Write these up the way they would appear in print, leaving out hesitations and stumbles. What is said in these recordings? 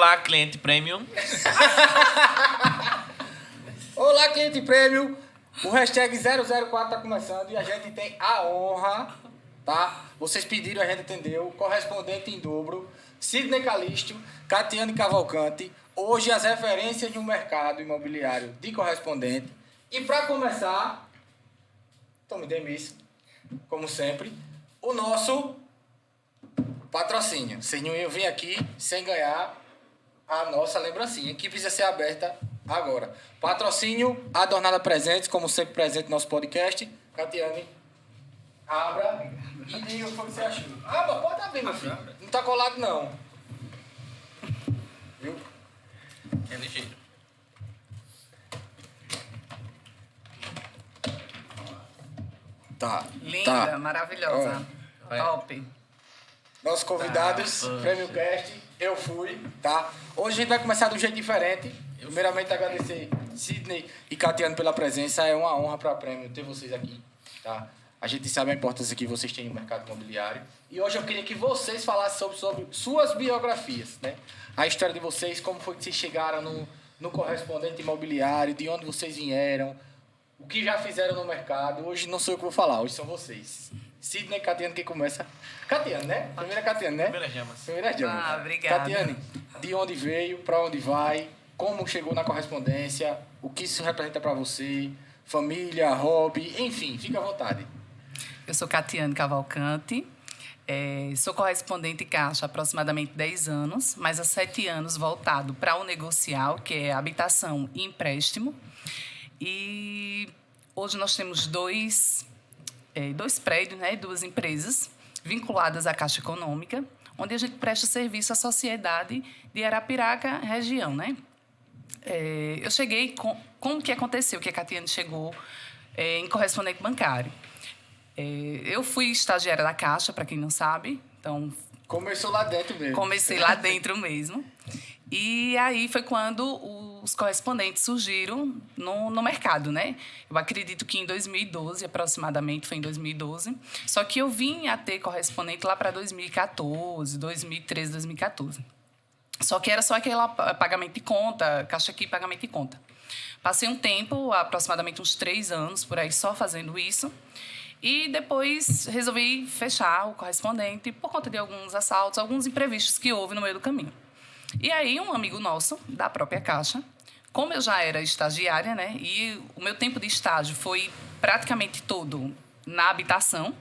Olá, cliente premium. Olá, cliente premium. O hashtag 004 tá começando e a gente tem a honra, tá? Vocês pediram, a gente atendeu. Correspondente em dobro, Sidney Calixto, Catiane Cavalcante. Hoje as referências de um mercado imobiliário de correspondente. E para começar, tome demissão, como sempre, o nosso patrocínio. Vocês não iam vir aqui sem ganhar a nossa lembrancinha, que precisa ser aberta agora. Patrocínio Adornada Presentes, como sempre presente no nosso podcast. Catiane, abra e diga o que você achou. Abra, pode abrir, meu filho. Não tá colado, não. Viu? É ligeiro. Tá. Linda, tá. maravilhosa. Olha. Top. Nossos convidados, Prêmio Cast, eu fui, tá? Hoje a gente vai começar de um jeito diferente. Primeiramente, agradecer Sidney e Catiane pela presença. É uma honra para a Prêmio ter vocês aqui, tá? A gente sabe a importância que vocês têm no mercado imobiliário. E hoje eu queria que vocês falassem sobre suas biografias, né? A história de vocês, como foi que vocês chegaram no correspondente imobiliário, de onde vocês vieram, o que já fizeram no mercado. Hoje não sou eu que vou falar, hoje são vocês. Sidney e Catiane, quem começa? Catiane, né? Primeira Catiane, né? Primeiras damas. Primeira damas. Ah, obrigada. Catiane, de onde veio, para onde vai, como chegou na correspondência, o que isso representa para você, família, hobby, enfim, fica à vontade. Eu sou Catiane Cavalcante, sou correspondente Caixa há aproximadamente 10 anos, mas há 7 anos voltado para o negocial, que é habitação e empréstimo. E hoje nós temos dois prédios, né, 2 empresas vinculadas à Caixa Econômica, onde a gente presta serviço à sociedade de Arapiraca, região, né? Eu cheguei... Como que aconteceu que a Catiane chegou em correspondente bancário? Eu fui estagiária da Caixa, para quem não sabe. Então, Começou lá dentro mesmo. comecei lá dentro mesmo. E aí foi quando os correspondentes surgiram no mercado, né? Eu acredito que em 2012, aproximadamente, foi em 2012. Só que eu vim a ter correspondente lá para 2014, 2013, 2014. Só que era só aquele pagamento de conta, Caixa Aqui, pagamento de conta. Passei um tempo, aproximadamente uns 3 anos, por aí, só fazendo isso. E depois resolvi fechar o correspondente por conta de alguns assaltos, alguns imprevistos que houve no meio do caminho. E aí, um amigo nosso, da própria Caixa, como eu já era estagiária, né? E o meu tempo de estágio foi praticamente todo na habitação,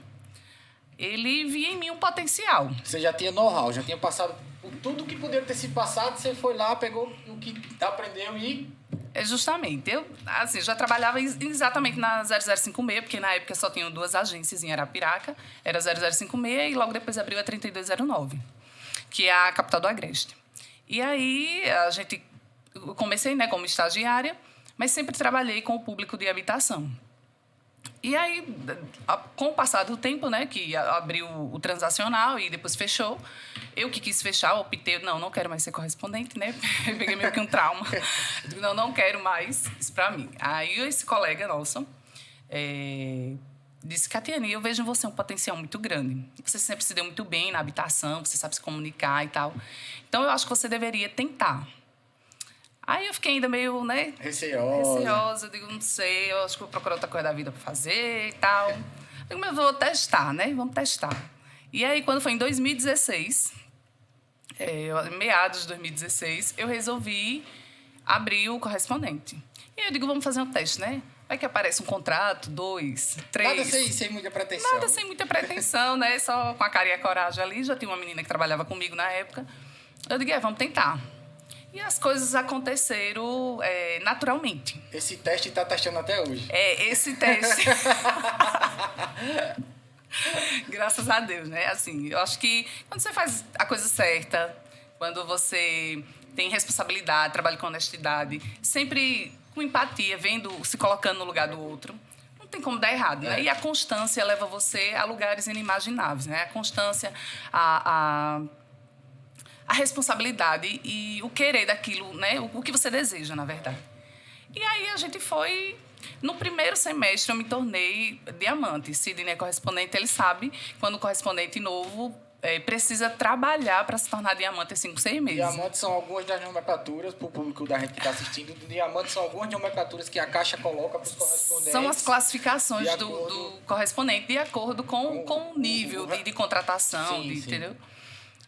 ele via em mim um potencial. Você já tinha know-how, já tinha passado por tudo que poderia ter sido passado, você foi lá, pegou o que aprendeu e... Justamente. Eu, assim, já trabalhava exatamente na 0056, porque na época só tinham 2 agências em Arapiraca, era 0056 e logo depois abriu a 3209, que é a capital do Agreste. E aí, eu comecei, né, como estagiária, mas sempre trabalhei com o público de habitação. E aí, com o passar do tempo, né, que abriu o transacional e depois fechou, eu que quis fechar, optei, não quero mais ser correspondente, né? Eu peguei meio que um trauma. Eu digo, não quero mais isso para mim. Aí esse colega nosso disse, Catiane, eu vejo em você um potencial muito grande. Você sempre se deu muito bem na habitação, você sabe se comunicar e tal. Então, eu acho que você deveria tentar. Aí eu fiquei ainda meio, né? Receosa. Eu digo, não sei, eu acho que vou procurar outra coisa da vida para fazer e tal. Eu digo, mas eu vou testar, né? Vamos testar. E aí, quando foi em 2016, meados de 2016, eu resolvi abrir o correspondente. E eu digo, vamos fazer um teste, né? Vai que aparece um contrato, 2, 3... Nada sem muita pretensão. Nada sem muita pretensão, né? Só com a cara e a coragem ali. Já tinha uma menina que trabalhava comigo na época. Eu digo, vamos tentar. E as coisas aconteceram naturalmente. Esse teste está testando até hoje. Esse teste... Graças a Deus, né? Assim, eu acho que quando você faz a coisa certa, quando você tem responsabilidade, trabalha com honestidade, sempre com empatia, se colocando no lugar do outro, não tem como dar errado, né? E a constância leva você a lugares inimagináveis, né? A constância, a responsabilidade e o querer daquilo, né? O que você deseja, na verdade. E aí a gente foi... No primeiro semestre, eu me tornei diamante. Sidney é correspondente, ele sabe. Quando o correspondente novo precisa trabalhar para se tornar diamante assim, com 6 meses. Diamantes são algumas das nomenclaturas, para o público da gente que está assistindo. Diamantes são algumas nomenclaturas que a Caixa coloca para os correspondentes. São as classificações de acordo- do correspondente de acordo com o nível de contratação, Sim, sim. entendeu?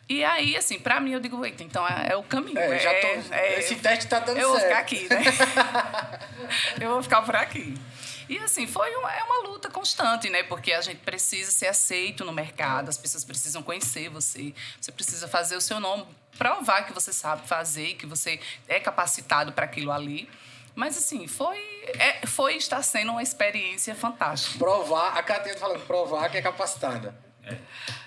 E aí, assim, pra mim, eu digo, eita, então é o caminho. Esse teste tá dando eu vou certo. ficar aqui, né? Eu vou ficar por aqui. E, assim, é uma luta constante, né? Porque a gente precisa ser aceito no mercado, as pessoas precisam conhecer você, você precisa fazer o seu nome, provar que você sabe fazer, que você é capacitado para aquilo ali. Mas, assim, foi e está sendo uma experiência fantástica. Provar, a Catiane falando, provar que é capacitada.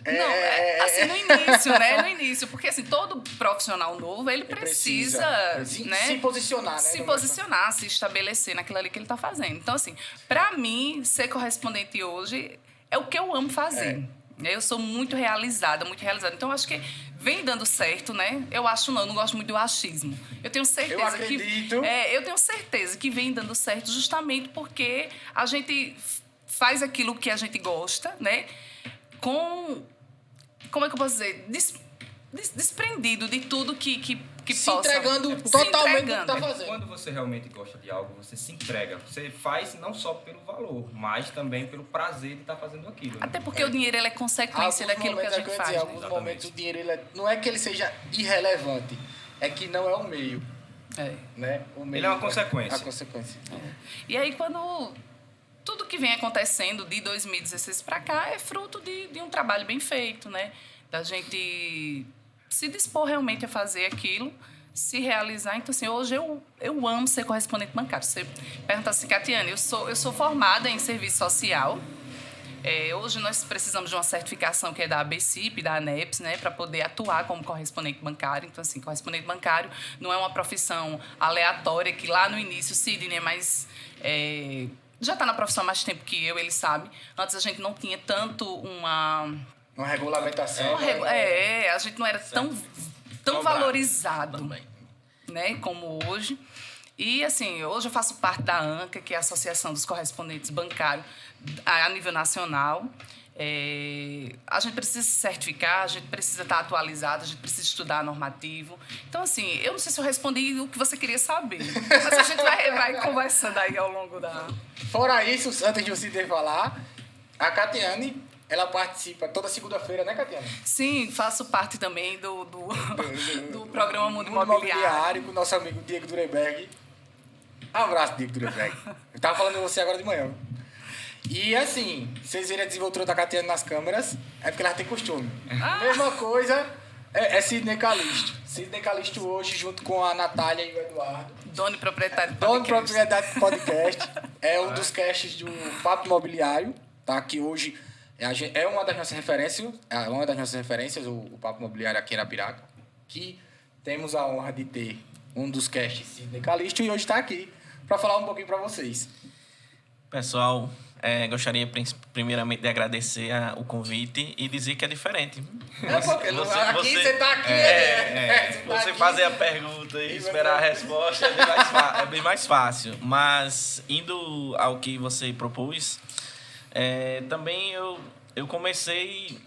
Não, assim, no início, né? No início, porque assim, todo profissional novo, ele precisa né? se posicionar, né? Se posicionar, se estabelecer naquilo ali que ele está fazendo. Então, assim, para mim, ser correspondente hoje é o que eu amo fazer. Eu sou muito realizada, muito realizada. Então, acho que vem dando certo, né? Eu acho não, eu não gosto muito do achismo. Eu tenho certeza Eu acredito. eu tenho certeza que vem dando certo justamente porque a gente faz aquilo que a gente gosta, né? Como é que eu posso dizer? Desprendido de tudo que Se possa... entregando Se totalmente entregando. no que tá fazendo. Quando você realmente gosta de algo, você se entrega. Você faz não só pelo valor, mas também pelo prazer de estar fazendo aquilo. Né? Até porque o dinheiro ele é consequência daquilo que a gente faz. Em né? alguns Exatamente. momentos o dinheiro, não é que ele seja irrelevante, é que não é o meio. Né? O meio Ele é uma consequência. A consequência. E aí, quando tudo que vem acontecendo de 2016 para cá é fruto de um trabalho bem feito, né? Da gente se dispor realmente a fazer aquilo, se realizar. Então, assim, hoje eu amo ser correspondente bancário. Você pergunta assim, Catiane, eu sou formada em serviço social. Hoje nós precisamos de uma certificação que é da ABCIP, da ANEPS, né, para poder atuar como correspondente bancário. Então, assim, correspondente bancário não é uma profissão aleatória que lá no início, Sidney, mas já está na profissão há mais tempo que eu, ele sabe. Antes a gente não tinha tanto uma regulamentação. a gente não era tão Cobrado valorizado, também. né, como hoje. E, assim, hoje eu faço parte da ANCA, que é a Associação dos Correspondentes Bancários a nível nacional. A gente precisa se certificar, a gente precisa estar atualizado, a gente precisa estudar normativo. Então, assim, eu não sei se eu respondi o que você queria saber, mas a gente vai conversando aí ao longo da... Fora isso, antes de você ter falar, a Catiane, ela participa toda segunda-feira, né, Catiane? Sim, faço parte também do programa Mundo Mundo Imobiliário. Imobiliário, com o nosso amigo Diego Durenberg. Abraço, Diego Durenberg. Eu tava falando de você agora de manhã. E assim, vocês verem a desenvoltura da Catiane nas câmeras, é porque ela tem costume. Mesma coisa é Sidney Calisto. Sidney Calisto hoje, junto com a Natália e o Eduardo. Dono e proprietário do Dono de podcast. propriedade do podcast. É um dos casts do Papo Imobiliário, tá? Que hoje é uma das nossas referências, o Papo Imobiliário aqui em Arapiraca. Que temos a honra de ter um dos casts, Sidney Calisto, e hoje está aqui para falar um pouquinho para vocês. Pessoal, gostaria primeiramente de agradecer o convite e dizer que é diferente. Você tá aqui, Você fazer a pergunta e esperar a resposta é bem mais fácil. Mas, indo ao que você propôs, também eu comecei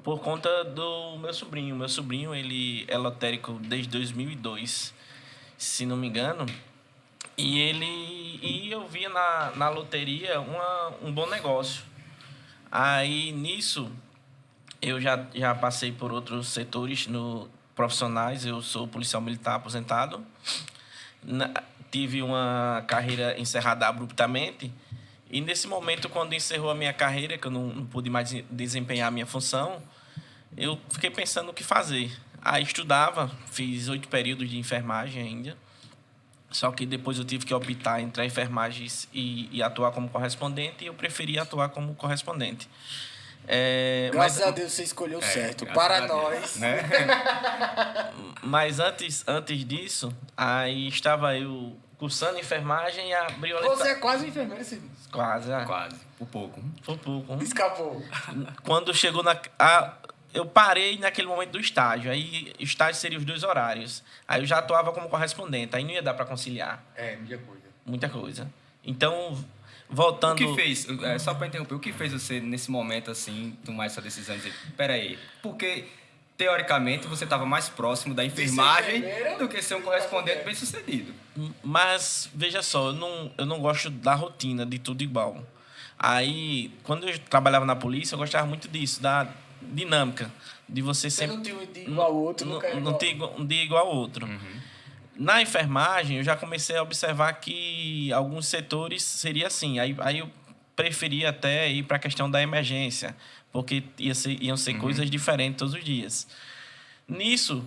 por conta do meu sobrinho. Meu sobrinho, ele é lotérico desde 2002, se não me engano. E eu via na loteria um bom negócio. Aí, nisso, eu já passei por outros setores profissionais. Eu sou policial militar aposentado. Tive uma carreira encerrada abruptamente. E, nesse momento, quando encerrou a minha carreira, que eu não pude mais desempenhar a minha função, eu fiquei pensando o que fazer. Aí, estudava, fiz 8 períodos de enfermagem ainda. Só que depois eu tive que optar entre a enfermagem e atuar como correspondente, e eu preferi atuar como correspondente. Graças a Deus você escolheu certo. Para nós. Né? Mas antes disso, aí estava eu cursando enfermagem e abriu a Você é quase um enfermeiro, Sidney. Quase. Quase. Por pouco. Foi pouco. Escapou. Quando chegou eu parei naquele momento do estágio. Aí, o estágio seria os 2 horários. Aí eu já atuava como correspondente. Aí não ia dar para conciliar. Muita coisa. Muita coisa. Então, voltando... O que fez, só para interromper, o que fez você, nesse momento, assim, tomar essa decisão de dizer, peraí, porque, teoricamente, você estava mais próximo da enfermagem do que ser um correspondente bem-sucedido. Mas, veja só, eu não gosto da rotina, de tudo igual. Aí, quando eu trabalhava na polícia, eu gostava muito disso, da dinâmica, de você sempre... Não tem um dia igual ao outro, não tem um dia igual ao outro. Na enfermagem, eu já comecei a observar que alguns setores seria assim. Aí eu preferia até ir para a questão da emergência, porque iam ser coisas diferentes todos os dias. Nisso,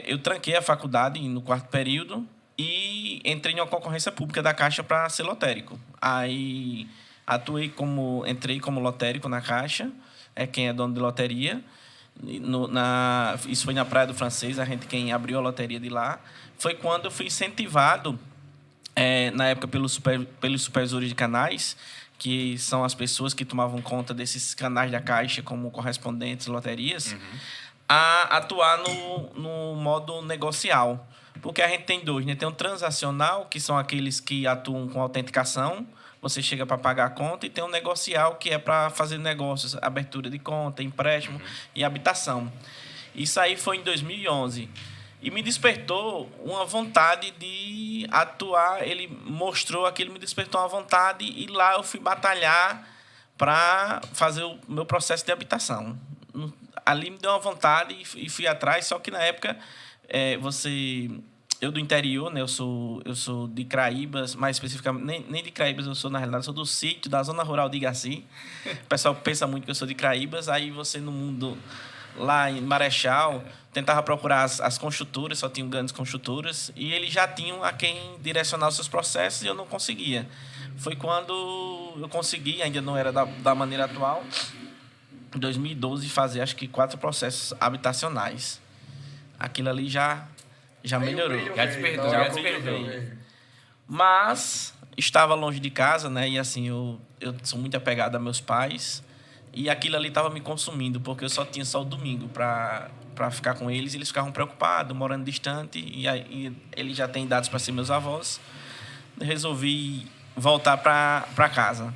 eu tranquei a faculdade no 4º período e entrei em uma concorrência pública da Caixa para ser lotérico. Aí entrei como lotérico na Caixa, quem é dono de loteria. Isso foi na Praia do Francês, quem abriu a loteria de lá. Foi quando eu fui incentivado, na época, pelos supervisores de canais, que são as pessoas que tomavam conta desses canais da Caixa como correspondentes, loterias, a atuar no modo negocial. Porque a gente tem dois, né? Tem o transacional, que são aqueles que atuam com autenticação, você chega para pagar a conta, e tem o negocial, que é para fazer negócios, abertura de conta, empréstimo e habitação. Isso aí foi em 2011. E me despertou uma vontade de atuar. Ele mostrou aquilo, me despertou uma vontade, e lá eu fui batalhar para fazer o meu processo de habitação. Ali me deu uma vontade e fui atrás, só que na época eu do interior, né? Eu sou de Craíbas, mais especificamente, nem de Craíbas eu sou, na realidade, eu sou do sítio, da zona rural de Igaci. O pessoal pensa muito que eu sou de Craíbas, aí você no mundo, lá em Marechal, tentava procurar as construtoras, só tinham grandes construtoras, e eles já tinham a quem direcionar os seus processos e eu não conseguia. Foi quando eu consegui, ainda não era da maneira atual, em 2012, fazer acho que 4 processos habitacionais. Aquilo ali já melhorou. Já despertou. Mas estava longe de casa, né? E assim, eu sou muito apegado a meus pais. E aquilo ali estava me consumindo, porque eu só tinha o domingo para ficar com eles. E eles ficavam preocupados, morando distante. E eles já têm dados para ser meus avós. Eu resolvi voltar para casa.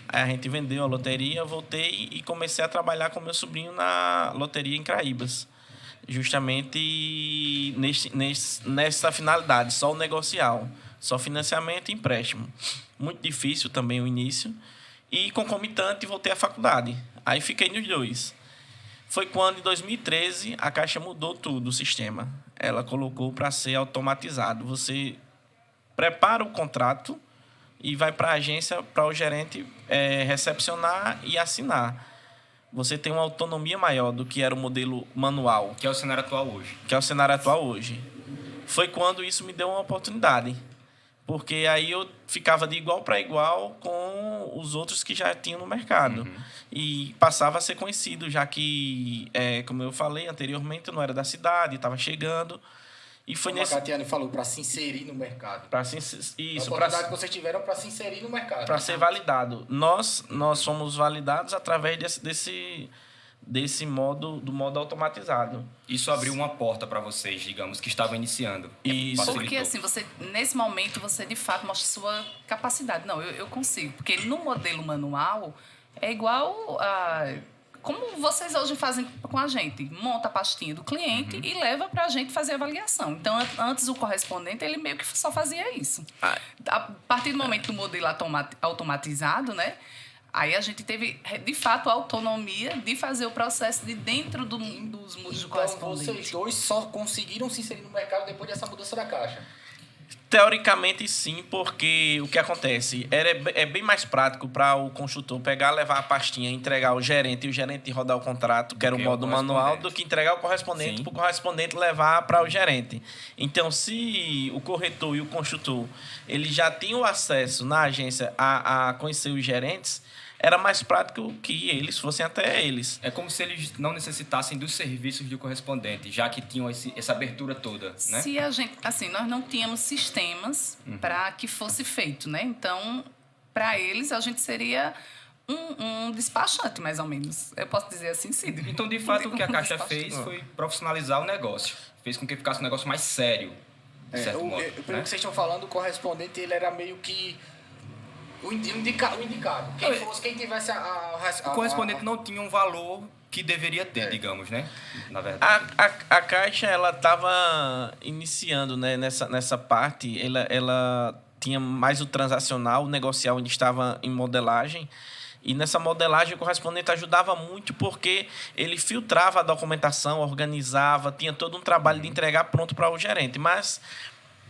Aí a gente vendeu a loteria, voltei e comecei a trabalhar com meu sobrinho na loteria em Craíbas. Justamente nessa finalidade, só o negocial, só financiamento e empréstimo. Muito difícil também o início. E concomitante, voltei à faculdade. Aí fiquei nos dois. Foi quando, em 2013, a Caixa mudou tudo, o sistema. Ela colocou para ser automatizado. Você prepara o contrato e vai para a agência para o gerente recepcionar e assinar. Você tem uma autonomia maior do que era o modelo manual. Que é o cenário atual hoje. Foi quando isso me deu uma oportunidade. Porque aí eu ficava de igual para igual com os outros que já tinham no mercado. E passava a ser conhecido, já que, como eu falei anteriormente, eu não era da cidade, estava chegando. E foi como a Catiane falou, para se inserir no mercado. Isso, a oportunidade que vocês tiveram para se inserir no mercado. Para ser validado. Nós somos validados através desse modo automatizado. Isso abriu uma porta para vocês, digamos, que estavam iniciando. Isso. Porque, assim, nesse momento, você, de fato, mostra sua capacidade. Não, eu consigo. Porque no modelo manual, é igual a... Como vocês hoje fazem com a gente, monta a pastinha do cliente e leva para a gente fazer a avaliação. Então, antes o correspondente, ele meio que só fazia isso. A partir do momento do modelo automatizado, né? Aí a gente teve, de fato, a autonomia de fazer o processo de dentro dos muros do correspondente. Então, vocês dois só conseguiram se inserir no mercado depois dessa mudança da Caixa? Teoricamente, sim, porque o que acontece? É bem mais prático para o construtor pegar, levar a pastinha, entregar ao gerente e o gerente rodar o contrato, que era o modo manual, do que entregar o correspondente para o correspondente levar para o gerente. Então, se o corretor e o construtor eles já tinham acesso na agência a conhecer os gerentes, era mais prático que eles fossem até eles. É como se eles não necessitassem dos serviços do correspondente, já que tinham essa abertura toda, né? Se a gente, assim, nós não tínhamos sistemas para que fosse feito, né? Então, para eles, a gente seria um despachante, mais ou menos. Eu posso dizer assim, Cid. Então, de fato, o que a Caixa fez foi profissionalizar o negócio. Fez com que ficasse um negócio mais sério, de certo modo. Pelo que vocês estão falando, o correspondente ele era meio que O indicado. Quem tivesse O correspondente não tinha um valor que deveria ter, digamos, né? Na verdade. A Caixa, ela estava iniciando, né, nessa parte. Ela tinha mais o transacional, o negocial ainda estava em modelagem. E nessa modelagem o correspondente ajudava muito porque ele filtrava a documentação, organizava, tinha todo um trabalho de entregar pronto para o gerente. Mas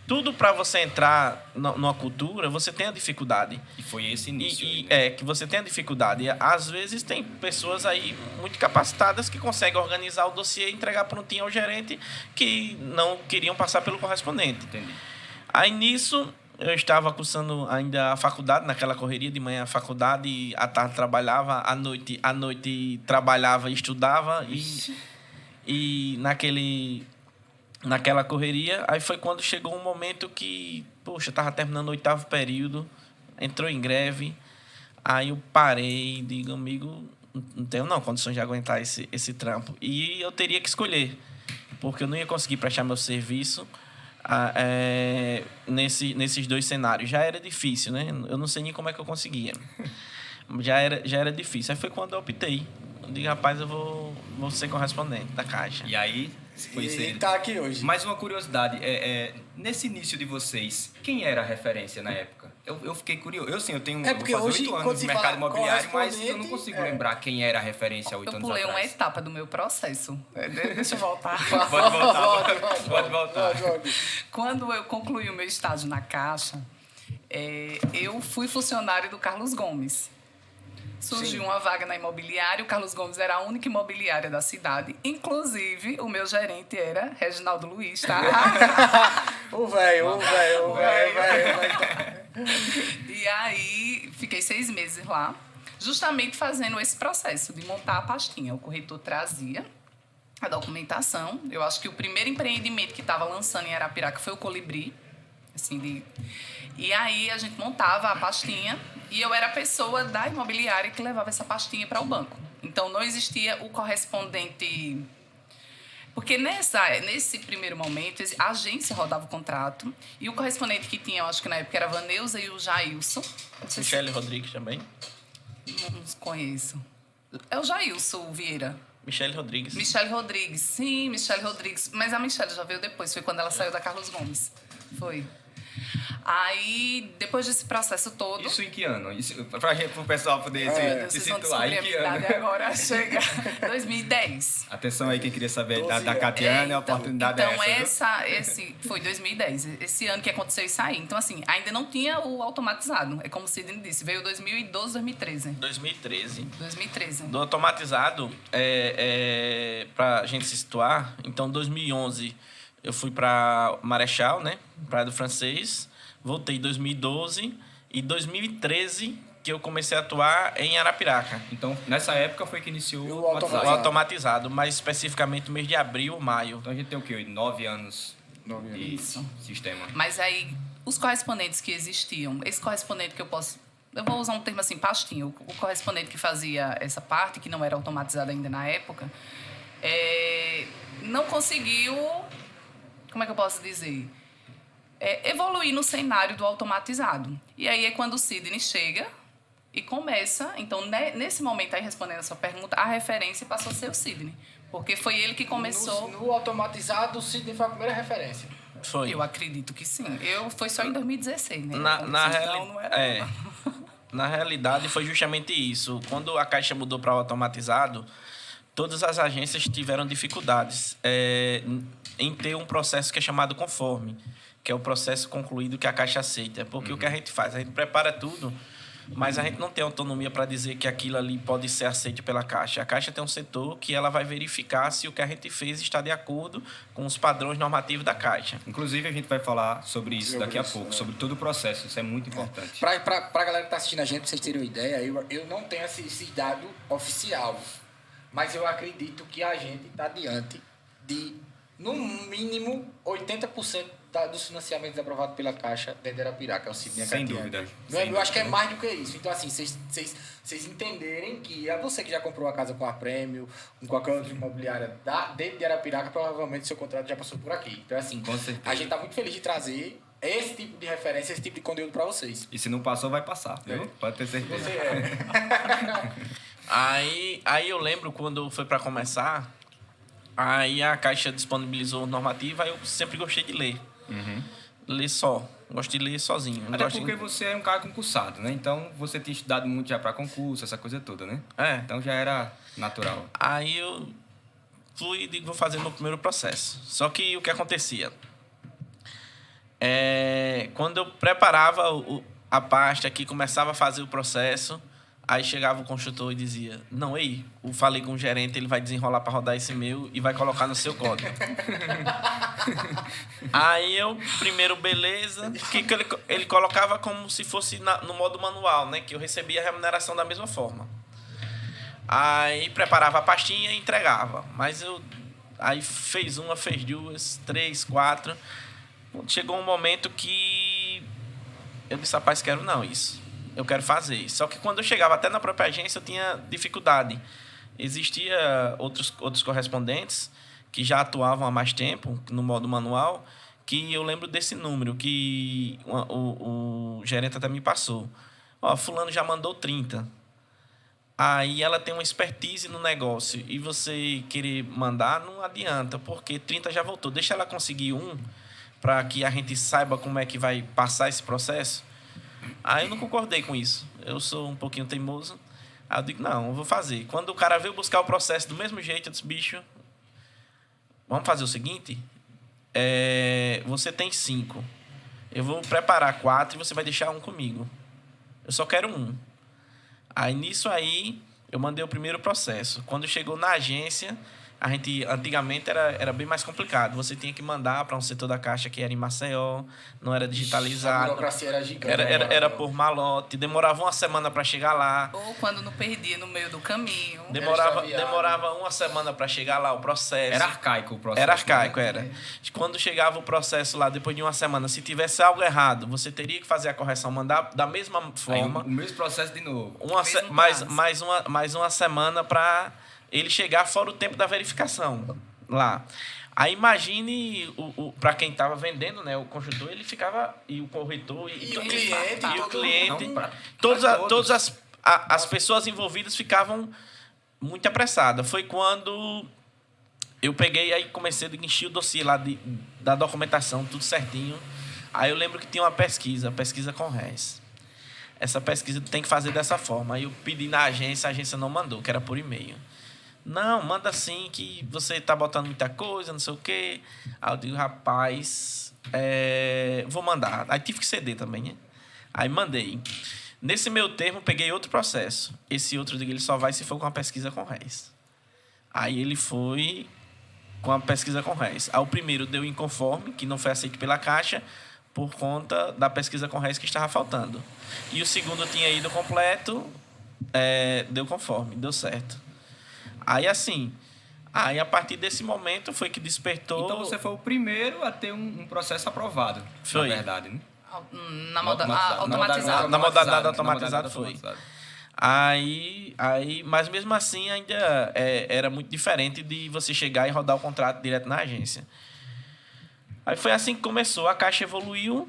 tudo para você entrar numa cultura, você tem a dificuldade. E foi esse início. Que você tem a dificuldade. E, às vezes tem pessoas aí muito capacitadas que conseguem organizar o dossiê e entregar prontinho ao gerente que não queriam passar pelo correspondente. Entendi. Aí nisso eu estava cursando ainda a faculdade, naquela correria de manhã a faculdade, à tarde trabalhava, à noite trabalhava e estudava e naquela correria, aí foi quando chegou um momento que, poxa, estava terminando o 8º período, entrou em greve, aí eu parei, digo, amigo, não tenho condições de aguentar esse trampo. E eu teria que escolher, porque eu não ia conseguir prestar meu serviço nesses dois cenários. Já era difícil, né? Eu não sei nem como é que eu conseguia. Já era difícil. Aí foi quando eu optei. Eu digo, rapaz, eu vou ser correspondente da Caixa. E aí, foi isso aí. E tá aqui hoje. Mais uma curiosidade, nesse início de vocês, quem era a referência na época? Eu fiquei curioso. Eu tenho porque eu vou fazer hoje, 8 quando anos se no mercado fala imobiliário, mas eu não correspondente, consigo lembrar quem era a referência há 8 Eu anos pulei uma atrás. etapa do meu processo. Deixa eu voltar. Pode voltar. Quando eu concluí o meu estágio na Caixa, eu fui funcionário do Carlos Gomes. Surgiu uma vaga na imobiliária, o Carlos Gomes era a única imobiliária da cidade. Inclusive, o meu gerente era Reginaldo Luiz, tá? O velho. E aí, fiquei 6 meses lá, justamente fazendo esse processo de montar a pastinha. O corretor trazia a documentação. Eu acho que o primeiro empreendimento que estava lançando em Arapiraca foi o Colibri. E aí a gente montava a pastinha e eu era a pessoa da imobiliária que levava essa pastinha para o banco. Então não existia o correspondente. Porque nesse primeiro momento a agência rodava o contrato e o correspondente que tinha, eu acho que na época era a Vaneusa e o Jailson. Michele Rodrigues também. Não conheço. É o Jailson Vieira. Michele Rodrigues. Michele Rodrigues, sim, Michele Rodrigues. Mas a Michele já veio depois, foi quando ela saiu da Carlos Gomes. Foi. Aí, depois desse processo todo... Isso em que ano? Pro pessoal poder se situar. Em que ano? Agora chega 2010. Atenção aí, quem queria saber da Catiane, a oportunidade é essa. Esse foi 2010, esse ano que aconteceu isso aí. Então, assim, ainda não tinha o automatizado. É como o Sidney disse, veio 2012, 2013. 2013. Do automatizado, pra gente se situar, então, 2011... Eu fui para Marechal, né? Praia do Francês. Voltei em 2012. E 2013 que eu comecei a atuar em Arapiraca. Então, nessa época foi que iniciou o automatizado. Mais especificamente no mês de abril, maio. Então, a gente tem o quê? 9 anos de sistema. Mas aí, os correspondentes que existiam... Esse correspondente que eu posso... Eu vou usar um termo assim, pastinho. O correspondente que fazia essa parte, que não era automatizado ainda na época, não conseguiu... Como é que eu posso dizer? Evoluir no cenário do automatizado. E aí é quando o Sidney chega e começa... Então, nesse momento aí, respondendo a sua pergunta, a referência passou a ser o Sidney. Porque foi ele que começou... No automatizado, o Sidney foi a primeira referência. Foi. Eu acredito que sim. Foi só em 2016, né? Na realidade, foi justamente isso. Quando a Caixa mudou para o automatizado, todas as agências tiveram dificuldades em ter um processo que é chamado conforme, que é o processo concluído que a Caixa aceita. Porque o que a gente faz? A gente prepara tudo, mas a gente não tem autonomia para dizer que aquilo ali pode ser aceito pela Caixa. A Caixa tem um setor que ela vai verificar se o que a gente fez está de acordo com os padrões normativos da Caixa. Inclusive, a gente vai falar sobre isso daqui a pouco, sobre todo o processo. Isso é muito importante. Para a galera que está assistindo a gente, para vocês terem uma ideia, eu não tenho esse dado oficial, mas eu acredito que a gente está diante de, no mínimo, 80% dos financiamentos aprovados pela Caixa dentro de Arapiraca, é o Sidney. Sem dúvida. Eu acho que é mais do que isso. Então, assim, vocês entenderem que você que já comprou a casa com a Prêmio, com qualquer outra imobiliária dentro de Arapiraca, provavelmente seu contrato já passou por aqui. Então, assim, com certeza. A gente está muito feliz de trazer esse tipo de referência, esse tipo de conteúdo para vocês. E se não passou, vai passar, viu? Pode ter certeza. Você é. Aí eu lembro quando foi para começar, aí a Caixa disponibilizou normativa, aí eu sempre gostei de ler. Ler só. Gosto de ler sozinho. Não Até gosto porque de... você é um cara concursado, né? Então você tinha estudado muito já para concurso, essa coisa toda, né? É. Então já era natural. Aí eu fui e digo, vou fazer meu primeiro processo. Só que o que acontecia? Quando eu preparava a pasta aqui, começava a fazer o processo, aí chegava o construtor e dizia, não, ei, eu falei com o gerente, ele vai desenrolar para rodar esse meu e vai colocar no seu código. Aí eu, primeiro, beleza, que ele colocava como se fosse no modo manual, né? Que eu recebia a remuneração da mesma forma. Aí preparava a pastinha e entregava. Mas aí fez uma, fez duas, 3, 4. Chegou um momento que eu disse, rapaz, quero não isso. Eu quero fazer. Só que quando eu chegava até na própria agência, eu tinha dificuldade. Existia outros correspondentes que já atuavam há mais tempo no modo manual, que eu lembro desse número, que o gerente até me passou. Ó, fulano já mandou 30. Aí ela tem uma expertise no negócio e você querer mandar, não adianta, porque 30 já voltou. Deixa ela conseguir para que a gente saiba como é que vai passar esse processo. Aí eu não concordei com isso. Eu sou um pouquinho teimoso. Aí eu digo, não, eu vou fazer. Quando o cara veio buscar o processo do mesmo jeito, eu disse, bicho, vamos fazer o seguinte, você tem 5. Eu vou preparar 4 e você vai deixar 1 comigo. Eu só quero 1. Aí, nisso aí, eu mandei o primeiro processo. Quando chegou na agência, antigamente era bem mais complicado. Você tinha que mandar para um setor da Caixa que era em Maceió, não era digitalizado. A burocracia era gigante. Era por malote, demorava uma semana para chegar lá. Ou quando não perdia no meio do caminho. Demorava uma semana para chegar lá o processo. Era arcaico o processo. Era arcaico, né? era. Quando chegava o processo lá, depois de uma semana, se tivesse algo errado, você teria que fazer a correção, mandar da mesma forma. Aí, o mesmo processo de novo. Mais uma semana para ele chegar fora o tempo da verificação lá. Aí imagine para quem estava vendendo, né, o construtor, ele ficava, e o corretor e o cliente, todas as pessoas envolvidas ficavam muito apressadas. Foi quando eu peguei aí comecei a encher o dossiê lá da documentação, tudo certinho. Aí eu lembro que tinha uma pesquisa com réis. Essa pesquisa tem que fazer dessa forma. Aí eu pedi na agência, a agência não mandou, que era por e-mail. Não, manda assim, que você tá botando muita coisa, não sei o quê. Aí eu digo, rapaz, vou mandar. Aí tive que ceder também, né? Aí mandei. Nesse meu termo, peguei outro processo. Esse outro, eu digo, ele só vai se for com a pesquisa com réis. Aí ele foi com a pesquisa com réis. Aí o primeiro deu inconforme, que não foi aceito pela Caixa, por conta da pesquisa com réis que estava faltando. E o segundo tinha ido completo, deu conforme, deu certo. Aí, assim, a partir desse momento foi que despertou... Então, você foi o primeiro a ter um processo aprovado, foi. Na verdade, né? Automatizado. Na modalidade automatizada foi. Aí, mas mesmo assim, ainda era muito diferente de você chegar e rodar o contrato direto na agência. Aí foi assim que começou. A Caixa evoluiu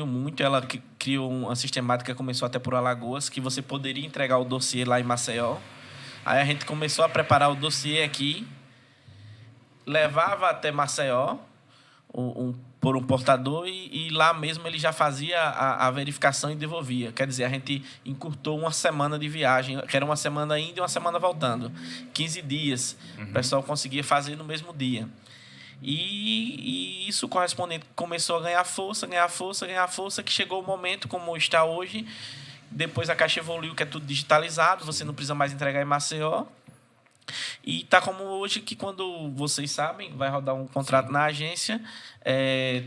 muito. Ela criou uma sistemática, começou até por Alagoas, que você poderia entregar o dossiê lá em Maceió. Aí a gente começou a preparar o dossiê aqui, levava até Maceió por um portador e lá mesmo ele já fazia a verificação e devolvia. Quer dizer, a gente encurtou uma semana de viagem, que era uma semana indo e uma semana voltando. 15 dias. O pessoal conseguia fazer no mesmo dia. E isso, o correspondente começou a ganhar força, que chegou o momento, como está hoje. Depois a Caixa evoluiu, que é tudo digitalizado, você não precisa mais entregar em Maceió. E está como hoje, que quando vocês sabem, vai rodar um contrato na agência, é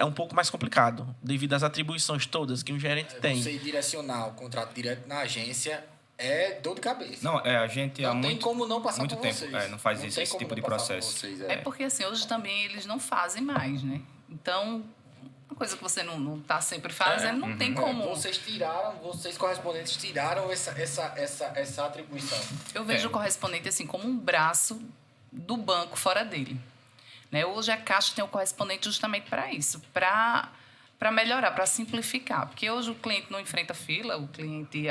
um pouco mais complicado, devido às atribuições todas que um gerente tem. Você direcionar o contrato direto na agência é dor de cabeça. Não, a gente há não tem como não passar muito por tempo vocês. não faz esse tipo de processo. Vocês, É porque, assim, hoje também eles não fazem mais, né? Então, uma coisa que você não está sempre fazendo, não tem como... Vocês correspondentes tiraram essa atribuição. Eu vejo o correspondente assim como um braço do banco fora dele. né? Hoje a Caixa tem o correspondente justamente para isso, para melhorar, para simplificar. Porque hoje o cliente não enfrenta fila, o cliente...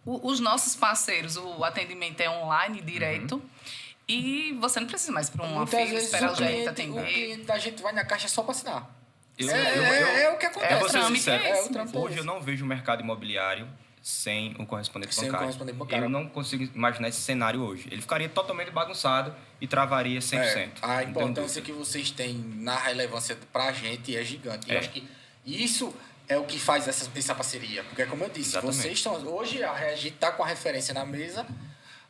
os nossos parceiros, o atendimento é online, direto, e você não precisa mais para uma Muitas fila, vezes esperar o gerente o atender. cliente da gente vai na caixa só para assinar. Eu É o que acontece. É o vou ser trâmite, sincero, é esse. o trâmite é hoje esse. eu não vejo o mercado imobiliário sem o correspondente Sem o bancário. correspondente bancário. Eu não consigo imaginar esse cenário hoje. Ele ficaria totalmente bagunçado e travaria 100%. A Não tenho importância dúvida. que vocês têm na relevância pra gente é gigante. É. Eu acho que isso é o que faz essa parceria. Porque, como eu disse, Exatamente. vocês estão... Hoje a gente está com a referência na mesa,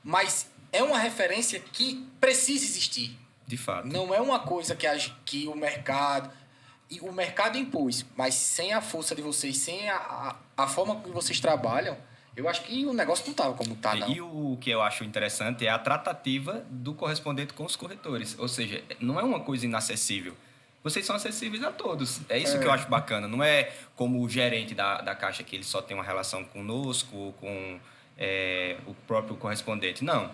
mas é uma referência que precisa existir. De fato. Não é uma coisa que o mercado... E o mercado impôs, mas sem a força de vocês, sem a forma que vocês trabalham, eu acho que o negócio não estava como está, não. E o que eu acho interessante é a tratativa do correspondente com os corretores. Ou seja, não é uma coisa inacessível. Vocês são acessíveis a todos. É isso que eu acho bacana. Não é como o gerente da Caixa, que ele só tem uma relação conosco ou com o próprio correspondente. Não.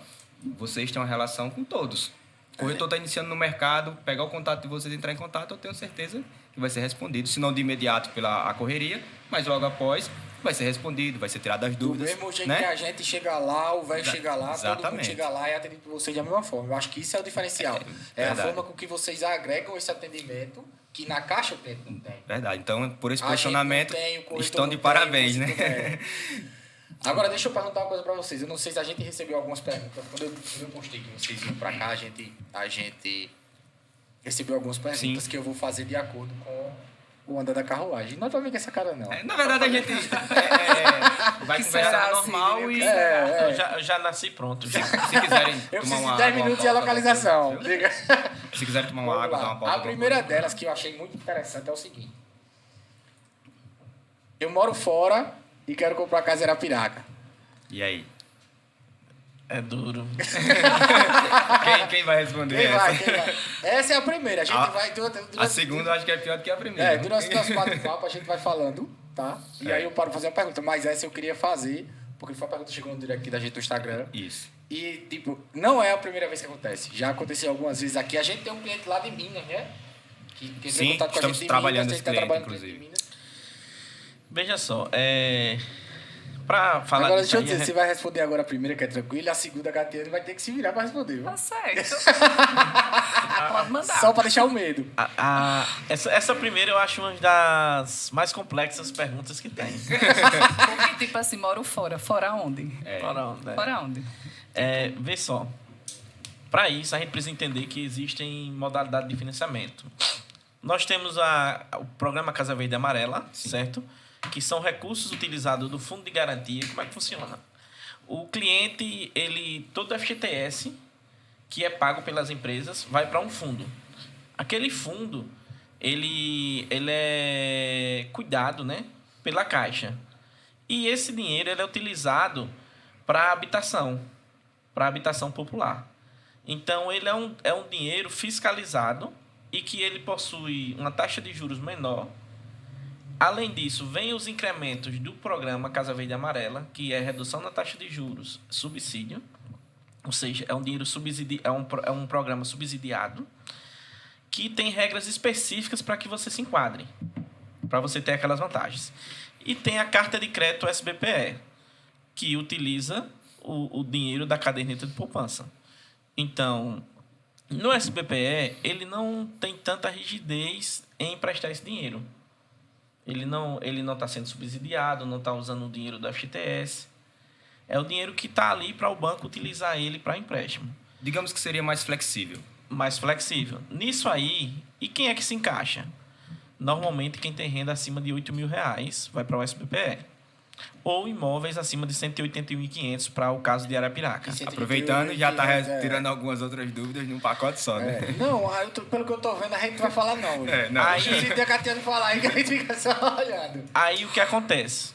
Vocês têm uma relação com todos. O corretor está iniciando no mercado, pegar o contato de vocês e entrar em contato, eu tenho certeza que vai ser respondido. Se não de imediato pela correria, mas logo após vai ser respondido, vai ser tirado as Do dúvidas. mesmo jeito né? que a gente chega lá, o velho chega lá, todo mundo Exatamente. chega lá e atende por vocês da mesma forma. Eu acho que isso é o diferencial. É a verdade. forma com que vocês agregam esse atendimento, que na Caixa o cliente não tem. Verdade. Então, por esse A gente posicionamento, não tem, o corretor estão não de tem, parabéns, você né? não tem. Agora, deixa eu perguntar uma coisa pra vocês. Eu não sei se a gente recebeu algumas perguntas. Quando eu postei que vocês iam pra cá, a gente recebeu algumas perguntas Sim. que eu vou fazer de acordo com o andar da carruagem. Não é pra ver com essa cara, não. Na verdade, a gente vai Que conversar será, normal Sidney? e Eu já nasci pronto. Já. se quiserem Eu tomar preciso uma de 10 água, minutos e a uma localização. pausa, Diga. se quiserem tomar uma Vamos água, lá. dar uma pausa. A alguma primeira coisa. delas que eu achei muito interessante é o seguinte. Eu moro fora e quero comprar casa em Arapiraca. E aí? É duro. Quem vai responder Quem essa? vai? Essa é a primeira. A gente vai... A segunda eu acho que é pior do que a primeira. Durante o nosso bate-papo a gente vai falando, tá? E aí eu paro pra fazer uma pergunta. Mas essa eu queria fazer, porque foi uma pergunta que chegou no direct aqui da gente do Instagram. Isso. E, tipo, não é a primeira vez que acontece. Já aconteceu algumas vezes aqui. A gente tem um cliente lá de Minas, né? Que entrou em Sim, contato com a estamos gente de trabalhando Minas, esse a gente tá cliente, trabalhando com inclusive. de Minas. Veja só, pra falar Agora, disso deixa eu aí, dizer, você vai responder agora a primeira, que é tranquilo, e a segunda, Catiane, vai ter que se virar pra responder, viu? Tá certo. Pode mandar. Só pra deixar o medo. essa primeira eu acho uma das mais complexas perguntas que tem. Porque, tipo assim, moro fora. Fora onde? Fora onde, né? Fora onde? Vê só. Para isso, a gente precisa entender que existem modalidades de financiamento. Nós temos o programa Casa Verde e Amarela, certo? Que são recursos utilizados do Fundo de Garantia. Como é que funciona? O cliente, todo FGTS que é pago pelas empresas vai para um fundo. Aquele fundo, ele é cuidado, né, pela Caixa. E esse dinheiro ele é utilizado para habitação popular. Então, ele é um dinheiro fiscalizado e que ele possui uma taxa de juros menor. Além disso, vem os incrementos do programa Casa Verde e Amarela, que é redução na taxa de juros, subsídio, ou seja, é um dinheiro é um programa subsidiado, que tem regras específicas para que você se enquadre, para você ter aquelas vantagens. E tem a carta de crédito SBPE, que utiliza o dinheiro da caderneta de poupança. Então, no SBPE, ele não tem tanta rigidez em emprestar esse dinheiro. Ele não está sendo subsidiado, não está usando o dinheiro do FGTS. É o dinheiro que está ali para o banco utilizar ele para empréstimo. Digamos que seria mais flexível. Mais flexível. Nisso aí, e quem é que se encaixa? Normalmente, quem tem renda acima de R$8.000 vai para o SBPE. Ou imóveis acima de 181.500 para o caso de Arapiraca. Aproveitando, já está tirando algumas outras dúvidas num pacote só, né? Não, pelo que eu tô vendo, a gente não vai falar não. Não. Aí, Se der a Catiane falar aí, que a gente fica só olhando. Aí o que acontece?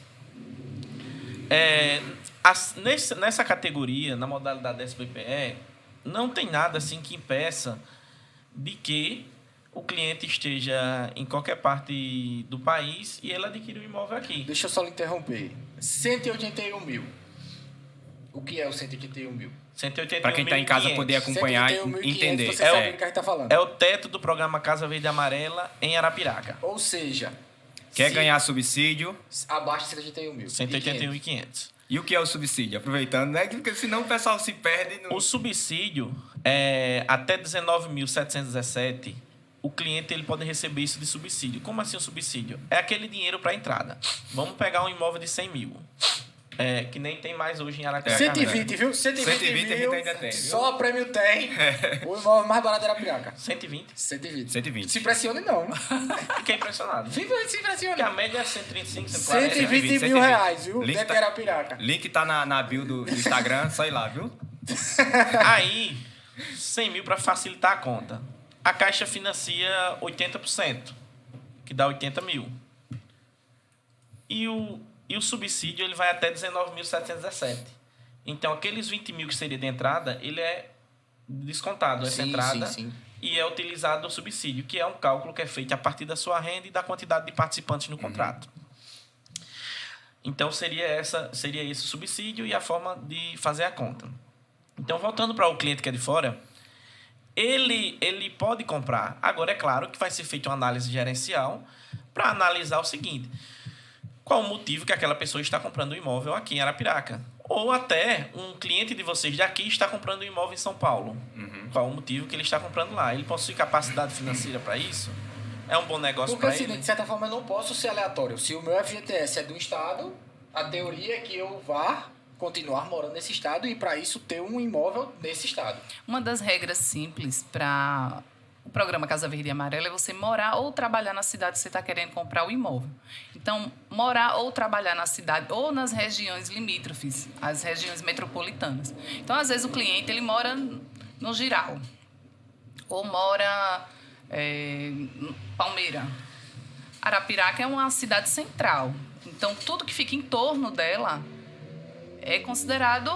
Nessa categoria, na modalidade SBPE, não tem nada assim que impeça de que o cliente esteja em qualquer parte do país e ele adquire um imóvel aqui. Deixa eu só lhe interromper. 181 mil. O que é o 181 mil? Para quem está em casa poder acompanhar e 181.500, entender. você sabe do que a gente tá falando. É o teto do programa Casa Verde e Amarela em Arapiraca. Ou seja, Quer se ganhar subsídio? abaixo de 181 mil. 181.500. E o que é o subsídio? Aproveitando, né? Porque senão o pessoal se perde. No... O subsídio, é, até 19.717, o cliente ele pode receber isso de subsídio. Como assim o subsídio? É aquele dinheiro para entrada. Vamos pegar um imóvel de 100 mil. Que nem tem mais hoje em Arapiraca. 120, viu? 120 mil. ainda tem, viu? Só a prêmio tem. O imóvel mais barato era Arapiraca. 120. 120. 120. Se pressione, não. Fiquei impressionado. Se Porque a pressione. média é 135, 140. 120 mil reais, viu? Link Dentro tá- de Arapiraca. Link tá na bio do Instagram, só ir lá, viu? Aí, 100 mil para facilitar a conta. A Caixa financia 80%, que dá 80 mil. E o subsídio ele vai até 19.717. Então, aqueles 20 mil que seria de entrada, ele é descontado essa Sim, entrada sim. e é utilizado o subsídio, que é um cálculo que é feito a partir da sua renda e da quantidade de participantes no contrato. Então, seria esse o subsídio e a forma de fazer a conta. Então, voltando para o cliente que é de fora, ele pode comprar. Agora, é claro que vai ser feita uma análise gerencial para analisar o seguinte: qual o motivo que aquela pessoa está comprando um imóvel aqui em Arapiraca? Ou até um cliente de vocês daqui está comprando um imóvel em São Paulo. Qual o motivo que ele está comprando lá? Ele possui capacidade financeira para isso? É um bom negócio Porque para assim, ele? de certa forma, eu não posso ser aleatório. Se o meu FGTS é do Estado, a teoria é que eu vá continuar morando nesse Estado e, para isso, ter um imóvel nesse Estado. Uma das regras simples para o programa Casa Verde e Amarela é você morar ou trabalhar na cidade que você está querendo comprar o imóvel. Então, morar ou trabalhar na cidade ou nas regiões limítrofes, as regiões metropolitanas. Então, às vezes, o cliente ele mora no Giral ou mora em Palmeira. Arapiraca é uma cidade central. Então, tudo que fica em torno dela é considerado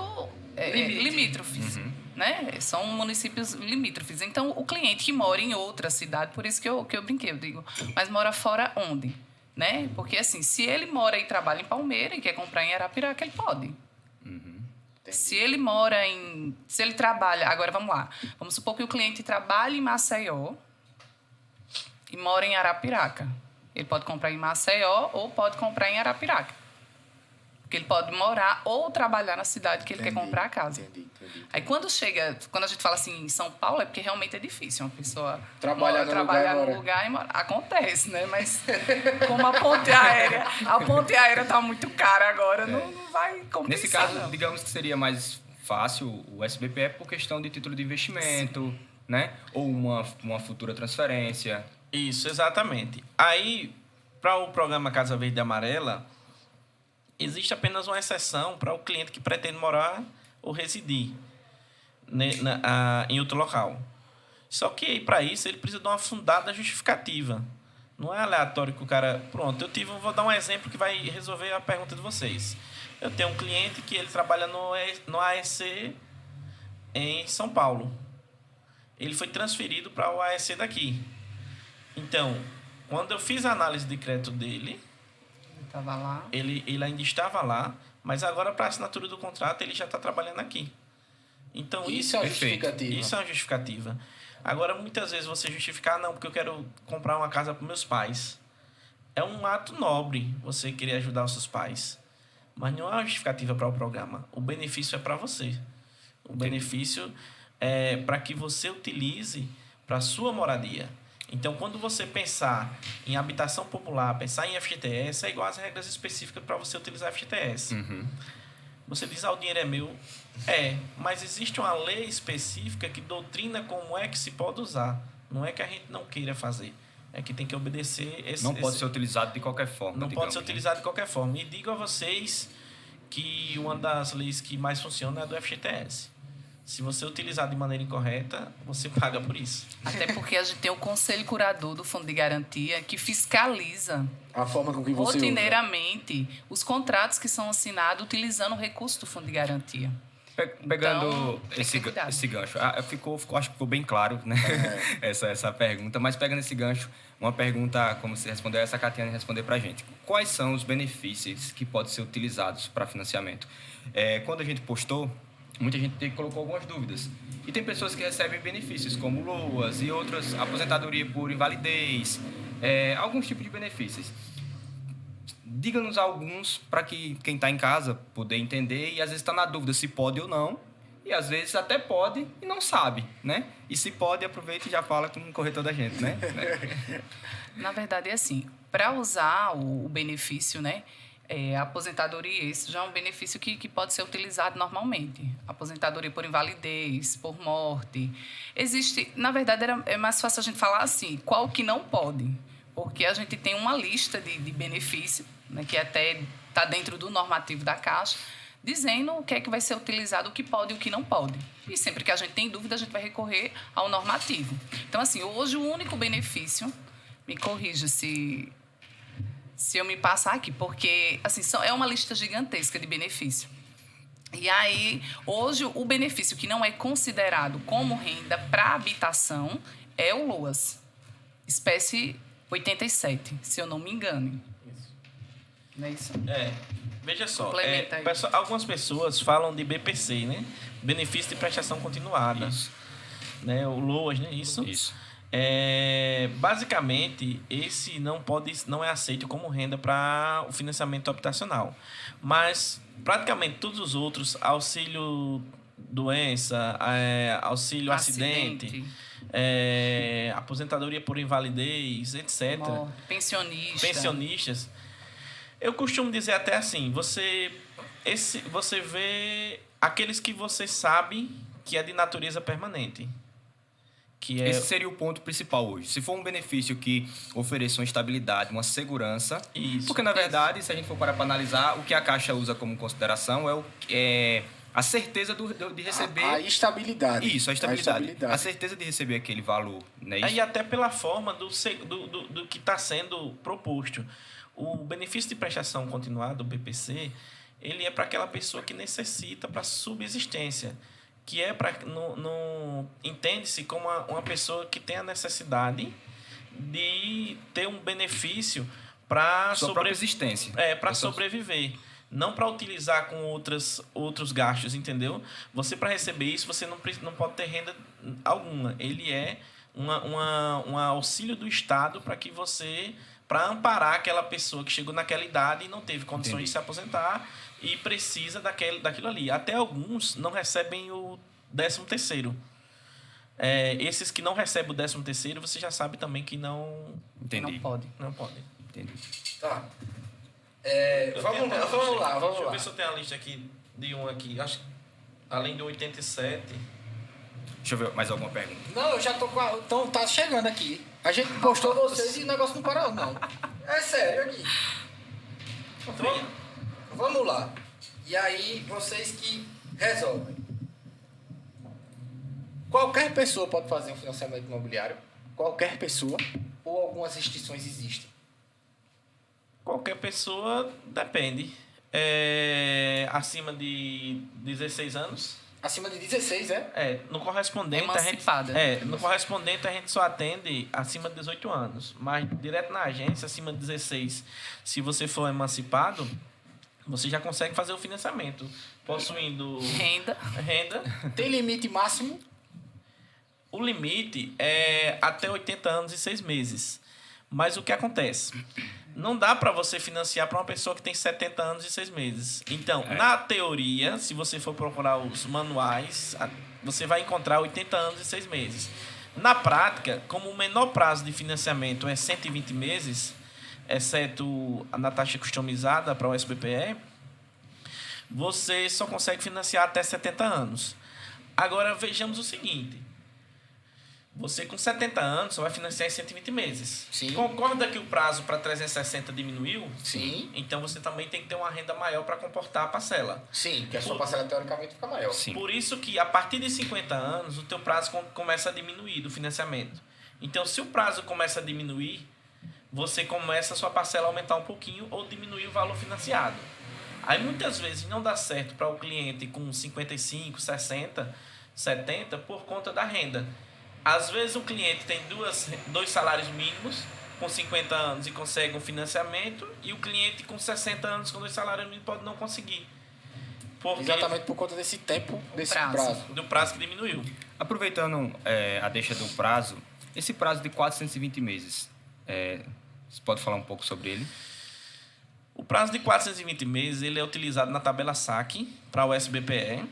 limítrofes. Né? São municípios limítrofes. Então, o cliente que mora em outra cidade, por isso que eu brinquei, eu digo, mas mora fora onde? Né? Porque, assim, se ele mora e trabalha em Palmeira e quer comprar em Arapiraca, ele pode. Se ele mora em... Se ele trabalha... Agora, vamos lá. Vamos supor que o cliente trabalha em Maceió e mora em Arapiraca. Ele pode comprar em Maceió ou pode comprar em Arapiraca. Porque ele pode morar ou trabalhar na cidade que ele quer comprar a casa. Entendi. Aí quando a gente fala assim em São Paulo, é porque realmente é difícil uma pessoa Trabalhar num lugar e morar. Acontece, né? Mas como a ponte aérea tá muito cara agora, não vai compensar. Nesse caso, não. digamos que seria mais fácil o SBPE por questão de título de investimento, né? Ou uma futura transferência. Isso, exatamente. Aí, para o programa Casa Verde e Amarela, existe apenas uma exceção para o cliente que pretende morar ou residir em outro local. Só que, para isso, ele precisa de uma fundada justificativa. Não é aleatório que o cara... Pronto, vou dar um exemplo que vai resolver a pergunta de vocês. Eu tenho um cliente que ele trabalha no AEC em São Paulo. Ele foi transferido para o AEC daqui. Então, quando eu fiz a análise de crédito dele, Estava lá. ele ainda estava lá, mas agora, para a assinatura do contrato, ele já está trabalhando aqui. Então, Isso é uma perfeito. justificativa. isso é uma justificativa. Agora, muitas vezes você justificar, não, porque eu quero comprar uma casa para meus pais. É um ato nobre você querer ajudar os seus pais. Mas não é uma justificativa para o programa. O benefício é para você. O benefício é para que você utilize para a sua moradia. Então, quando você pensar em habitação popular, pensar em FGTS, é igual às regras específicas para você utilizar FGTS. Você diz, o dinheiro é meu. Mas existe uma lei específica que doutrina como é que se pode usar. Não é que a gente não queira fazer. É que tem que obedecer... Não pode ser utilizado de qualquer forma. Não pode ser né? utilizado de qualquer forma. E digo a vocês que uma das leis que mais funciona é a do FGTS. Se você utilizar de maneira incorreta, você paga por isso. Até porque a gente tem o Conselho Curador do Fundo de Garantia que fiscaliza A forma com que você usa. rotineiramente os contratos que são assinados utilizando o recurso do Fundo de Garantia. Pegando Então, tem que esse ter cuidado. gancho, acho que ficou bem claro, né? essa pergunta. Mas pegando esse gancho, uma pergunta, como você respondeu, essa Catiane responder pra gente. Quais são os benefícios que podem ser utilizados para financiamento? Quando a gente postou muita gente colocou algumas dúvidas. E tem pessoas que recebem benefícios, como LOAS e outras, aposentadoria por invalidez, alguns tipos de benefícios. Diga-nos alguns para que quem está em casa poder entender e às vezes está na dúvida se pode ou não. E às vezes até pode e não sabe, né? E se pode, aproveita e já fala com o corretor da gente, né? Na verdade, é assim, para usar o benefício, né? A aposentadoria, isso já é um benefício que pode ser utilizado normalmente. Aposentadoria por invalidez, por morte. Existe, na verdade, é mais fácil a gente falar assim, qual que não pode. Porque a gente tem uma lista de benefícios, né, que até está dentro do normativo da Caixa, dizendo o que é que vai ser utilizado, o que pode e o que não pode. E sempre que a gente tem dúvida, a gente vai recorrer ao normativo. Então, assim, hoje o único benefício, me corrija se eu me passar aqui, porque assim, é uma lista gigantesca de benefício. E aí, hoje, o benefício que não é considerado como renda para habitação é o LOAS, espécie 87, se eu não me engano. Não é isso? Veja só, Complementa aí. algumas pessoas falam de BPC, né? Benefício de prestação continuada. Isso. Né? O LOAS, né? Isso. Basicamente, esse não é aceito como renda para o financiamento habitacional. Mas, praticamente, todos os outros, auxílio doença, auxílio acidente, aposentadoria por invalidez, etc. Pensionistas. Eu costumo dizer até assim, você vê aqueles que você sabe que é de natureza permanente. Esse seria o ponto principal hoje. Se for um benefício que ofereça uma estabilidade, uma segurança... Isso. Porque, na verdade, se a gente for parar para analisar, o que a Caixa usa como consideração é a certeza de receber... A estabilidade. Isso, a estabilidade. A certeza de receber aquele valor. Né? E até pela forma do que está sendo proposto. O benefício de prestação continuada, o BPC, ele é para aquela pessoa que necessita para subsistência, que é para entende-se como uma pessoa que tem a necessidade de ter um benefício para existência. Para sobreviver, não para utilizar com outros gastos, entendeu? Você, para receber isso, você não pode ter renda alguma. Ele é um auxílio do Estado para amparar aquela pessoa que chegou naquela idade e não teve condições de se aposentar e precisa daquilo ali. Até alguns não recebem o 13º. Esses que não recebem o 13º, você já sabe também que não... Entendi. Não pode. Entendi. Tá. Vamos lá. Deixa eu ver se eu tenho a lista aqui de um aqui. Acho que, além do 87... Deixa eu ver mais alguma pergunta. Não, eu já tô com a... Então, tá chegando aqui. A gente postou vocês e o negócio não parou, não. É sério aqui. Vamos lá. E aí, vocês que resolvem. Qualquer pessoa pode fazer um financiamento imobiliário? Qualquer pessoa? Ou algumas restrições existem? Qualquer pessoa, depende. Acima de 16 anos... Acima de 16, no correspondente Emancipada. No correspondente a gente só atende acima de 18 anos, mas direto na agência acima de 16, se você for emancipado, você já consegue fazer o financiamento, possuindo Renda. Tem limite máximo? O limite é até 80 anos e 6 meses. Mas o que acontece? Não dá para você financiar para uma pessoa que tem 70 anos e 6 meses. Então, na teoria, se você for procurar os manuais, você vai encontrar 80 anos e 6 meses. Na prática, como o menor prazo de financiamento é 120 meses, exceto na taxa customizada para o SBPE, você só consegue financiar até 70 anos. Agora, vejamos o seguinte. Você, com 70 anos, só vai financiar em 120 meses. Sim. Concorda que o prazo para 360 diminuiu? Sim. Então, você também tem que ter uma renda maior para comportar a parcela. Sim, porque a sua parcela, teoricamente, fica maior. Sim. Por isso que, a partir de 50 anos, o teu prazo começa a diminuir do financiamento. Então, se o prazo começa a diminuir, você começa a sua parcela a aumentar um pouquinho ou diminuir o valor financiado. Aí, muitas vezes, não dá certo para o cliente com 55, 60, 70 por conta da renda. Às vezes o cliente tem dois salários mínimos com 50 anos e consegue um financiamento, e o cliente com 60 anos com 2 salários mínimos pode não conseguir. Exatamente por conta desse tempo, desse prazo. Do prazo que diminuiu. Aproveitando a deixa do prazo, esse prazo de 420 meses, você pode falar um pouco sobre ele? O prazo de 420 meses ele é utilizado na tabela SAC para o SBPE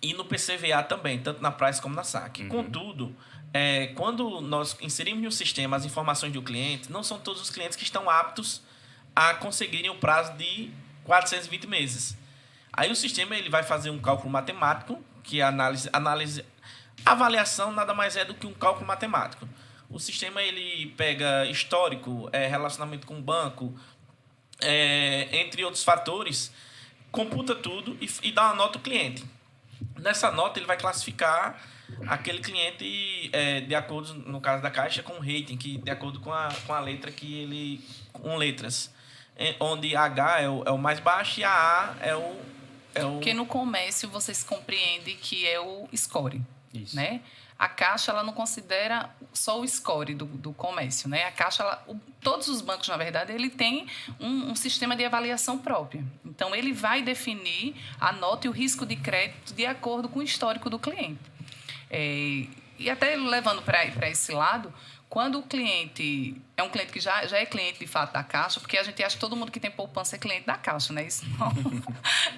e no PCVA também, tanto na Price como na SAC. Contudo, quando nós inserimos no sistema as informações do cliente, não são todos os clientes que estão aptos a conseguirem o prazo de 420 meses. Aí o sistema ele vai fazer um cálculo matemático, que é avaliação nada mais é do que um cálculo matemático. O sistema ele pega histórico, relacionamento com o banco, entre outros fatores, computa tudo e dá uma nota ao cliente. Nessa nota ele vai classificar aquele cliente de acordo, no caso da Caixa, com o rating, que de acordo com a letra que ele... com letras. Onde H é o mais baixo e a A é o... Porque no comércio vocês compreendem que é o score, Isso. né? A Caixa ela não considera só o score do comércio, né? A Caixa, todos os bancos, na verdade, ele tem um sistema de avaliação própria. Então, ele vai definir a nota e o risco de crédito de acordo com o histórico do cliente. E até levando para esse lado, quando o cliente é um cliente que já é cliente de fato da Caixa, porque a gente acha que todo mundo que tem poupança é cliente da Caixa, né? Isso não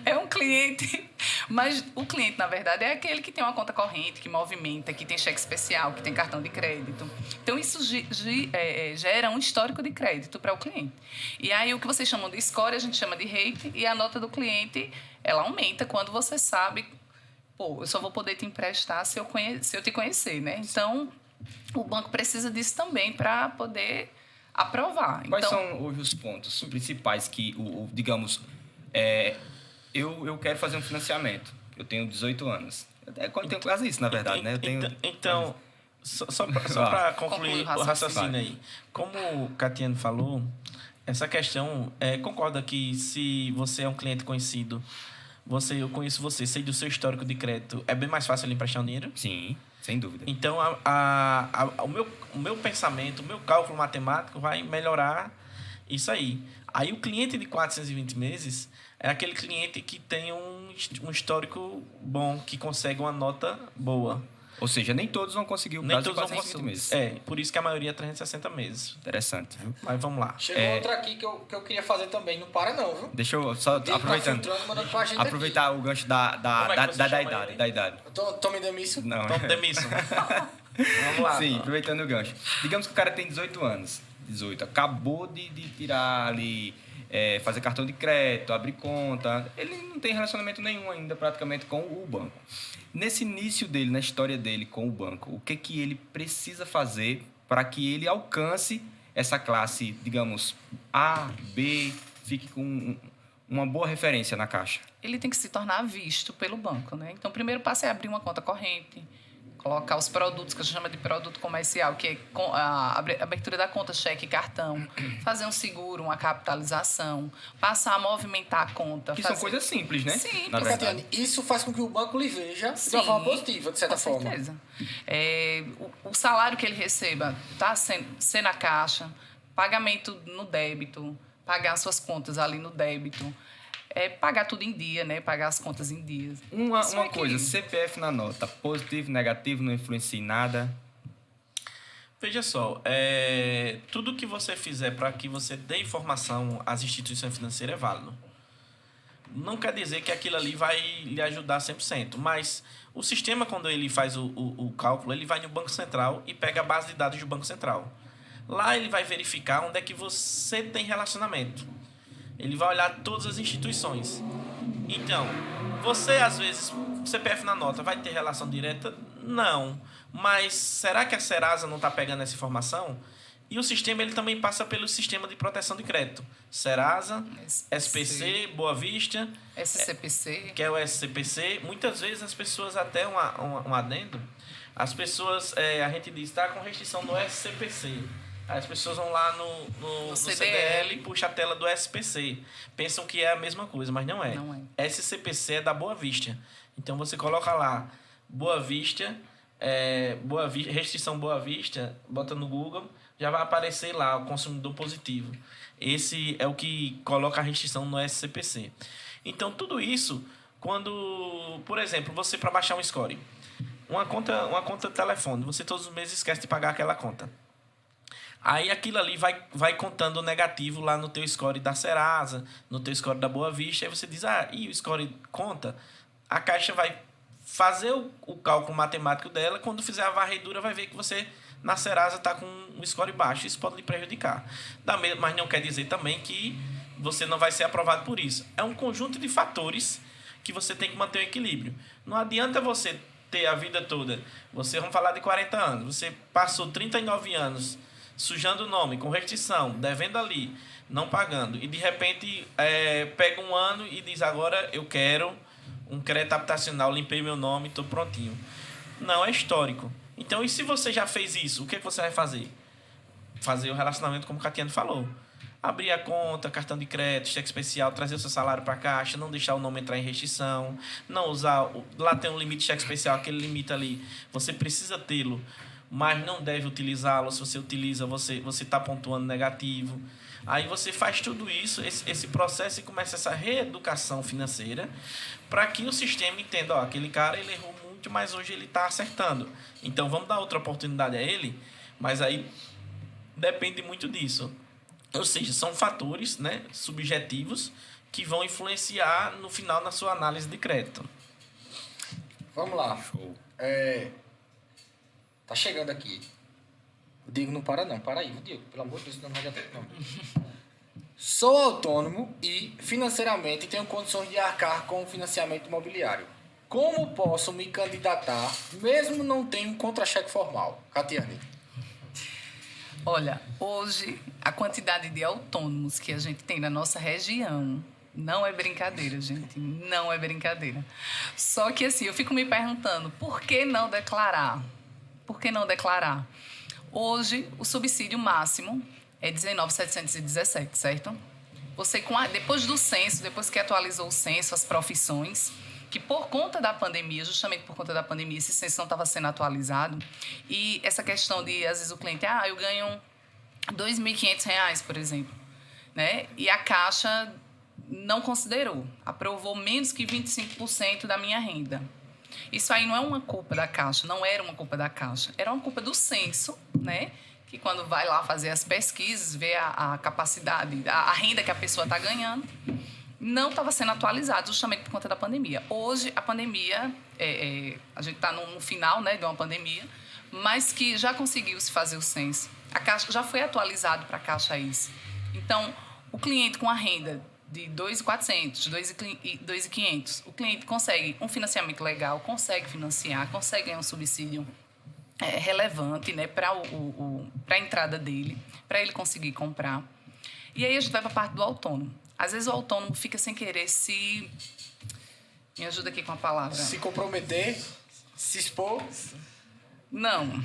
é um cliente, mas o cliente, na verdade, é aquele que tem uma conta corrente, que movimenta, que tem cheque especial, que tem cartão de crédito. Então, isso gera um histórico de crédito para o cliente. E aí, o que vocês chamam de score, a gente chama de rate, e a nota do cliente, ela aumenta quando você sabe, eu só vou poder te emprestar se eu te conhecer, né? Então, o banco precisa disso também para poder aprovar. Quais são hoje os pontos principais que, digamos, eu quero fazer um financiamento. Eu tenho 18 anos. Eu tenho quase isso, na verdade, né? Então, só para concluir o raciocínio aí. Como o Catiano falou, essa questão, concorda que se você é um cliente conhecido, eu conheço você, sei do seu histórico de crédito, é bem mais fácil ele emprestar um dinheiro? Sim. Sem dúvida. Então, o meu pensamento, o meu cálculo matemático vai melhorar isso aí. Aí, o cliente de 420 meses é aquele cliente que tem um histórico bom, que consegue uma nota boa. Ou seja, nem todos vão conseguir o prazo de 420 meses. Por isso que a maioria é 360 meses. Interessante, viu? Mas vamos lá. Chegou outra aqui que eu queria fazer também. Não para não, viu? Deixa eu só, aproveitar o gancho da idade. Tô me demisso? Não. Tome demisso. Vamos lá. Sim, aproveitando o gancho. Digamos que o cara tem 18 anos. 18. Acabou de tirar ali, fazer cartão de crédito, abrir conta. Ele não tem relacionamento nenhum ainda praticamente com o banco. Nesse início dele, na história dele com o banco, o que ele precisa fazer para que ele alcance essa classe, digamos, A, B, fique com uma boa referência na Caixa? Ele tem que se tornar visto pelo banco, né? Então, o primeiro passo é abrir uma conta corrente, colocar os produtos que a gente chama de produto comercial, que é a abertura da conta, cheque e cartão, fazer um seguro, uma capitalização, passar a movimentar a conta. São coisas simples, né? Sim, na verdade. Isso faz com que o banco lhe veja de uma forma positiva, de certa forma. Com certeza. O salário que ele receba está sendo na Caixa, pagamento no débito, pagar suas contas ali no débito. Pagar tudo em dia, né? Pagar as contas em dias. Uma coisa, CPF na nota, positivo, negativo, não influencia em nada? Veja só, tudo que você fizer para que você dê informação às instituições financeiras é válido. Não quer dizer que aquilo ali vai lhe ajudar 100%, mas o sistema, quando ele faz o cálculo, ele vai no Banco Central e pega a base de dados do Banco Central. Lá ele vai verificar onde é que você tem relacionamento. Ele vai olhar todas as instituições. Então, você, às vezes, CPF na nota, vai ter relação direta? Não. Mas será que a Serasa não está pegando essa informação? E o sistema ele também passa pelo sistema de proteção de crédito. Serasa, SPC, Boa Vista. SCPC. Que é o SCPC. Muitas vezes as pessoas, até um adendo, as pessoas, a gente diz, está com restrição no SCPC. As pessoas vão lá no CDL e puxam a tela do SPC. Pensam que é a mesma coisa, mas não é. Não é. SCPC é da Boa Vista. Então, você coloca lá Boa Vista, restrição Boa Vista, bota no Google, já vai aparecer lá o consumidor positivo. Esse é o que coloca a restrição no SCPC. Então, tudo isso, quando, por exemplo, você para baixar um score, uma conta de telefone, você todos os meses esquece de pagar aquela conta. Aí aquilo ali vai contando o negativo lá no teu score da Serasa, no teu score da Boa Vista, aí você diz, e o score conta? A Caixa vai fazer o cálculo matemático dela, quando fizer a varredura vai ver que você na Serasa está com um score baixo, isso pode lhe prejudicar. Mas não quer dizer também que você não vai ser aprovado por isso. É um conjunto de fatores que você tem que manter o equilíbrio. Não adianta você ter a vida toda, vamos falar de 40 anos, você passou 39 anos sujando o nome, com restrição, devendo ali, não pagando, e de repente pega um ano e diz, agora eu quero um crédito habitacional, limpei meu nome, estou prontinho. Não, é histórico. Então, e se você já fez isso, o que você vai fazer? Fazer o relacionamento como o Catiano falou. Abrir a conta, cartão de crédito, cheque especial, trazer o seu salário para a Caixa, não deixar o nome entrar em restrição, não usar... Lá tem um limite de cheque especial, aquele limite ali, você precisa tê-lo, mas não deve utilizá-lo. Se você utiliza, você está pontuando negativo. Aí você faz tudo isso, esse processo, e começa essa reeducação financeira para que o sistema entenda, aquele cara ele errou muito, mas hoje ele está acertando. Então vamos dar outra oportunidade a ele, mas aí depende muito disso. Ou seja, são fatores, né, subjetivos que vão influenciar no final na sua análise de crédito. Vamos lá. Show. Tá chegando aqui. O Diego não para não. Para aí, Diego. Pelo amor de Deus, não vai dar tempo não. Sou autônomo e financeiramente tenho condições de arcar com o financiamento imobiliário. Como posso me candidatar, mesmo não tendo um contra-cheque formal? Catiane. Olha, hoje a quantidade de autônomos que a gente tem na nossa região não é brincadeira, gente. Não é brincadeira. Só que assim, eu fico me perguntando, por que não declarar? Por que não declarar? Hoje, o subsídio máximo é 19.717, certo? Você, depois do censo, depois que atualizou o censo, as profissões, que por conta da pandemia, justamente por conta da pandemia, esse censo não estava sendo atualizado. E essa questão de, às vezes, o cliente, eu ganho R$ 2.500, por exemplo, né? E a Caixa não considerou, aprovou menos que 25% da minha renda. Isso aí não é uma culpa da Caixa, não era uma culpa da Caixa, era uma culpa do censo, né? Que quando vai lá fazer as pesquisas, vê a capacidade, a renda que a pessoa está ganhando, não estava sendo atualizado justamente por conta da pandemia. Hoje, a pandemia, a gente está no final, né, de uma pandemia, mas que já conseguiu se fazer o censo. A Caixa já foi atualizado para a Caixa isso. Então, o cliente com a renda de 2.400, 2.500, o cliente consegue um financiamento legal, consegue financiar, consegue ganhar um subsídio relevante, né, para a entrada dele, para ele conseguir comprar. E aí a gente vai para a parte do autônomo. Às vezes o autônomo fica sem querer se... Me ajuda aqui com a palavra. Se comprometer, se expor. Não.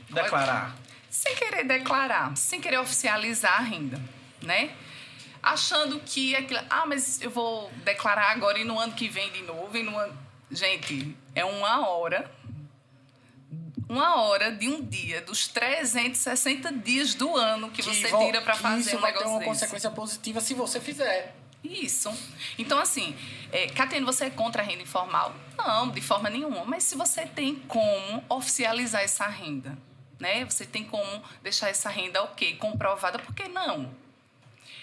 Declarar. Sem querer declarar, sem querer oficializar a renda, né? Achando que aquilo... mas eu vou declarar agora e no ano que vem de novo. Gente, é uma hora de um dia, dos 360 dias do ano que você tira para fazer um negócio desse. Isso vai ter uma consequência positiva se você fizer. Isso. Então, assim, Catiane, você é contra a renda informal? Não, de forma nenhuma. Mas se você tem como oficializar essa renda, né? Você tem como deixar essa renda comprovada, por que não?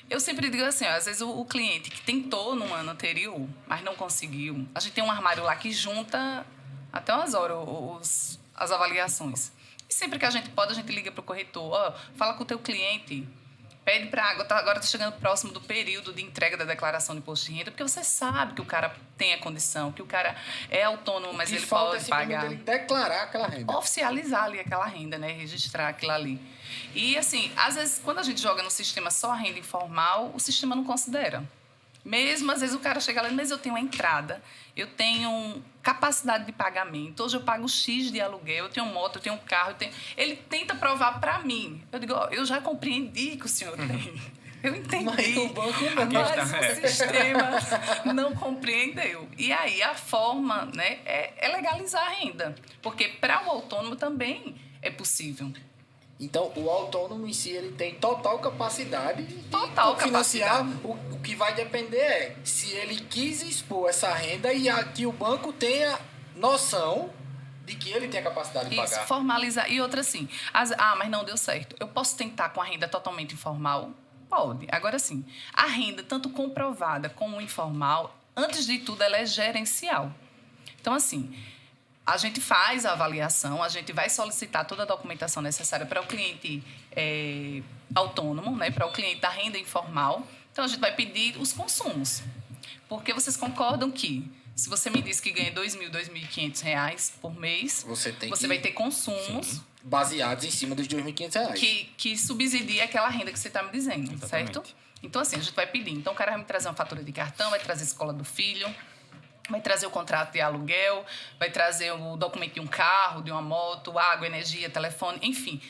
Eu sempre digo assim, às vezes o cliente que tentou no ano anterior, mas não conseguiu, a gente tem um armário lá que junta até umas horas as avaliações. E sempre que a gente pode, a gente liga para o corretor, fala com o teu cliente, pede para... Agora está chegando próximo do período de entrega da declaração de imposto de renda, porque você sabe que o cara tem a condição, que o cara é autônomo, mas ele pode pagar. Ele declarar aquela renda. Oficializar ali aquela renda, né? Registrar aquilo ali. E, assim, às vezes, quando a gente joga no sistema só a renda informal, o sistema não considera. Mesmo, às vezes, o cara chega lá, mas eu tenho a entrada, eu tenho capacidade de pagamento, hoje eu pago X de aluguel, eu tenho moto, eu tenho carro, Ele tenta provar para mim. Eu digo, eu já compreendi que o senhor tem. Eu entendi, mas o sistema não compreendeu. E aí, a forma, né, é legalizar a renda. Porque para o autônomo também é possível. Então, o autônomo em si, ele tem total capacidade de financiar. O que vai depender é se ele quis expor essa renda e que o banco tenha noção de que ele tem a capacidade de pagar. Isso, formalizar. E outra assim, mas não deu certo. Eu posso tentar com a renda totalmente informal? Pode. Agora sim, a renda, tanto comprovada como informal, antes de tudo, ela é gerencial. Então, assim, a gente faz a avaliação, a gente vai solicitar toda a documentação necessária para o cliente autônomo, né, para o cliente da renda informal. Então, a gente vai pedir os consumos. Porque vocês concordam que, se você me diz que ganha R$2.000, R$2.500 por mês, você vai ter consumos baseados em cima dos R$2.500. Que subsidia aquela renda que você está me dizendo, Exatamente. certo? Então, assim, a gente vai pedir. Então, o cara vai me trazer uma fatura de cartão, vai trazer a escola do filho, vai trazer o contrato de aluguel, vai trazer o documento de um carro, de uma moto, água, energia, telefone, enfim,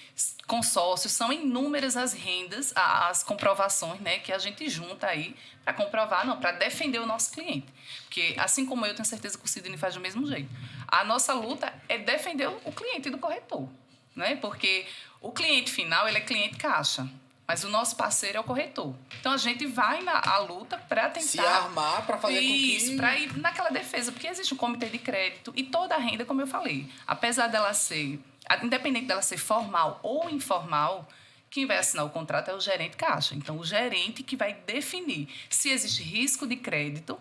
consórcios. São inúmeras as rendas, as comprovações, né, que a gente junta aí para comprovar, para defender o nosso cliente. Porque, assim como eu tenho certeza que o Sidney faz do mesmo jeito. A nossa luta é defender o cliente do corretor, né? Porque o cliente final, ele é cliente caixa. Mas o nosso parceiro é o corretor. Então, a gente vai à luta para tentar... Se armar para fazer com que... Isso, para ir naquela defesa. Porque existe um comitê de crédito e toda a renda, como eu falei, apesar dela ser... Independente dela ser formal ou informal, quem vai assinar o contrato é o gerente caixa. Então, o gerente que vai definir se existe risco de crédito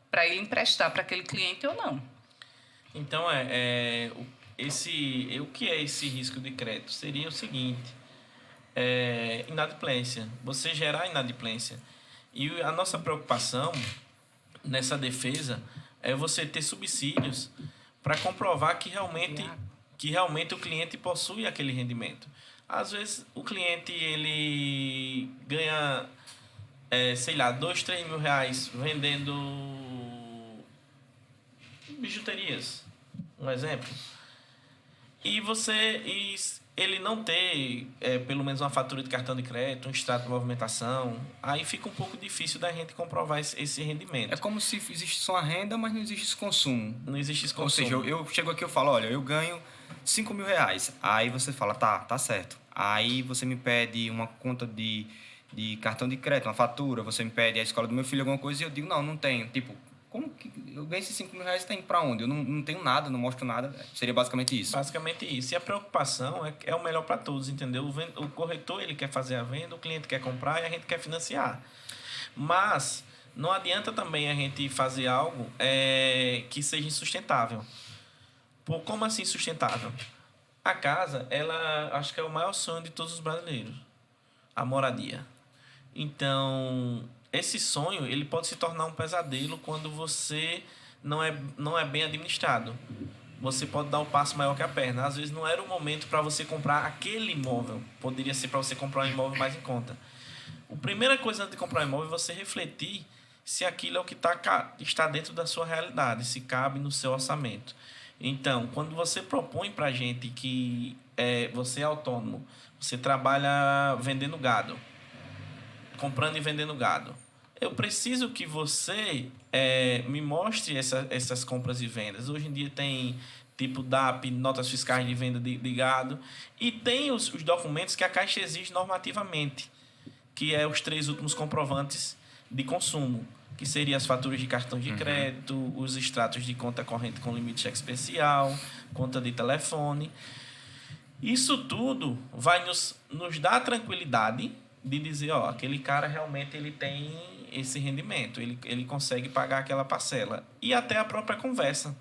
para ele emprestar para aquele cliente ou não. Então, o que é esse risco de crédito? Seria o seguinte... inadimplência, você gerar inadimplência. E a nossa preocupação nessa defesa é você ter subsídios para comprovar que realmente o cliente possui aquele rendimento. Às vezes o cliente ele ganha, sei lá, R$2, R$3.000 vendendo bijuterias, um exemplo. E ele não ter pelo menos uma fatura de cartão de crédito, um extrato de movimentação, aí fica um pouco difícil da gente comprovar esse rendimento. É como se existe só a renda, mas não existe esse consumo. Não existe esse consumo. Ou seja, eu chego aqui e falo, olha, eu ganho R$5.000. Aí você fala, tá certo. Aí você me pede uma conta de cartão de crédito, uma fatura, você me pede a escola do meu filho, alguma coisa, e eu digo, não tenho. Tipo, como que eu ganho esses R$5.000 tem para onde? Eu não tenho nada, não mostro nada. Seria basicamente isso. Basicamente isso. E a preocupação é o melhor para todos, entendeu? O corretor ele quer fazer a venda, o cliente quer comprar e a gente quer financiar. Mas não adianta também a gente fazer algo que seja insustentável. Como assim sustentável? A casa, ela acho que é o maior sonho de todos os brasileiros. A moradia. Então... esse sonho ele pode se tornar um pesadelo quando você não é bem administrado. Você pode dar um passo maior que a perna. Às vezes não era o momento para você comprar aquele imóvel. Poderia ser para você comprar um imóvel mais em conta. A primeira coisa antes de comprar um imóvel é você refletir se aquilo é o que está dentro da sua realidade, se cabe no seu orçamento. Então, quando você propõe para a gente que você é autônomo, você trabalha vendendo gado, comprando e vendendo gado, eu preciso que você me mostre essas compras e vendas. Hoje em dia tem tipo DAP, notas fiscais de venda de gado, e tem os documentos que a Caixa exige normativamente, que é os 3 últimos comprovantes de consumo, que seriam as faturas de cartão de crédito, os extratos de conta corrente com limite de cheque especial, conta de telefone. Isso tudo vai nos dar a tranquilidade de dizer, aquele cara realmente ele tem esse rendimento, ele consegue pagar aquela parcela. E até a própria conversa.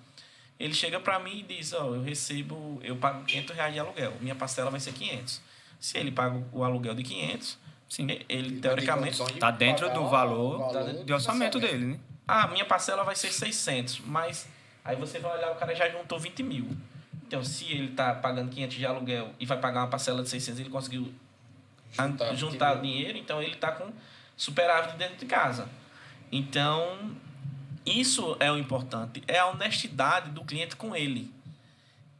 Ele chega para mim e diz, eu pago R$500 de aluguel, minha parcela vai ser 500. Se ele paga o aluguel de 500, sim, ele teoricamente está dentro do valor de orçamento dele, né? Minha parcela vai ser 600, mas aí você vai olhar, o cara já juntou 20 mil. Então, se ele está pagando 500 de aluguel e vai pagar uma parcela de 600, ele conseguiu juntar dinheiro, então ele está com superávit dentro de casa. Então, isso é o importante, é a honestidade do cliente com ele.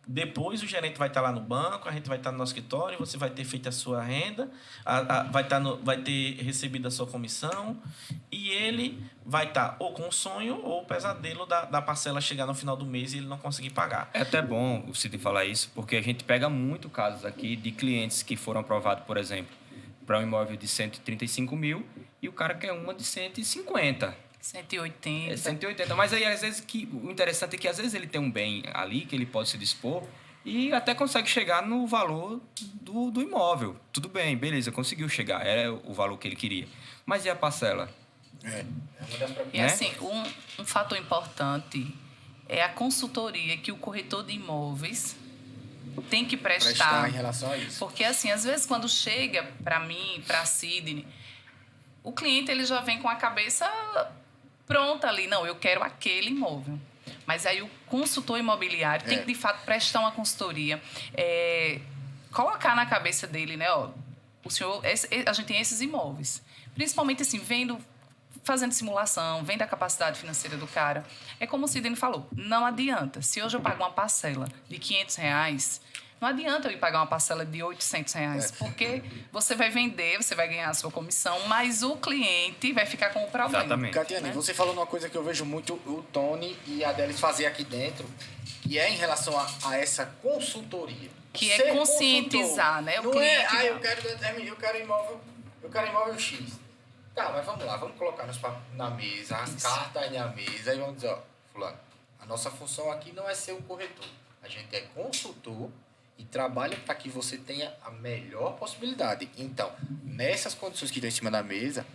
Depois o gerente vai estar lá no banco, a gente vai estar no nosso escritório, você vai ter feito a sua renda, vai ter recebido a sua comissão, e ele vai estar ou com o sonho ou o pesadelo da parcela chegar no final do mês e ele não conseguir pagar. É até bom o Sidney falar isso, porque a gente pega muito casos aqui de clientes que foram aprovados, por exemplo, para um imóvel de 135 mil e o cara quer uma de 150. 180. É 180. Mas aí, às vezes, o interessante é que às vezes ele tem um bem ali que ele pode se dispor e até consegue chegar no valor do imóvel. Tudo bem, beleza, conseguiu chegar. Era o valor que ele queria. Mas e a parcela? E assim, um fator importante é a consultoria que o corretor de imóveis tem que prestar em relação a isso. Porque, assim, às vezes, quando chega para mim, para Sidney, o cliente ele já vem com a cabeça pronta ali. Não, eu quero aquele imóvel. Mas aí o consultor imobiliário tem que, de fato, prestar uma consultoria. Colocar na cabeça dele, né? Ó, o senhor, a gente tem esses imóveis. Principalmente, assim, fazendo simulação, vendo a capacidade financeira do cara. É como o Sidney falou, não adianta. Se hoje eu pago uma parcela de R$500, não adianta eu ir pagar uma parcela de R$800, porque você vai vender, você vai ganhar a sua comissão, mas o cliente vai ficar com o problema. Exatamente. Catiane, você falou numa coisa que eu vejo muito o Tony e a Adélis fazer aqui dentro, que é em relação a essa consultoria. Que é conscientizar, né? O cliente, eu quero imóvel X. Tá, mas vamos lá, vamos colocar na mesa, as cartas aí na mesa, e vamos dizer, ó, fulano, a nossa função aqui não é ser um corretor. A gente é consultor e trabalha para que você tenha a melhor possibilidade. Então, nessas condições que estão em cima da mesa,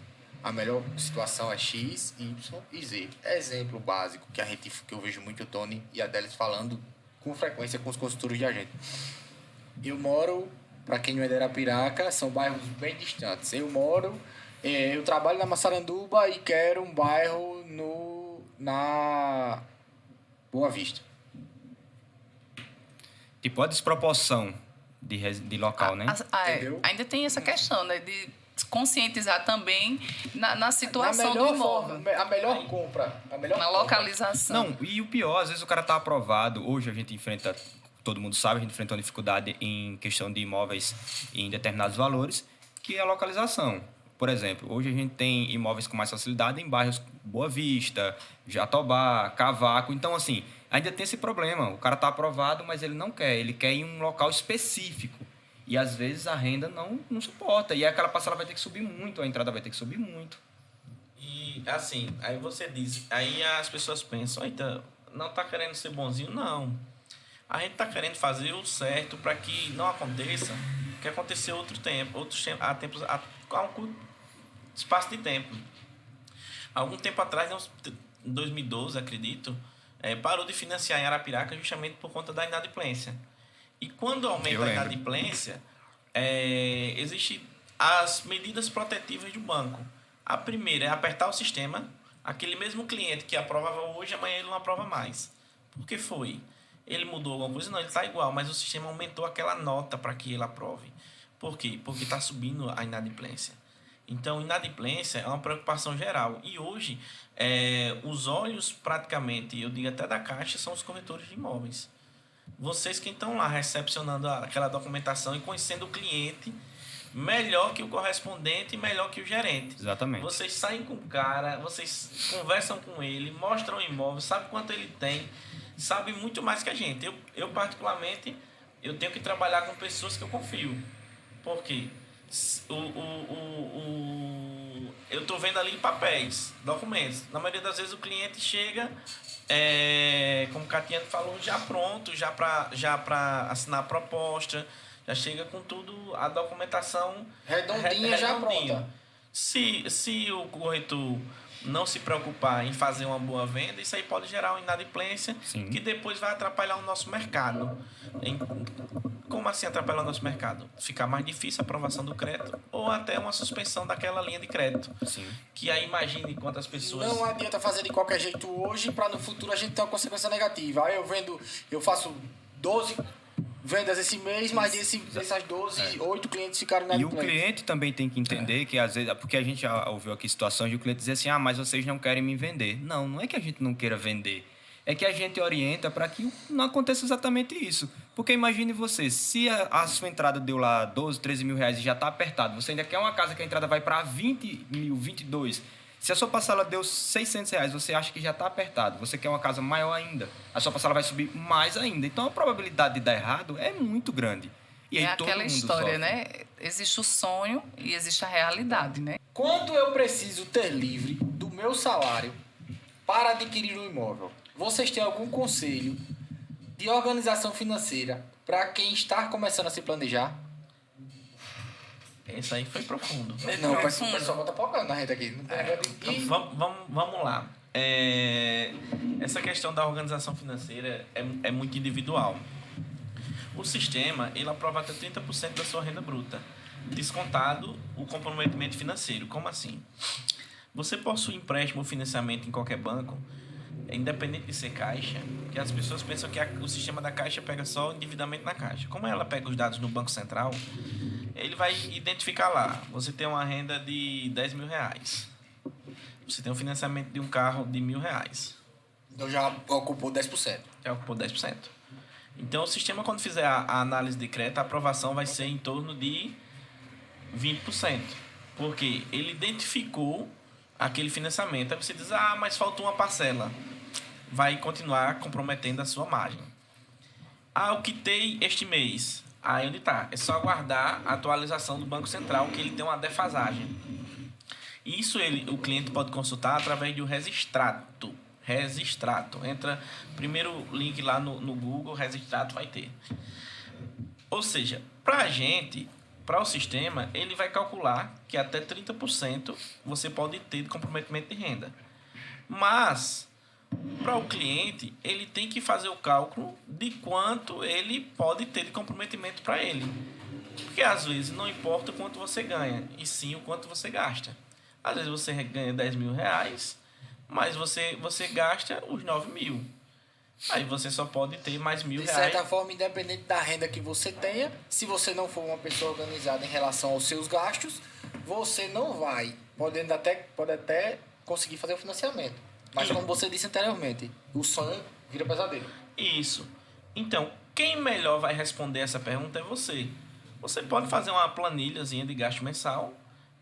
a melhor situação é X, Y e Z. Exemplo básico que eu vejo muito o Tony e a Adélis falando com frequência com os consultores de agente. Eu moro, para quem não é de Arapiraca, são bairros bem distantes. Eu trabalho na Massaranduba e quero um bairro na Boa Vista. Tipo, a desproporção de local, né? Entendeu? Ainda tem essa questão, né? De conscientizar também na situação do imóvel. A melhor compra. Na localização. Não, e o pior, às vezes o cara tá aprovado. Hoje a gente enfrenta, todo mundo sabe, a gente enfrenta uma dificuldade em questão de imóveis em determinados valores, que é a localização. Por exemplo, hoje a gente tem imóveis com mais facilidade em bairros Boa Vista, Jatobá, Cavaco. Então, assim, ainda tem esse problema. O cara está aprovado, mas ele não quer. Ele quer ir em um local específico. E, às vezes, a renda não suporta. E aquela parcela vai ter que subir muito, a entrada vai ter que subir muito. E, assim, aí você diz... Aí as pessoas pensam, eita, não tá querendo ser bonzinho? Não. A gente tá querendo fazer o certo para que não aconteça o que aconteceu há tempos, há um curto espaço de tempo. Algum tempo atrás, em 2012, acredito, parou de financiar em Arapiraca justamente por conta da inadimplência. E quando aumenta a inadimplência, existem as medidas protetivas do banco. A primeira é apertar o sistema. Aquele mesmo cliente que aprovava hoje, amanhã ele não aprova mais. Por que foi? Ele mudou alguma coisa? Não, ele está igual, mas o sistema aumentou aquela nota para que ele aprove. Por quê? Porque está subindo a inadimplência. Então, inadimplência é uma preocupação geral. E hoje, os olhos praticamente, eu digo até da Caixa, são os corretores de imóveis. Vocês que estão lá recepcionando aquela documentação e conhecendo o cliente melhor que o correspondente e melhor que o gerente. Exatamente. Vocês saem com o cara, vocês conversam com ele, mostram o imóvel, sabem quanto ele tem, sabem muito mais que a gente. Eu particularmente, eu tenho que trabalhar com pessoas que eu confio. Por quê? Eu estou vendo ali papéis, documentos. Na maioria das vezes o cliente chega, como o Catiane falou, já pronto, já para assinar a proposta, já chega com tudo, a documentação redondinha. Já pronta. Se o corretor não se preocupar em fazer uma boa venda, isso aí pode gerar uma inadimplência. Sim. Que depois vai atrapalhar o nosso mercado. Como assim atrapalhar o nosso mercado? Ficar mais difícil a aprovação do crédito ou até uma suspensão daquela linha de crédito. Sim. Que aí imagine quantas pessoas... Não adianta fazer de qualquer jeito hoje para no futuro a gente ter uma consequência negativa. Aí eu faço 12 vendas esse mês, mas dessas 12, 8 clientes ficaram na E o cliente também tem que entender que às vezes... Porque a gente já ouviu aqui situações de o cliente dizer assim, mas vocês não querem me vender. Não é que a gente não queira vender. é que a gente orienta para que não aconteça exatamente isso. Porque imagine você, se a sua entrada deu lá 12, 13 mil reais e já está apertado, você ainda quer uma casa que a entrada vai para 20 mil, 22. Se a sua parcela deu 600 reais, você acha que já está apertado, você quer uma casa maior ainda, a sua parcela vai subir mais ainda. Então a probabilidade de dar errado é muito grande. E aí É todo aquela mundo história, sofre. né? Existe o sonho e existe a realidade, né? Quanto eu preciso ter livre do meu salário para adquirir um imóvel? Vocês têm algum conselho de organização financeira para quem está começando a se planejar? Esse aí foi profundo. Não, o pessoal bota pocando na rede aqui. Não tem negócio de- Então, vamos lá. Essa questão da organização financeira é muito individual. O sistema, ele aprova até 30% da sua renda bruta, descontado o comprometimento financeiro. Como assim? Você possui empréstimo ou financiamento em qualquer banco, independente de ser caixa, que as pessoas pensam que o sistema da caixa pega só o endividamento na caixa. Como ela pega os dados no Banco Central, ele vai identificar lá. Você tem uma renda de 10 mil reais. Você tem um financiamento de um carro de R$1.000. Então já ocupou 10%. Já ocupou 10%. Então, o sistema, quando fizer a análise de crédito, a aprovação vai ser em torno de 20%. Porque ele identificou aquele financiamento. Aí você diz, mas faltou uma parcela. Vai continuar comprometendo a sua margem. Eu quitei este mês. Aí onde está? É só aguardar a atualização do Banco Central, que ele tem uma defasagem. Isso o cliente pode consultar através do Resistrato. Resistrato. Entra, primeiro link lá no Google, Resistrato vai ter. Ou seja, para a gente, para o sistema, ele vai calcular que até 30% você pode ter de comprometimento de renda. Mas, para o cliente, ele tem que fazer o cálculo de quanto ele pode ter de comprometimento para ele. Porque, às vezes, não importa o quanto você ganha, e sim o quanto você gasta. Às vezes, você ganha 10 mil reais, mas você gasta os 9 mil. Aí você só pode ter mais R$1.000. De certa forma, independente da renda que você tenha, se você não for uma pessoa organizada em relação aos seus gastos, você não vai, pode até conseguir fazer o financiamento. Mas como você disse anteriormente, o sonho vira pesadelo. Isso. Então, quem melhor vai responder essa pergunta é você. Você pode fazer uma planilhazinha de gasto mensal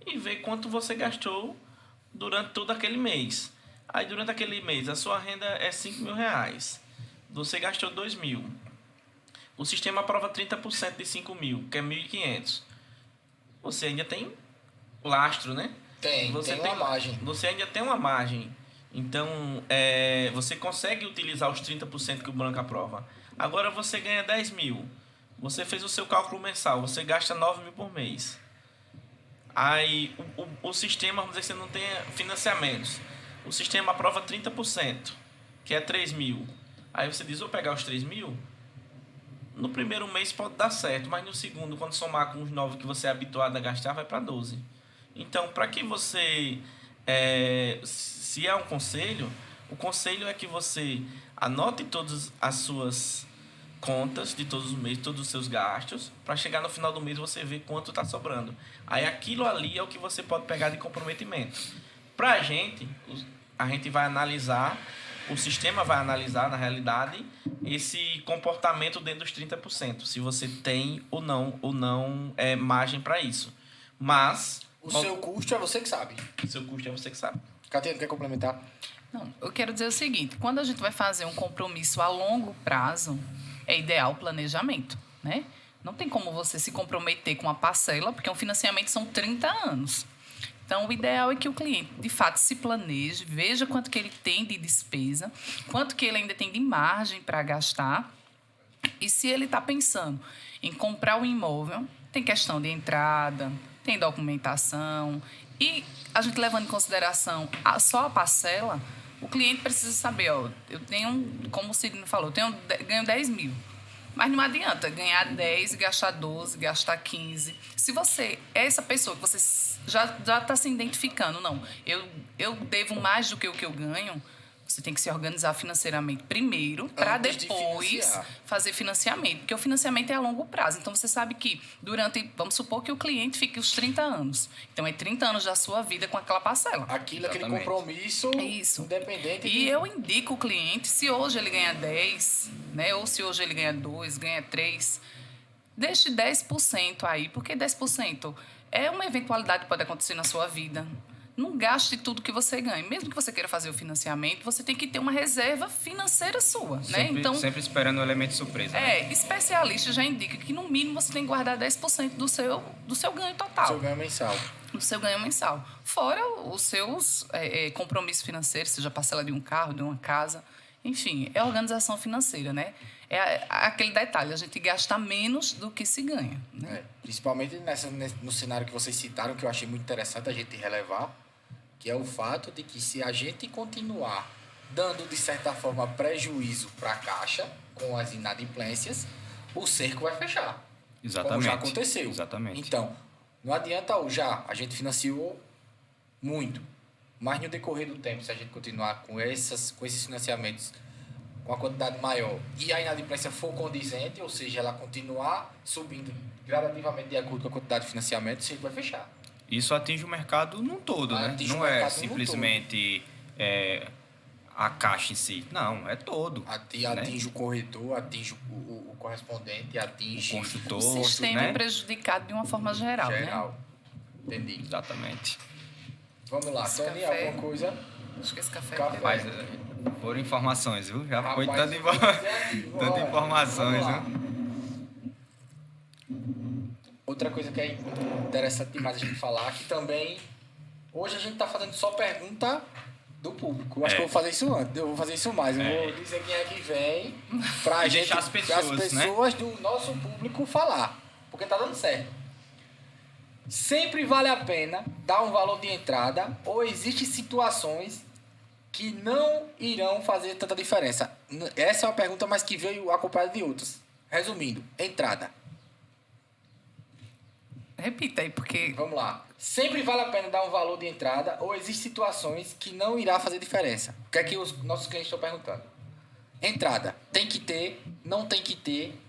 e ver quanto você gastou durante todo aquele mês. Aí, durante aquele mês, a sua renda é 5 mil reais. Você gastou 2 mil. O sistema aprova 30% de 5 mil, que é 1.500. Você ainda tem lastro, né? Tem uma margem. Você ainda tem uma margem. Então, você consegue utilizar os 30% que o banco aprova. Agora, você ganha 10 mil. Você fez o seu cálculo mensal. Você gasta 9 mil por mês. Aí, o sistema, vamos dizer que você não tem financiamentos. O sistema aprova 30%, que é 3 mil. Aí você diz, vou pegar os 3 mil. No primeiro mês pode dar certo, mas no segundo, quando somar com os 9 que você é habituado a gastar, vai para 12. Então, para que você... se é um conselho, o conselho é que você anote todas as suas contas de todos os meses, todos os seus gastos, para chegar no final do mês você ver quanto está sobrando. Aí aquilo ali é o que você pode pegar de comprometimento. Para a gente vai analisar, o sistema vai analisar, na realidade, esse comportamento dentro dos 30%, se você tem ou não margem para isso. Mas... O seu custo é você que sabe. O seu custo é você que sabe. Catiano, quer complementar? Não, eu quero dizer o seguinte, quando a gente vai fazer um compromisso a longo prazo, é ideal o planejamento, né? Não tem como você se comprometer com uma parcela, porque um financiamento são 30 anos. Então, o ideal é que o cliente, de fato, se planeje, veja quanto que ele tem de despesa, quanto que ele ainda tem de margem para gastar. E se ele está pensando em comprar um imóvel, tem questão de entrada, tem documentação. E a gente levando em consideração só a parcela, o cliente precisa saber, eu tenho, como o Sidney falou, ganho 10 mil. Mas não adianta ganhar 10 e gastar 12, gastar 15. Se você é essa pessoa que você já está se identificando, não, eu devo mais do que o que eu ganho, Você tem que se organizar financeiramente primeiro para Antes de depois financiar. fazer financiamento. Porque o financiamento é a longo prazo. Então, você sabe que vamos supor que o cliente fique os 30 anos. Então, é 30 anos da sua vida com aquela parcela. Aquilo, aquele Exatamente. compromisso Isso. independente. E eu indico o cliente, se hoje ele ganha 10, né? Ou se hoje ele ganha 2, ganha 3, deixe 10% aí, porque 10% é uma eventualidade que pode acontecer na sua vida. Não gaste tudo que você ganha. Mesmo que você queira fazer o financiamento, você tem que ter uma reserva financeira sua, né? Sempre, sempre esperando o elemento surpresa. Né? Especialista já indica que no mínimo você tem que guardar 10% do seu ganho total. Seu ganho mensal. Do seu ganho mensal. Fora os seus compromissos financeiros, seja parcela de um carro, de uma casa. Enfim, é organização financeira, né? É aquele detalhe, a gente gasta menos do que se ganha. Né? Principalmente no cenário que vocês citaram, que eu achei muito interessante a gente relevar, que é o fato de que se a gente continuar dando, de certa forma, prejuízo para a Caixa com as inadimplências, o cerco vai fechar. Exatamente. Como já aconteceu. Exatamente. Então, não adianta a gente financiou muito, mas no decorrer do tempo, se a gente continuar com esses financiamentos com a quantidade maior e a inadimplência for condizente, ou seja, ela continuar subindo gradativamente de acordo com a quantidade de financiamento, o cerco vai fechar. Isso atinge o mercado num todo, né? Atinge o Não é mercado num simplesmente a Caixa em si. Não, é todo. Atinge o corretor, atinge o correspondente, atinge O construtor. O sistema né? é prejudicado de uma forma geral, né? Entendi. Exatamente. Vamos lá, Esse Tony, café- alguma coisa? Acho que esse café... Café. Mas foram informações, viu? Já foi Rapaz, tanta informações, vamos lá. viu? Outra coisa que é interessante demais a gente falar, que também hoje a gente está fazendo só pergunta do público. Eu acho que eu vou fazer isso antes, eu vou fazer isso mais. Eu vou dizer quem é que vem pra E gente, deixar as pessoas, né? do nosso público falar. Porque tá dando certo. Sempre vale a pena dar um valor de entrada ou existem situações que não irão fazer tanta diferença? Essa é uma pergunta, mas que veio acompanhada de outras. Resumindo, entrada. Repita aí, porque... Vamos lá. Sempre vale a pena dar um valor de entrada ou existem situações que não irá fazer diferença? O que é que os nossos clientes estão perguntando? Entrada. Tem que ter? Não tem que ter?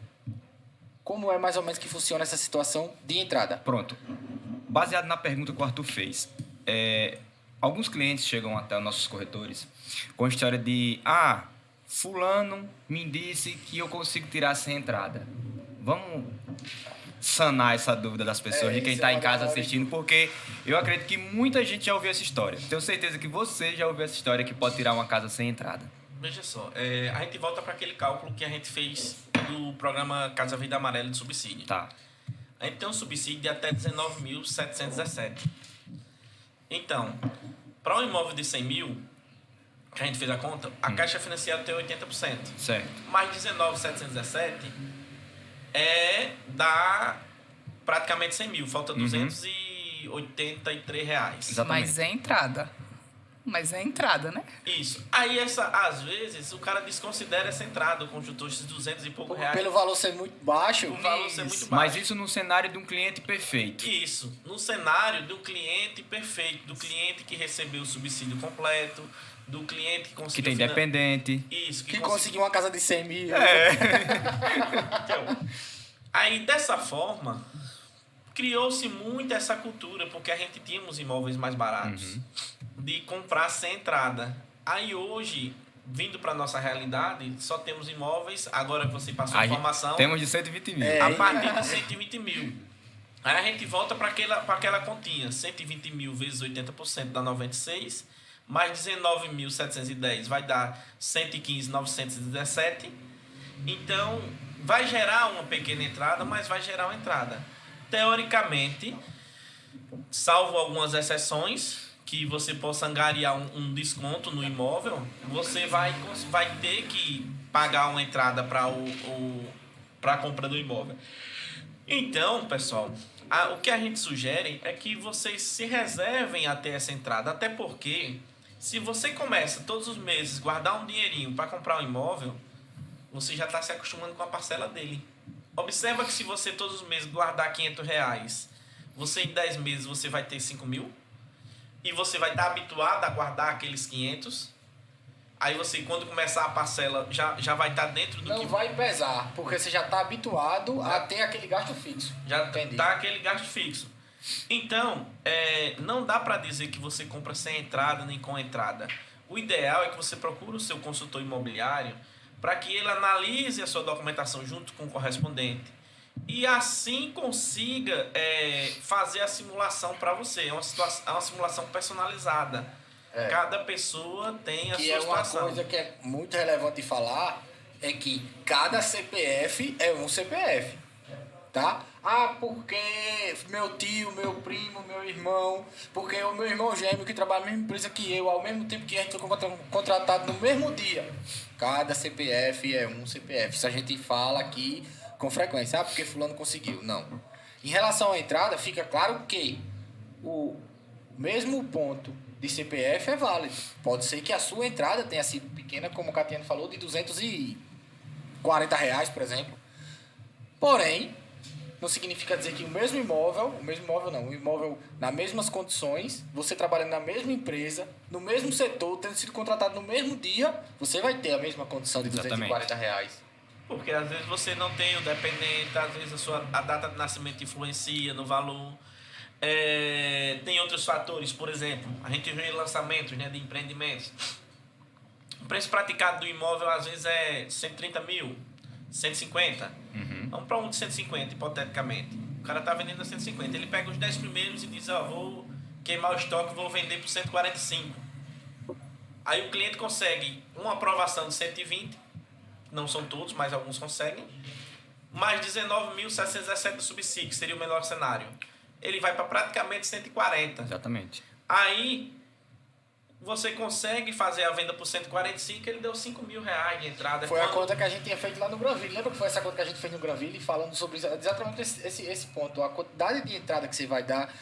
Como é mais ou menos que funciona essa situação de entrada? Pronto. Baseado na pergunta que o Arthur fez, alguns clientes chegam até os nossos corretores com a história de fulano me disse que eu consigo tirar sem entrada. Vamos sanar essa dúvida das pessoas, de quem isso está é em uma casa da hora. assistindo, porque eu acredito que muita gente já ouviu essa história. Tenho certeza que você já ouviu essa história que pode tirar uma casa sem entrada. Veja só, a gente volta para aquele cálculo que a gente fez do programa Casa Verde Amarela de subsídio. Tá. A gente tem um subsídio de até 19.717. Então, para um imóvel de 100 mil, que a gente fez a conta, a Caixa financia até 80%. Certo. Mais 19.717 dá praticamente 100 mil. Falta R$283. Exatamente. Mas é entrada. Mas é entrada, né? Isso. Aí, às vezes, o cara desconsidera essa entrada, o construtor, esses 200 e pouco reais. Pelo valor ser muito baixo. O valor ser muito baixo. Mas isso no cenário de um cliente perfeito. Isso. No cenário do cliente perfeito, do cliente que recebeu o subsídio completo, do cliente que Que conseguiu... tem dependente. Isso. Que conseguiu uma casa de 100 mil. Então, aí, dessa forma, criou-se muito essa cultura, porque a gente tinha uns imóveis mais baratos, de comprar sem entrada. Aí, hoje, vindo para nossa realidade, só temos imóveis, agora que você passou a informação, Temos de 120 mil. a partir de 120 mil. Aí a gente volta para aquela continha, 120 mil vezes 80% dá 96, mais 19.710 vai dar 115.917. Então, vai gerar uma pequena entrada, mas vai gerar uma entrada. Teoricamente, salvo algumas exceções, que você possa angariar um desconto no imóvel, você vai ter que pagar uma entrada para a compra do imóvel. Então, pessoal, o que a gente sugere é que vocês se reservem até essa entrada, até porque se você começa todos os meses a guardar um dinheirinho para comprar um imóvel, você já está se acostumando com a parcela dele. Observa que se você todos os meses guardar R$500, você em 10 meses você vai ter 5 mil, e você vai estar habituado a guardar aqueles 500. Aí você, quando começar a parcela, já vai estar dentro do Não que... vai pesar, porque você já está habituado a ter aquele gasto fixo. Já Entendi. tá aquele gasto fixo. Então, não dá para dizer que você compra sem entrada nem com entrada. O ideal é que você procure o seu consultor imobiliário para que ele analise a sua documentação junto com o correspondente e assim consiga fazer a simulação para você. É uma simulação personalizada. Cada pessoa tem a sua situação. Uma coisa que é muito relevante de falar é que cada CPF é um CPF, tá? Porque meu tio, meu primo, meu irmão, porque o meu irmão gêmeo que trabalha na mesma empresa que eu, ao mesmo tempo que a gente foi contratado no mesmo dia. Cada CPF é um CPF. Isso a gente fala aqui com frequência. Porque fulano conseguiu. Não. Em relação à entrada, fica claro que o mesmo ponto de CPF é válido. Pode ser que a sua entrada tenha sido pequena, como o Catiano falou, de R$240, por exemplo. Porém, não significa dizer que o imóvel nas mesmas condições, você trabalhando na mesma empresa, no mesmo setor, tendo sido contratado no mesmo dia, você vai ter a mesma condição de R$240. Porque às vezes você não tem o dependente, às vezes a data de nascimento influencia no valor. Tem outros fatores, por exemplo, a gente vê lançamentos, né, de empreendimentos. O preço praticado do imóvel às vezes é 130 mil, 150. Vamos para um de 150, hipoteticamente. O cara está vendendo a 150. Ele pega os 10 primeiros e diz, vou queimar o estoque, vou vender por 145. Aí o cliente consegue uma aprovação de 120, não são todos, mas alguns conseguem, mais 19.717 do subsídio, que seria o melhor cenário. Ele vai para praticamente 140. Exatamente. Aí você consegue fazer a venda por 145, ele deu R$5.000 de entrada. Foi a conta que a gente tinha feito lá no Granville. Lembra que foi essa conta que a gente fez no Granville, falando sobre exatamente esse ponto. A quantidade de entrada que você vai dar,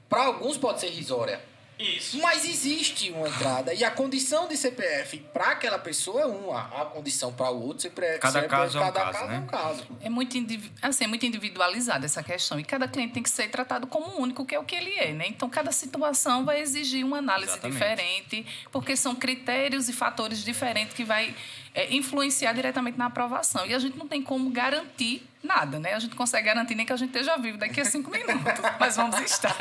para alguns pode ser irrisória. Isso. Mas existe uma entrada. E a condição de CPF para aquela pessoa é uma. A condição para o outro CPF. Cada caso é um caso, caso né? é um caso. É muito individualizada essa questão. E cada cliente tem que ser tratado como único, que é o que ele é, né? Então, cada situação vai exigir uma análise diferente, porque são critérios e fatores diferentes que vai influenciar diretamente na aprovação. E a gente não tem como garantir nada, né? A gente consegue garantir nem que a gente esteja vivo daqui a 5 minutos, mas vamos estar.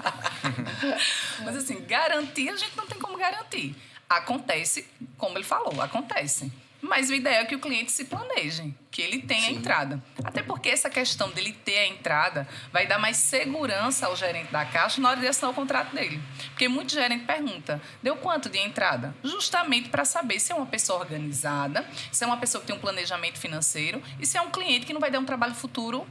Mas, assim, garantir a gente não tem como garantir. Acontece, como ele falou, acontece. Mas o ideal é que o cliente se planeje, que ele tenha a entrada. Até porque essa questão dele ter a entrada vai dar mais segurança ao gerente da Caixa na hora de assinar o contrato dele. Porque muito gerente pergunta, deu quanto de entrada? Justamente para saber se é uma pessoa organizada, se é uma pessoa que tem um planejamento financeiro e se é um cliente que não vai dar um trabalho futuro.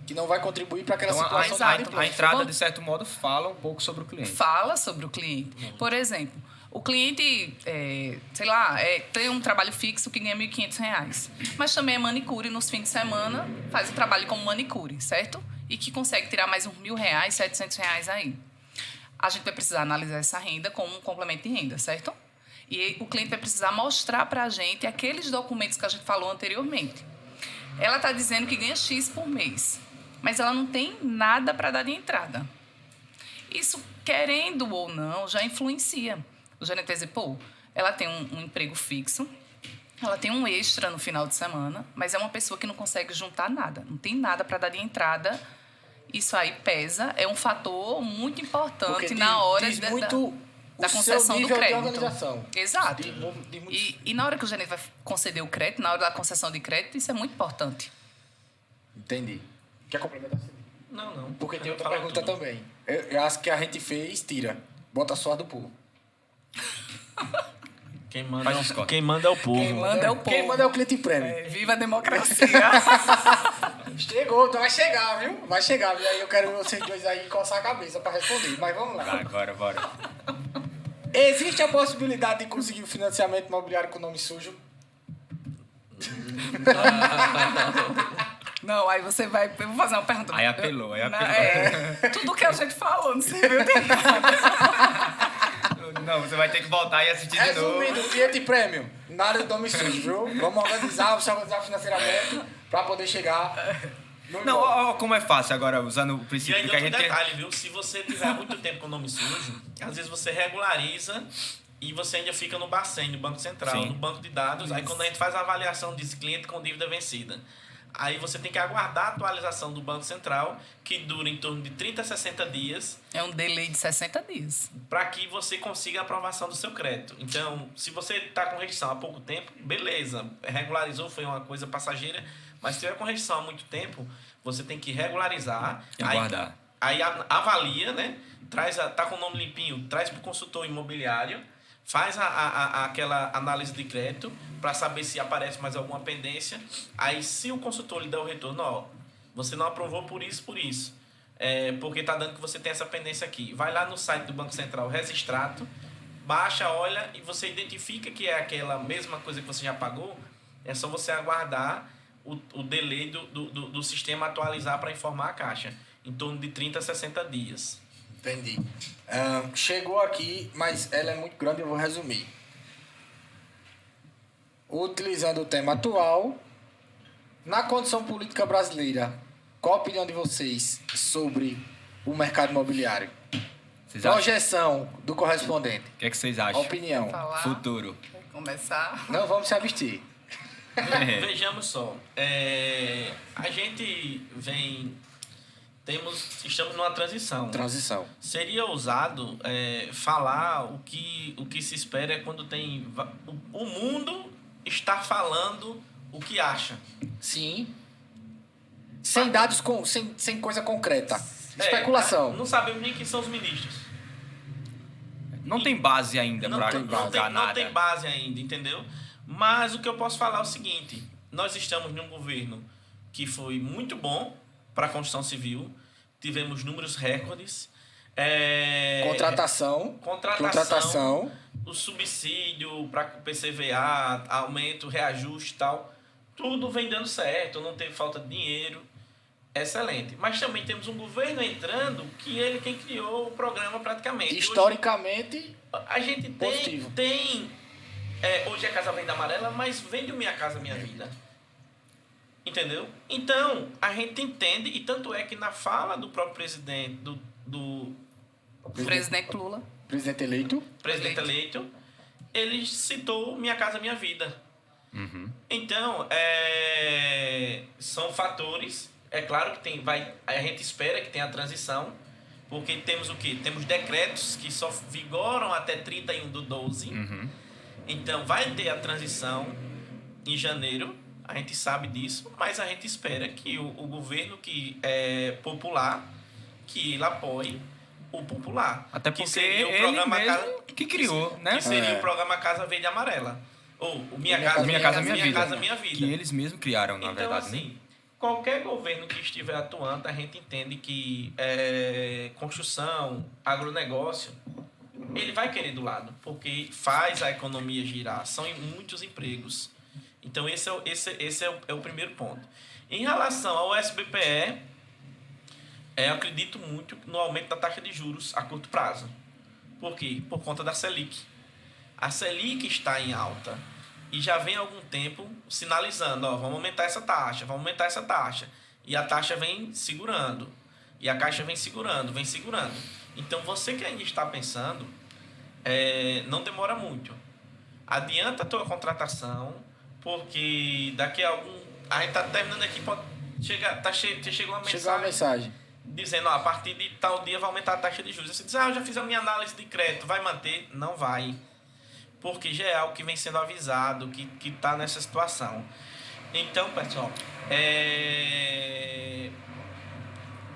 Que não vai contribuir para aquela Então, situação. a entrada, de certo modo, fala um pouco sobre o cliente. Fala sobre o cliente. Por exemplo, o cliente, tem um trabalho fixo que ganha R$1.500, mas também é manicure nos fins de semana, faz o trabalho como manicure, certo? E que consegue tirar mais uns R$1.000, R$700 aí. A gente vai precisar analisar essa renda como um complemento de renda, certo? E o cliente vai precisar mostrar para a gente aqueles documentos que a gente falou anteriormente. Ela está dizendo que ganha X por mês, mas ela não tem nada para dar de entrada. Isso, querendo ou não, já influencia. O gerente vai dizer, ela tem um emprego fixo, ela tem um extra no final de semana, mas é uma pessoa que não consegue juntar nada, não tem nada para dar de entrada. Isso aí pesa, é um fator muito importante na hora da concessão do crédito. De organização. Exato. E na hora que o gerente vai conceder o crédito, na hora da concessão de crédito, isso é muito importante. Entendi. Quer complementar? Não. Porque tem outra pergunta também. Eu acho que a gente fez, tira. Bota só a do povo. Quem manda é o povo. Quem manda é o povo. Quem manda é o cliente prêmio. Viva a democracia! Chegou, então vai chegar, viu? Vai chegar, viu? Aí eu quero vocês dois aí coçar a cabeça para responder. Mas vamos lá. Agora, bora. Existe a possibilidade de conseguir o financiamento imobiliário com nome sujo? Não, aí você vai... Eu vou fazer uma pergunta. Aí apelou. Tudo que a gente falou, não serviu de nada. Não, você vai ter que voltar e assistir de novo. Resumindo, cliente prêmio, nada de nome sujo, viu? Vamos organizar financeiramente para poder chegar no Não, ó, como é fácil agora, usando o E princípio aí, que a outro gente... detalhe, viu? Se você tiver muito tempo com o nome sujo, às vezes você regulariza e você ainda fica no Bacen, no Banco Central, Sim. no banco de dados. Aí quando a gente faz a avaliação diz cliente com dívida vencida, aí você tem que aguardar a atualização do Banco Central, que dura em torno de 30 a 60 dias, É um delay de 60 dias. para que você consiga a aprovação do seu crédito. Então, se você está com restrição há pouco tempo, beleza, regularizou, foi uma coisa passageira, mas se tiver com restrição há muito tempo, você tem que regularizar. E aguardar. Aí avalia, né? Tá com o nome limpinho, traz para o consultor imobiliário, faz aquela análise de crédito para saber se aparece mais alguma pendência. Aí, se o consultor lhe der o retorno, ó, você não aprovou por isso, porque tá dando que você tem essa pendência aqui. Vai lá no site do Banco Central, Resistrato, baixa, olha e você identifica que é aquela mesma coisa que você já pagou. É só você aguardar o delay do sistema atualizar para informar a Caixa, em torno de 30 a 60 dias. Entendi. Chegou aqui, mas ela é muito grande, eu vou resumir. Utilizando o tema atual, na condição política brasileira, qual a opinião de vocês sobre o mercado imobiliário? Vocês acham? Projeção do correspondente. O que é que vocês acham? Opinião. Falar, Futuro. começar. Não vamos se abster. Vejamos só. A gente estamos numa transição. Transição. Seria ousado falar o que se espera é quando tem... O mundo está falando o que acha. Sim. Sem dados, sem coisa concreta. Especulação. Não sabemos nem quem são os ministros. Não tem base ainda Não pra tem, julgar não nada. tem base ainda, entendeu? Mas o que eu posso falar é o seguinte: nós estamos num governo que foi muito bom para a construção civil, tivemos números recordes. Contratação. O subsídio para o PCVA, aumento, reajuste e tal, tudo vem dando certo, não teve falta de dinheiro. Excelente. Mas também temos um governo entrando que ele quem criou o programa praticamente. Historicamente, Hoje, a gente positivo. hoje a Casa Verde Amarela, mas vende o Minha Casa Minha Vida. Entendeu? Então, a gente entende, e tanto é que na fala do próprio presidente, do Presidente Lula. presidente eleito. presidente eleito, ele citou Minha Casa Minha Vida. Uhum. Então, são fatores. É claro que a gente espera que tenha a transição, porque temos o quê? Temos decretos que só vigoram até 31/12. Uhum. Então, vai ter a transição em janeiro, a gente sabe disso, mas a gente espera que o governo que é popular, que ele apoie o popular. Até que porque seria o ele programa mesmo que criou, né? Que seria o programa Casa Verde e Amarela. Ou o Minha Casa Minha Vida. Que eles mesmos criaram, na Então, verdade. assim, né? qualquer governo que estiver atuando, a gente entende que construção, agronegócio, ele vai querer do lado, porque faz a economia girar, são muitos empregos. Então, esse é o primeiro ponto. Em relação ao SBPE, eu acredito muito no aumento da taxa de juros a curto prazo. Por quê? Por conta da Selic. A Selic está em alta e já vem há algum tempo sinalizando, vamos aumentar essa taxa. E a taxa vem segurando. E a Caixa vem segurando. Então, você que ainda está pensando, não demora muito. Adianta a tua contratação, porque daqui a algum... A gente está terminando aqui, pode chegar, chegou uma mensagem dizendo, a partir de tal dia vai aumentar a taxa de juros. Você diz, eu já fiz a minha análise de crédito, vai manter? Não vai. Porque já é algo que vem sendo avisado, que está nessa situação. Então, pessoal,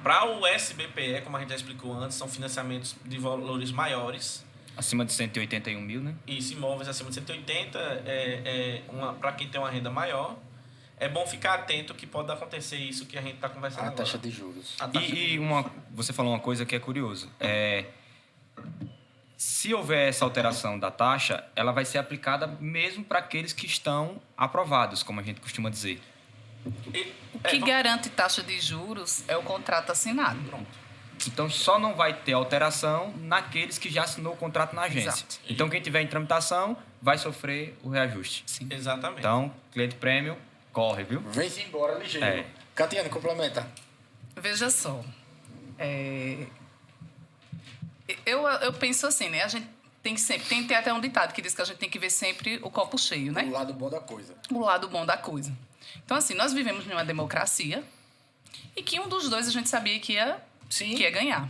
para o SBPE, como a gente já explicou antes, são financiamentos de valores maiores. Acima de 181 mil, né? Isso, imóveis acima de 180, para quem tem uma renda maior. É bom ficar atento que pode acontecer isso que a gente está conversando agora. Taxa de juros. Você falou uma coisa que é curioso. Se houver essa alteração da taxa, ela vai ser aplicada mesmo para aqueles que estão aprovados, como a gente costuma dizer. O que garante taxa de juros é o contrato assinado. Pronto. Então, só não vai ter alteração naqueles que já assinou o contrato na agência. Exato. Então, quem tiver em tramitação vai sofrer o reajuste. Sim. Exatamente. Então, cliente prêmio, corre, viu? Vem-se embora ligeiro. Catiane, complementa. Veja só. Eu penso assim, né? tem que ter até um ditado que diz que a gente tem que ver sempre o copo cheio, né? O lado bom da coisa. O lado bom da coisa. Então, assim, nós vivemos numa democracia e que um dos dois a gente sabia que ia ganhar.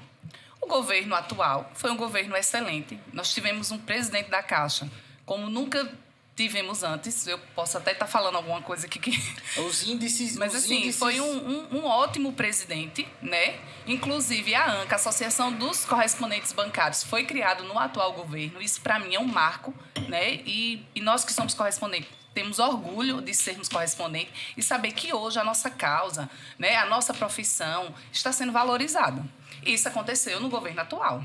O governo atual foi um governo excelente. Nós tivemos um presidente da Caixa, como nunca tivemos antes. Eu posso até estar falando alguma coisa aqui que... Os índices... Mas, assim, foi um ótimo presidente, né? Inclusive, a ANCA, a Associação dos Correspondentes Bancários, foi criado no atual governo. Isso, para mim, é um marco, né? E nós que somos correspondentes, temos orgulho de sermos correspondentes e saber que hoje a nossa causa, né, a nossa profissão está sendo valorizada. Isso aconteceu no governo atual.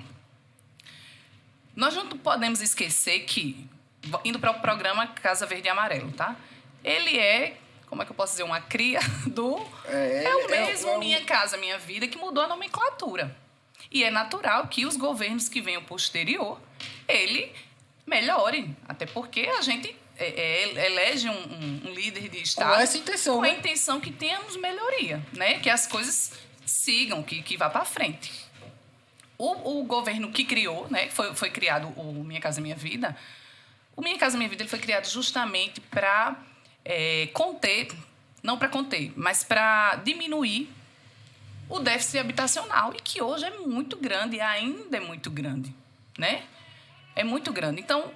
Nós não podemos esquecer que, indo para o programa Casa Verde e Amarelo, tá? Ele é, como é que eu posso dizer, uma cria do... É o mesmo Minha Casa Minha Vida, que mudou a nomenclatura. E é natural que os governos que venham posterior, ele melhore. Até porque a gente elege um líder de Estado... Com essa intenção, com né? a intenção que tenhamos melhoria, né? Que as coisas sigam, que vá para frente. O governo que criou, né? Foi criado o Minha Casa Minha Vida... O Minha Casa Minha Vida ele foi criado justamente para conter, não para conter, mas para diminuir o déficit habitacional, e que hoje é muito grande, ainda é muito grande, né? É muito grande. Então,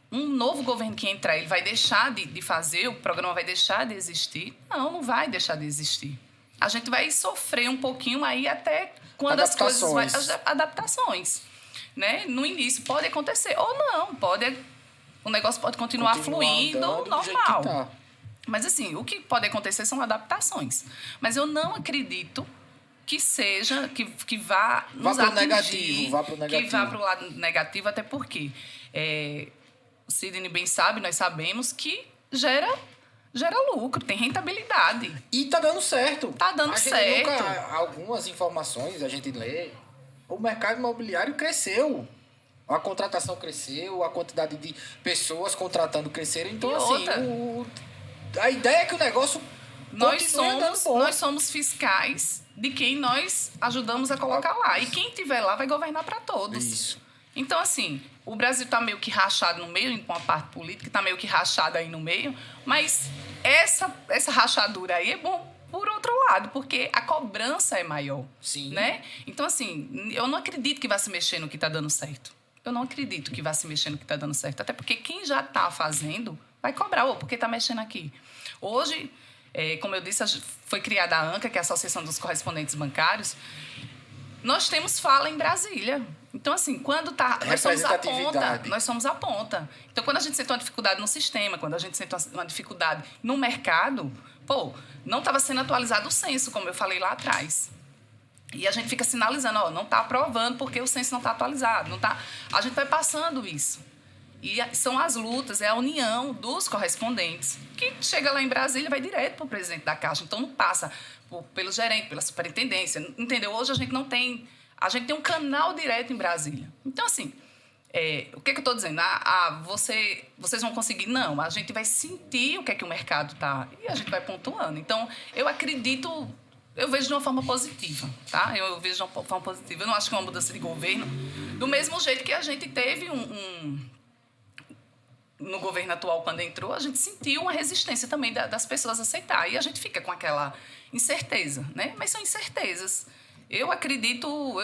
um novo governo que entrar, ele vai deixar de fazer, o programa vai deixar de existir? Não vai deixar de existir. A gente vai sofrer um pouquinho aí até quando as coisas... Adaptações. Né? No início pode acontecer, ou não, o negócio pode continuar fluindo normal. Tá. Mas, assim, o que pode acontecer são adaptações. Mas eu não acredito que seja, que vá nos atingir. Vá para o negativo. Que vá para o lado negativo, até porque o Sidney bem sabe, nós sabemos que gera lucro, tem rentabilidade. E tá dando certo. Tá dando certo. Algumas informações a gente lê, o mercado imobiliário cresceu. A contratação cresceu, a quantidade de pessoas contratando cresceram. Então, a ideia é que o negócio nós somos fiscais de quem nós ajudamos a colocar lá. E quem estiver lá vai governar para todos. Isso. Então, assim, o Brasil está meio que rachado no meio, com a parte política está meio que rachada aí no meio, mas essa rachadura aí é bom por outro lado, porque a cobrança é maior. Sim. Né? Então, assim, eu não acredito que vai se mexer no que está dando certo. Eu não acredito que vai se mexer no que está dando certo. Até porque quem já está fazendo vai cobrar. Por que está mexendo aqui? Hoje, como eu disse, foi criada a ANCA, que é a Associação dos Correspondentes Bancários. Nós temos fala em Brasília. Então, assim, quando nós somos a ponta. Então, quando a gente sente uma dificuldade no sistema, quando a gente sente uma dificuldade no mercado, não estava sendo atualizado o censo, como eu falei lá atrás. E a gente fica sinalizando, não está aprovando porque o censo não está atualizado. A gente vai passando isso. E são as lutas, é a união dos correspondentes, que chega lá em Brasília e vai direto para o presidente da Caixa. Então, não passa pelo gerente, pela superintendência. Entendeu? Hoje a gente não tem... A gente tem um canal direto em Brasília. Então, assim, o que eu estou dizendo? Vocês vão conseguir? Não, a gente vai sentir o que é que o mercado está e a gente vai pontuando. Então, eu acredito... Eu vejo de uma forma positiva, tá? Eu vejo de uma forma positiva. Eu não acho que é uma mudança de governo. Do mesmo jeito que a gente teve no governo atual, quando entrou, a gente sentiu uma resistência também das pessoas a aceitar. E a gente fica com aquela incerteza, né? Mas são incertezas. Eu acredito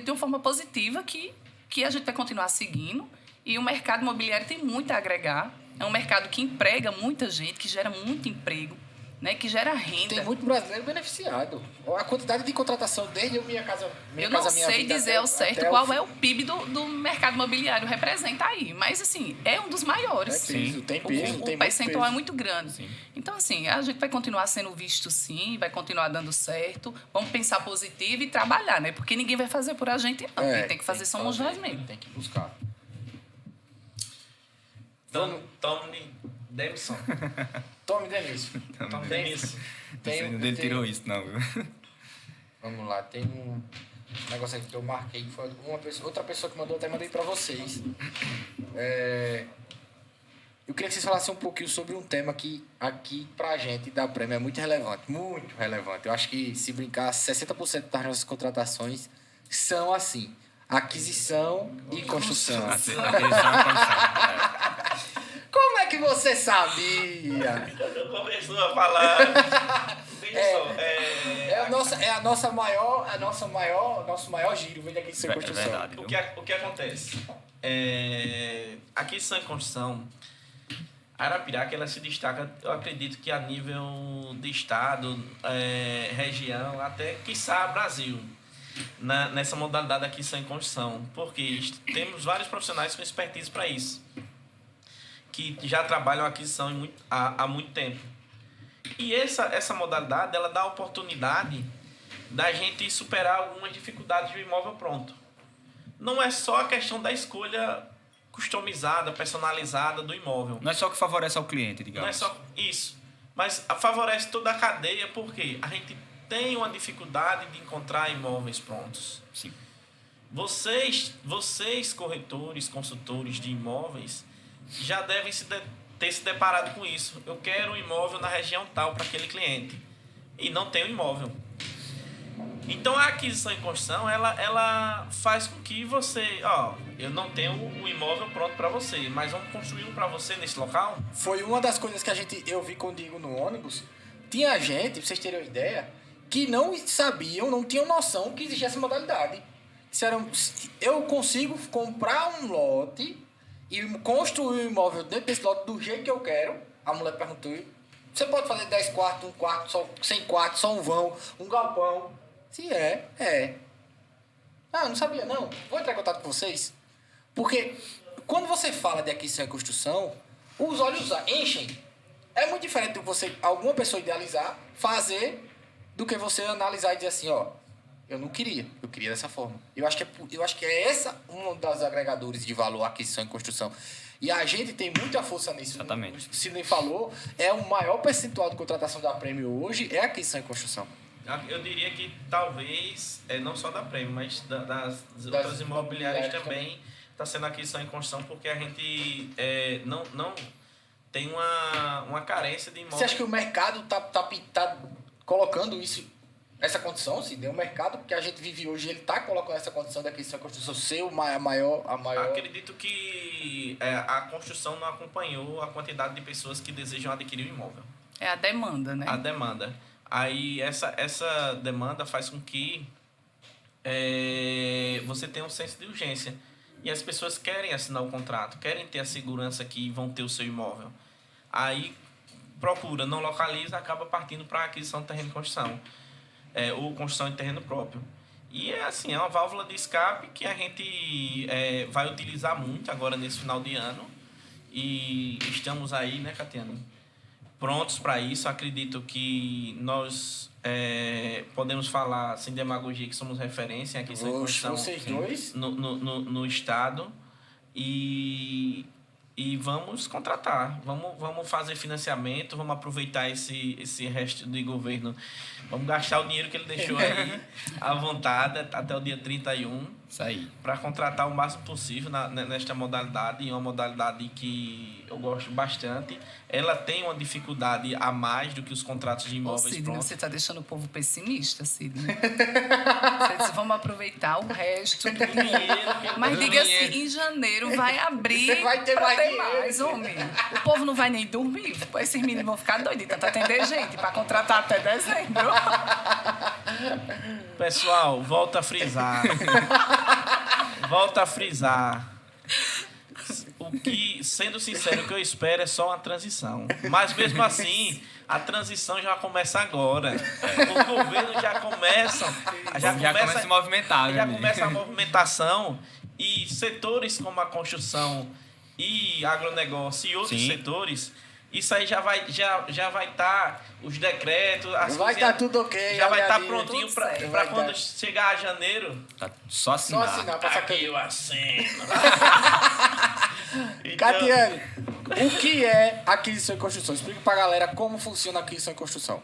de uma forma positiva que a gente vai continuar seguindo. E o mercado imobiliário tem muito a agregar. É um mercado que emprega muita gente, que gera muito emprego, né, que gera renda. Tem muito brasileiro beneficiado. A quantidade de contratação desde o Minha Casa Minha Vida. Eu não sei dizer ao certo qual é o PIB do mercado imobiliário, representa aí. Mas, assim, é um dos maiores. Tem peso. O percentual é muito grande. Sim. Então, assim, a gente vai continuar sendo visto, sim, vai continuar dando certo. Vamos pensar positivo e trabalhar, né? Porque ninguém vai fazer por a gente, não. Quem tem que fazer somos nós mesmos. Tem que buscar. Tome demissão. Tome demissão. Tome demissão. Ele tirou isso, não, viu? Vamos lá, tem um negócio aqui que eu marquei, que foi outra pessoa que mandou, até mandei pra vocês. Eu queria que vocês falassem um pouquinho sobre um tema que aqui pra gente da Prêmio é muito relevante. Muito relevante. Eu acho que, se brincar, 60% das nossas contratações são assim. aquisição e construção. Aquisição e construção. Como é que você sabia? Começou a falar. Veja só. Nosso maior giro vem de aquisição e construção. Verdade. O que acontece? Aquisição e construção, a Arapiraca ela se destaca, eu acredito que a nível de estado, região, até quiçá Brasil, nessa modalidade de aquisição e construção, porque temos vários profissionais com expertise para isso, que já trabalham aquisição há muito tempo. E essa modalidade ela dá a oportunidade da gente superar algumas dificuldades do imóvel pronto. Não é só a questão da escolha customizada, personalizada do imóvel. Não é só o que favorece ao cliente, digamos. Não é só isso. Mas favorece toda a cadeia porque a gente tem uma dificuldade de encontrar imóveis prontos. Sim. Vocês corretores, consultores de imóveis, já devem ter se deparado com isso. Eu quero um imóvel na região tal para aquele cliente. E não tem um imóvel. Então, a aquisição e construção, ela faz com que você... eu não tenho o imóvel pronto para você, mas vamos construir um para você nesse local? Foi uma das coisas que eu vi contigo no ônibus. Tinha gente, pra vocês terem uma ideia, que não sabiam, não tinham noção que existia essa modalidade. Disseram, eu consigo comprar um lote e construir um imóvel dentro desse lote do jeito que eu quero. A mulher perguntou, você pode fazer 10 quartos, um quarto, só 100 quartos, só um vão, um galpão? Se é. Não sabia, não. Vou entrar em contato com vocês. Porque quando você fala de aquisição e construção, os olhos enchem. É muito diferente do que alguma pessoa idealizar, fazer, do que você analisar e dizer assim, eu não queria, eu queria dessa forma. Eu acho que é essa um dos agregadores de valor, aquisição e construção. E a gente tem muita força nisso. Exatamente. O Sidney falou, o maior percentual de contratação da Prêmio hoje é aquisição e construção. Eu diria que talvez, não só da Prêmio, mas das outras imobiliárias também está sendo aquisição e construção, porque a gente não tem uma carência de imóveis. Você acha que o mercado tá colocando essa condição? Se deu o mercado que a gente vive hoje, ele está colocando essa condição da aquisição e construção ser a maior... Acredito que a construção não acompanhou a quantidade de pessoas que desejam adquirir o imóvel. É a demanda, né? A demanda. Aí essa demanda faz com que você tenha um senso de urgência. E as pessoas querem assinar o contrato, querem ter a segurança que vão ter o seu imóvel. Aí procura, não localiza, acaba partindo para a aquisição de terreno de construção. Ou construção de terreno próprio. E é uma válvula de escape que a gente vai utilizar muito agora nesse final de ano. E estamos aí, né, Catiane? Prontos para isso. Acredito que nós podemos falar sem demagogia que somos referência em aquisição e construção vocês dois? no estado e vamos contratar, vamos fazer financiamento, vamos aproveitar esse resto de governo, vamos gastar o dinheiro que ele deixou aí à vontade até o dia 31. Isso aí. Para contratar o máximo possível nesta modalidade, e uma modalidade que eu gosto bastante. Ela tem uma dificuldade a mais do que os contratos de imóveis Sidney, prontos. você está deixando o povo pessimista, Sidney. Você disse, vamos aproveitar o resto do dinheiro. Mas diga assim, em janeiro vai abrir Vai ter mais dinheiro. mais, homem. O povo não vai nem dormir. Esses meninos vão ficar doidos de tanto atender gente para contratar até dezembro. Pessoal, volta a frisar. Sendo sincero, o que eu espero é só uma transição. Mas mesmo assim, a transição já começa agora. O governo já começa a se movimentar. Já começa a movimentação e setores como a construção e agronegócio e outros setores, isso aí já vai estar os decretos, vai estar tudo ok. Já vai estar prontinho para quando chegar a janeiro. Tá só assinar. Só assinar para Aqui eu assino. Catiane, o que é aquisição e construção? Explica pra galera como funciona a aquisição e construção.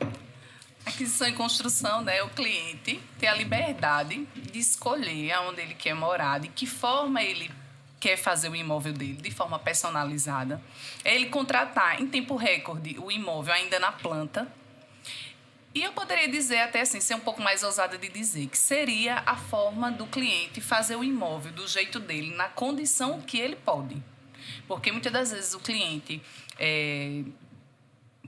Aquisição e construção, né? O cliente tem a liberdade de escolher aonde ele quer morar, de que forma ele quer fazer o imóvel dele, de forma personalizada. É ele contratar em tempo recorde o imóvel ainda na planta E eu poderia dizer, até assim, ser um pouco mais ousada de dizer, que seria a forma do cliente fazer o imóvel do jeito dele, na condição que ele pode. Porque muitas das vezes o cliente,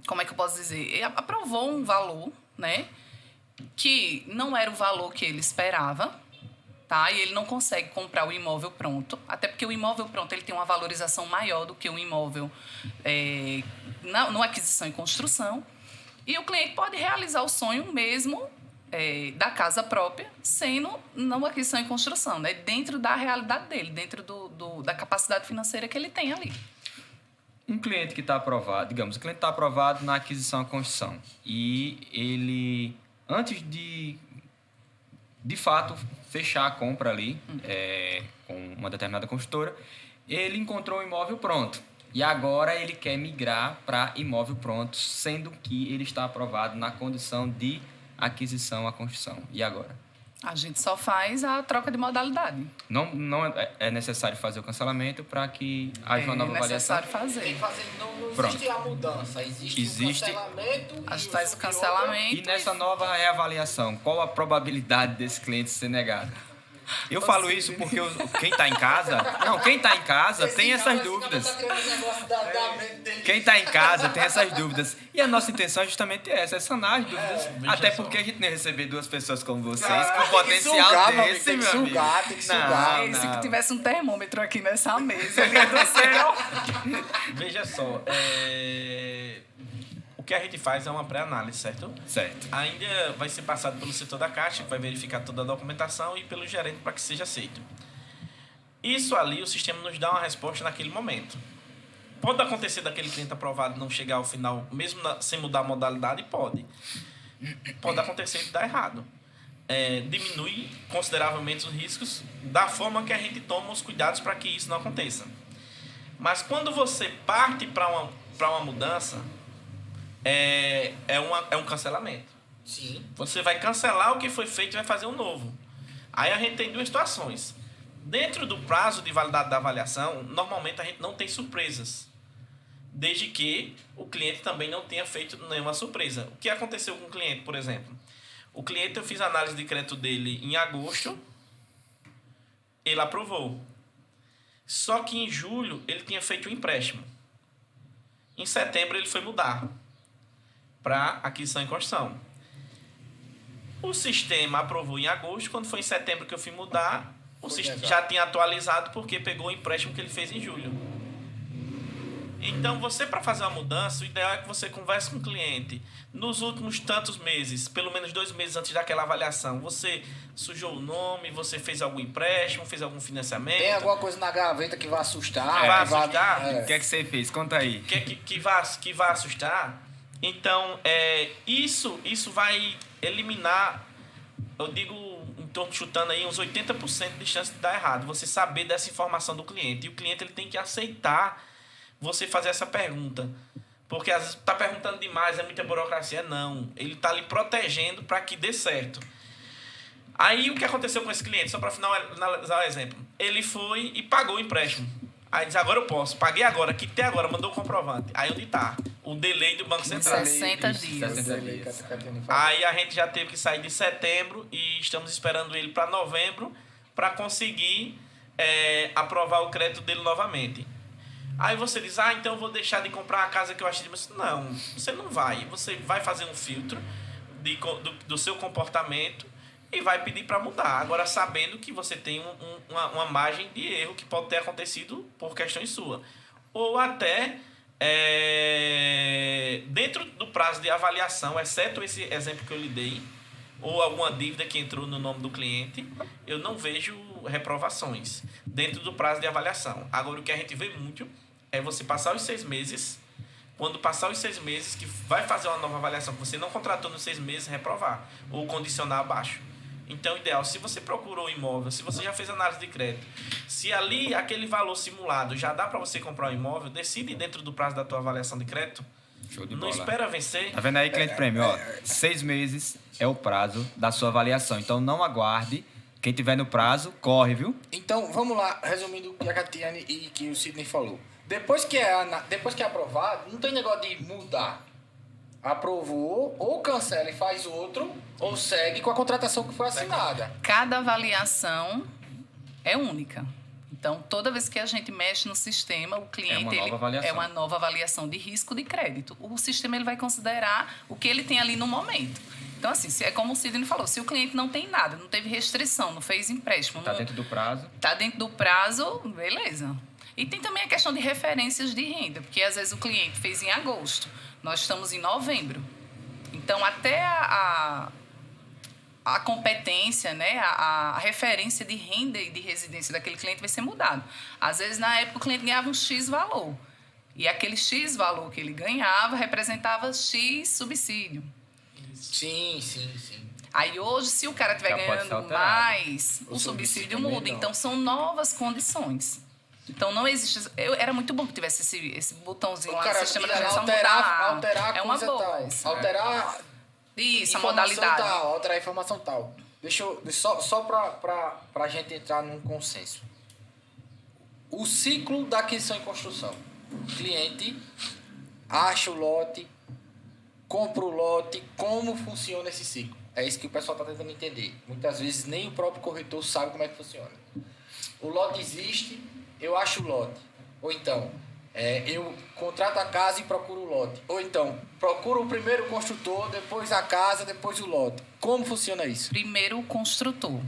como é que eu posso dizer? Ele aprovou um valor, né? Que não era o valor que ele esperava, tá? E ele não consegue comprar o imóvel pronto, até porque o imóvel pronto ele tem uma valorização maior do que o imóvel na aquisição e construção. E o cliente pode realizar o sonho mesmo da casa própria, sendo não aquisição e construção, né? Dentro da realidade dele, dentro da capacidade financeira que ele tem ali. Um cliente que está aprovado, digamos, o cliente está aprovado na aquisição e construção e ele, antes de fato, fechar a compra ali com uma determinada construtora, ele encontrou o imóvel pronto. E agora ele quer migrar para imóvel pronto, sendo que ele está aprovado na condição de aquisição à construção. E agora? A gente só faz a troca de modalidade. Não é necessário fazer o cancelamento para que haja uma nova avaliação? É necessário fazer. Tem que fazer, não Pronto. existe a mudança, existe o cancelamento. A gente faz o cancelamento. E nessa nova reavaliação, qual a probabilidade desse cliente ser negado? Eu falo isso porque quem está em casa... Não, quem está em casa tem essas dúvidas. Quem está em casa tem essas dúvidas. E a nossa intenção é justamente essa, é sanar as dúvidas. Até porque a gente não ia receber duas pessoas como vocês com potencial desse, tem que meu amigo. sugar, tem que sugar. Se tivesse um termômetro aqui nessa mesa, meu Deus do céu. Veja só, o que a gente faz é uma pré-análise, certo? Certo. Ainda vai ser passado pelo setor da Caixa, que vai verificar toda a documentação, e pelo gerente para que seja aceito. Isso ali, o sistema nos dá uma resposta naquele momento. Pode acontecer daquele cliente aprovado não chegar ao final, mesmo sem mudar a modalidade? Pode. Pode acontecer de dar errado. Diminui consideravelmente os riscos da forma que a gente toma os cuidados para que isso não aconteça. Mas quando você parte para uma mudança, é um cancelamento. Sim. Você vai cancelar o que foi feito e vai fazer um novo. Aí a gente tem duas situações. Dentro do prazo de validade da avaliação, normalmente a gente não tem surpresas. Desde que o cliente também não tenha feito nenhuma surpresa. O que aconteceu com o cliente, por exemplo? O cliente, eu fiz a análise de crédito dele em agosto, ele aprovou. Só que em julho ele tinha feito um empréstimo. Em setembro ele foi mudar para aquisição e construção. O sistema aprovou em agosto, quando foi em setembro que eu fui mudar, o sistema já tinha atualizado porque pegou o empréstimo que ele fez em julho. Então, você, para fazer uma mudança, o ideal é que você converse com o cliente nos últimos tantos meses, pelo menos 2 meses antes daquela avaliação. Você sujou o nome, você fez algum empréstimo, fez algum financiamento. Tem alguma coisa na gaveta que vai assustar? Vai assustar? O que é que você fez? Conta aí. Que vai assustar? Então, isso vai eliminar, eu digo, chutando aí, uns 80% de chance de dar errado. Você saber dessa informação do cliente. E o cliente ele tem que aceitar você fazer essa pergunta. Porque às vezes está perguntando demais, é muita burocracia. Não. Ele está lhe protegendo para que dê certo. Aí o que aconteceu com esse cliente? Só para finalizar o exemplo. Ele foi e pagou o empréstimo. Aí diz, agora eu posso. Paguei agora, quitei agora, mandou o comprovante. Aí onde está? O delay do Banco Central. 60 dias. 60 dias. Aí a gente já teve que sair de setembro e estamos esperando ele para novembro para conseguir aprovar o crédito dele novamente. Aí você diz, então eu vou deixar de comprar a casa que eu achei. Mas não, você não vai. Você vai fazer um filtro do seu comportamento e vai pedir para mudar. Agora, sabendo que você tem uma margem de erro que pode ter acontecido por questões suas. Ou até dentro do prazo de avaliação, exceto esse exemplo que eu lhe dei, ou alguma dívida que entrou no nome do cliente, eu não vejo reprovações dentro do prazo de avaliação. Agora, o que a gente vê muito é você passar os 6 meses, quando passar os 6 meses, que vai fazer uma nova avaliação que você não contratou nos 6 meses, reprovar ou condicionar abaixo. Então, o ideal, se você procurou imóvel, se você já fez análise de crédito, se ali aquele valor simulado já dá para você comprar um imóvel, decide dentro do prazo da tua avaliação de crédito. Show de Não bola. espera vencer. Tá vendo aí, cliente prêmio? 6 meses é o prazo da sua avaliação. Então, não aguarde. Quem tiver no prazo, corre, viu? Então, vamos lá, resumindo o que a Catiane e que o Sidney falou. Depois que é aprovado, não tem negócio de mudar. aprovou, ou cancela e faz outro, ou segue com a contratação que foi assinada. Cada avaliação é única. Então, toda vez que a gente mexe no sistema, o cliente é uma nova avaliação de risco de crédito. O sistema ele vai considerar o que ele tem ali no momento. Então, assim, é como o Sidney falou, se o cliente não tem nada, não teve restrição, não fez empréstimo... Está dentro do prazo. Está dentro do prazo, beleza. E tem também a questão de referências de renda, porque às vezes o cliente fez em agosto, nós estamos em novembro. Então, até a competência, né, a referência de renda e de residência daquele cliente vai ser mudado. Às vezes, na época, o cliente ganhava um X valor. E aquele X valor que ele ganhava representava X subsídio. Sim. Aí hoje, se o cara estiver ganhando mais, o subsídio muda. Então, são novas condições. Então, não existe... Era muito bom que tivesse esse botãozinho lá no sistema da gestão. Alterar a é uma coisa boa. tal. Alterar... Isso, a modalidade. Tal, alterar a informação tal. Só pra gente entrar num consenso. O ciclo da aquisição e construção. O cliente acha o lote, compra o lote, como funciona esse ciclo. É isso que o pessoal está tentando entender. Muitas vezes nem o próprio corretor sabe como é que funciona. O lote existe, eu acho o lote. Ou então, eu contrato a casa e procuro o lote. Ou então, procuro o primeiro construtor, depois a casa, depois o lote. Como funciona isso? Primeiro o construtor.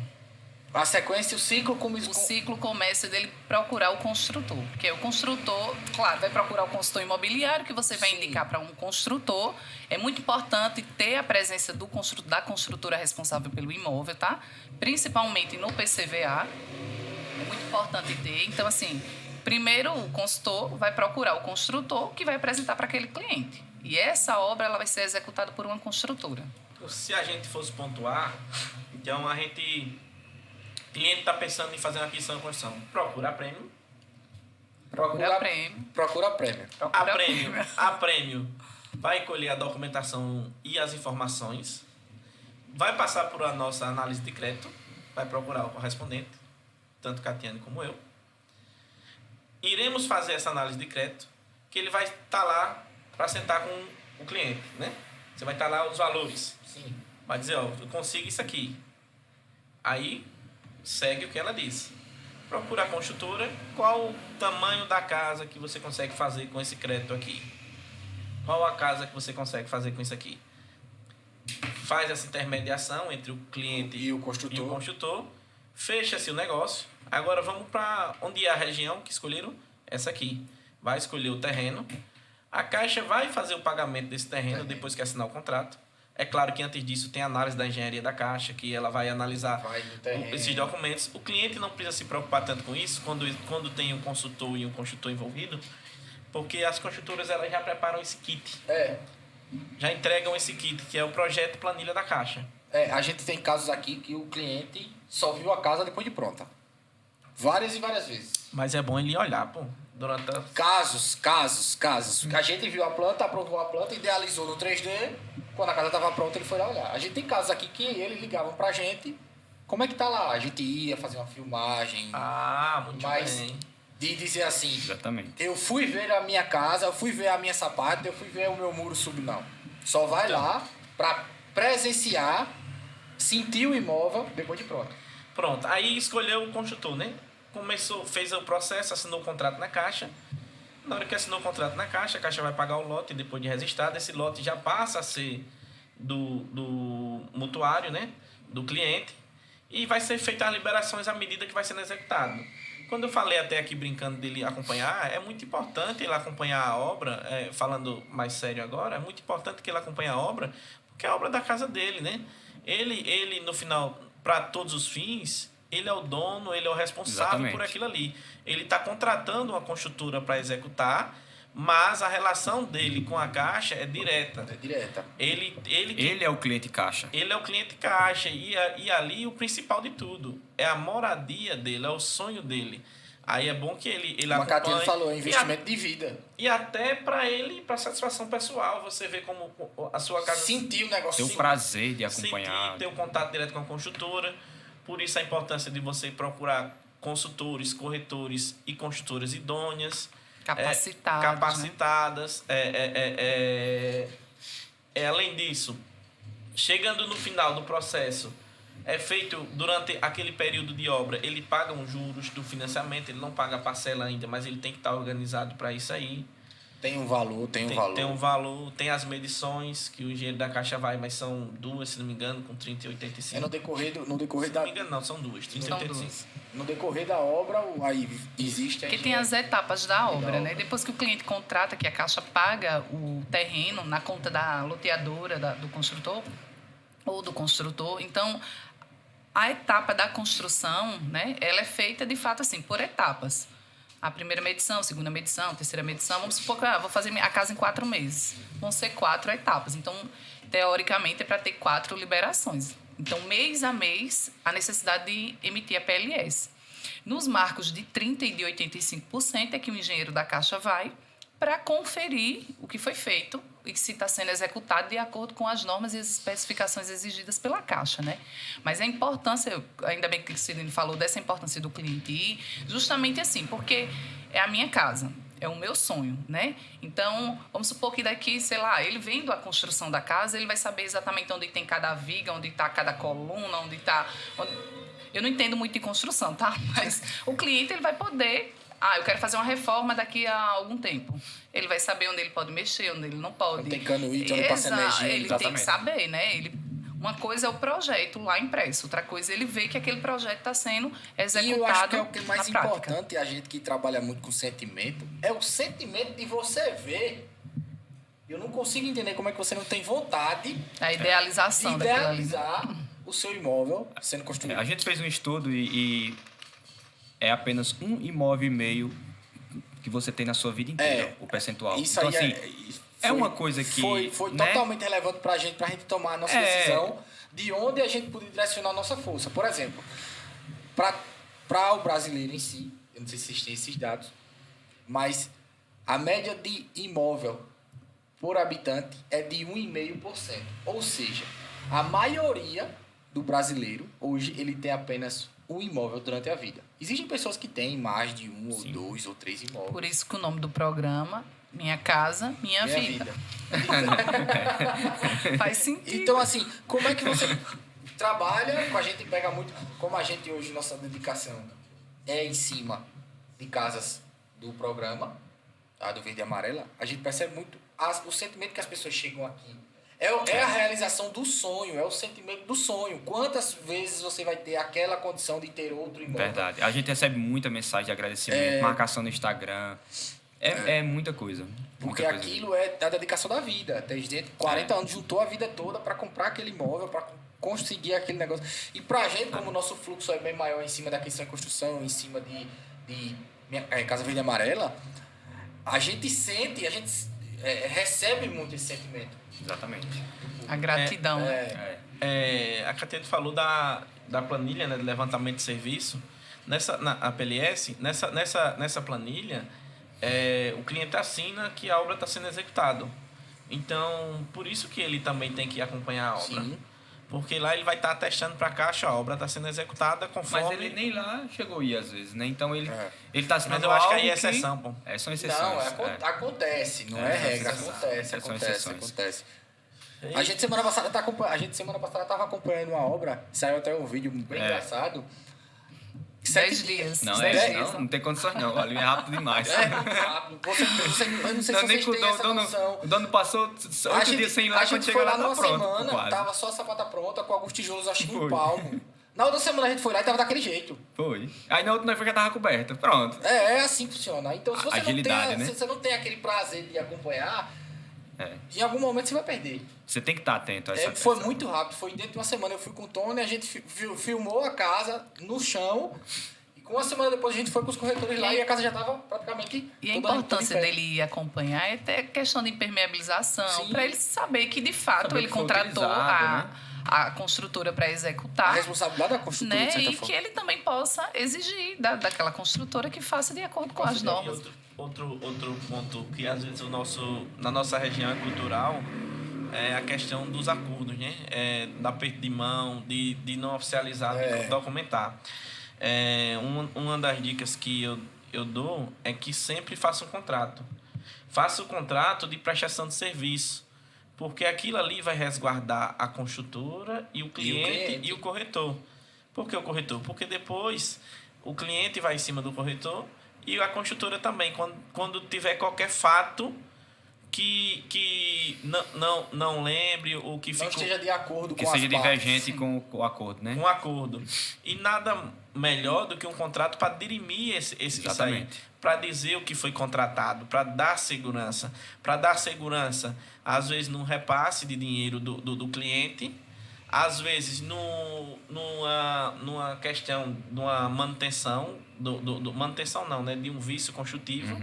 A sequência, o ciclo... O ciclo começa dele procurar o construtor. Porque o construtor, claro, vai procurar o consultor imobiliário, que você vai indicar para um construtor. É muito importante ter a presença da construtora responsável pelo imóvel, tá? Principalmente no PCVA. É muito importante ter. Então, assim, primeiro o consultor vai procurar o construtor que vai apresentar para aquele cliente. E essa obra ela vai ser executada por uma construtora. Se a gente fosse pontuar, então o cliente está pensando em fazer uma aquisição e construção. Procura a Prêmio. Procura a Prêmio. A Prêmio vai colher a documentação e as informações. Vai passar por a nossa análise de crédito. Vai procurar o correspondente, tanto Catiane como eu. Iremos fazer essa análise de crédito, que ele vai estar lá para sentar com o cliente, né? Você vai estar lá os valores. Sim. Vai dizer, ó, eu consigo isso aqui. Aí, segue o que ela diz. Procura a construtora, qual o tamanho da casa que você consegue fazer com esse crédito aqui. Qual a casa que você consegue fazer com isso aqui. Faz essa intermediação entre o cliente e o construtor. Fecha-se o negócio. Agora vamos para onde é a região que escolheram? Essa aqui. Vai escolher o terreno. A Caixa vai fazer o pagamento desse terreno depois que assinar o contrato. É claro que antes disso tem a análise da engenharia da Caixa, que ela vai analisar esses documentos. O cliente não precisa se preocupar tanto com isso quando tem um consultor e um construtor envolvido, porque as construtoras elas já preparam esse kit. Já entregam esse kit, que é o projeto planilha da Caixa. A gente tem casos aqui que o cliente só viu a casa depois de pronta. Várias e várias vezes. Mas é bom ele olhar, pô. Durante a... Casos. A gente viu a planta, aprovou a planta, idealizou no 3D. Quando a casa estava pronta, ele foi lá olhar. A gente tem casos aqui que eles ligavam pra gente. Como é que tá lá? A gente ia fazer uma filmagem. Muito bem. De dizer assim... Exatamente. Eu fui ver a minha casa, eu fui ver a minha sapata, eu fui ver o meu muro não. Só vai lá pra presenciar, sentir o imóvel depois de pronto. Pronto. Aí escolheu o construtor, né? Fez o processo, assinou o contrato na Caixa. Na hora que assinou o contrato na Caixa, a Caixa vai pagar o lote depois de registrado. Esse lote já passa a ser do mutuário, né? Do cliente. E vai ser feita as liberações à medida que vai sendo executado. Quando eu falei até aqui brincando dele acompanhar, é muito importante ele acompanhar a obra, falando mais sério agora, é muito importante que ele acompanhe a obra, porque é a obra da casa dele, né? Ele no final, para todos os fins... Ele é o dono, ele é o responsável por aquilo ali. Ele está contratando uma construtora para executar, mas a relação dele com a Caixa é direta. Ele é o cliente Caixa. Ele é o cliente Caixa. E ali o principal de tudo é a moradia dele, é o sonho dele. Aí é bom que ele acompanhe. Como a Catiane falou, é investimento de vida. E até para ele, para satisfação pessoal, você vê como a sua casa... Sentir o negócio. Ter o prazer de acompanhar. Ter o contato direto com a construtora. Por isso a importância de você procurar consultores, corretores e construtoras idôneas. Capacitadas. Capacitadas. Além disso, chegando no final do processo, é feito durante aquele período de obra, ele paga os juros do financiamento, ele não paga a parcela ainda, mas ele tem que estar organizado para isso aí. Tem um valor. Tem um valor, tem as medições, que o engenheiro da Caixa vai, mas são 2, se não me engano, com 30 e 85. É no decorrer Se da... não me engano, não, são 2, 30 e 85. No decorrer da obra, aí existe... Porque tem as etapas da obra, né? Depois que o cliente contrata, que a Caixa paga o terreno na conta da loteadora, do construtor, ou do construtor, então... A etapa da construção, né, ela é feita, de fato, assim, por etapas. A primeira medição, a segunda medição, a terceira medição. Vamos supor que vou fazer a casa em 4 meses. Vão ser 4 etapas. Então, teoricamente, é para ter 4 liberações. Então, mês a mês, a necessidade de emitir a PLS. Nos marcos de 30% e de 85% é que o engenheiro da Caixa vai para conferir o que foi feito e se está sendo executado de acordo com as normas e as especificações exigidas pela Caixa, né? Mas a importância, ainda bem que o Sidney falou dessa importância do cliente ir, justamente assim, porque é a minha casa, é o meu sonho, né? Então, vamos supor que daqui, sei lá, ele vendo a construção da casa, ele vai saber exatamente onde tem cada viga, onde está cada coluna, onde está... Eu não entendo muito de construção, tá? Mas o cliente, ele vai poder... eu quero fazer uma reforma daqui a algum tempo. Ele vai saber onde ele pode mexer, onde ele não pode. Não tem canuíte, onde passa energia. Ele tem que saber, né? Uma coisa é o projeto lá impresso, outra coisa é ele ver que aquele projeto está sendo executado. E eu acho que é o que é mais na importante, a gente que trabalha muito com sentimento, é o sentimento de você ver. Eu não consigo entender como é que você não tem vontade a idealização de idealizar o seu imóvel sendo construído. A gente fez um estudo e é apenas 1,5 imóvel que você tem na sua vida inteira, o percentual. Isso então, aí assim, é uma coisa que... Foi né? totalmente relevante pra gente tomar a nossa decisão de onde a gente podia direcionar a nossa força. Por exemplo, para o brasileiro em si, eu não sei se vocês têm esses dados, mas a média de imóvel por habitante é de 1,5%. Ou seja, a maioria do brasileiro, hoje, ele tem apenas um imóvel durante a vida. Existem pessoas que têm mais de 1, ou 2, ou 3 imóveis. Por isso que o nome do programa, Minha Casa, Minha Vida. Faz sentido. Então, assim, como é que você trabalha, a gente pega muito, como a gente hoje, nossa dedicação é em cima de casas do programa, tá, do Verde e Amarela, a gente percebe muito o sentimento que as pessoas chegam aqui. É a realização do sonho, é o sentimento do sonho. Quantas vezes você vai ter aquela condição de ter outro imóvel? Verdade. A gente recebe muita mensagem de agradecimento, marcação no Instagram. É muita coisa. Porque muita coisa aquilo é a dedicação da vida. Tem gente que 40 anos juntou a vida toda para comprar aquele imóvel, para conseguir aquele negócio. E pra gente, como o nosso fluxo é bem maior em cima da questão de construção, em cima de Casa Verde e Amarela, a gente sente, a gente recebe muito esse sentimento. Exatamente. A gratidão. A Catiane falou da planilha, né, de levantamento de serviço. A PLS, nessa planilha, o cliente assina que a obra está sendo executada. Então, por isso que ele também tem que acompanhar a obra. Sim. Porque lá ele vai estar atestando para a Caixa, a obra está sendo executada conforme... Mas ele nem lá chegou a ir, às vezes, né? Então, ele está assinando Mas eu acho que algo aí é exceção, pô. São exceções. Não, acontece, não é regra, acontece. A gente semana passada estava acompanhando uma obra, saiu até um vídeo bem engraçado. 10 dias. Não, 10 dias. não tem condições não. Ali é rápido demais. Rápido. Eu não sei se nem vocês que têm essa noção. o dono passou 8 dias sem ir lá, a quando gente chega foi lá, lá tá numa pronto. semana, quase. tava só a sapata pronta, com alguns tijolos, acho que um Foi. palmo. Na outra semana a gente foi lá e tava daquele jeito. Foi. Aí na outra nós foi que tava coberta. Pronto. É assim que funciona. Então, se você, Agilidade, né? se você não tem aquele prazer de acompanhar, em algum momento você vai perder. Você tem que estar atento a essa Foi questão. muito rápido. Foi dentro de uma semana. Eu fui com o Tony, a gente filmou a casa no chão. E com uma semana depois a gente foi com os corretores lá e a casa já estava praticamente... E a toda importância em pé. dele ir acompanhar é até questão de impermeabilização, para ele saber que, de fato, Saber ele que foi contratou utilizado, né? a construtora para A executar. responsabilidade da construtora, Né? de certa E forma. que ele também possa exigir daquela construtora que faça de acordo com as E normas. outro ponto que às vezes na nossa região é cultural é a questão dos acordos, né? Da aperto de mão, de não oficializar, de documentar. Uma das dicas que eu dou é que sempre faça um contrato. Faça o contrato de prestação de serviço. Porque aquilo ali vai resguardar a construtora e o cliente e o corretor. Por que o corretor? Porque depois o cliente vai em cima do corretor e a construtora também. Quando tiver qualquer fato que não lembre ou que Não fique... esteja de acordo Que com seja as partes. divergente com o acordo, né? Um acordo. E nada melhor do que um contrato para dirimir isso aí. Exatamente. Para dizer o que foi contratado, para dar segurança. Para dar segurança, às vezes, no repasse de dinheiro do cliente, às vezes, numa questão, numa manutenção, manutenção não, né? De um vício construtivo,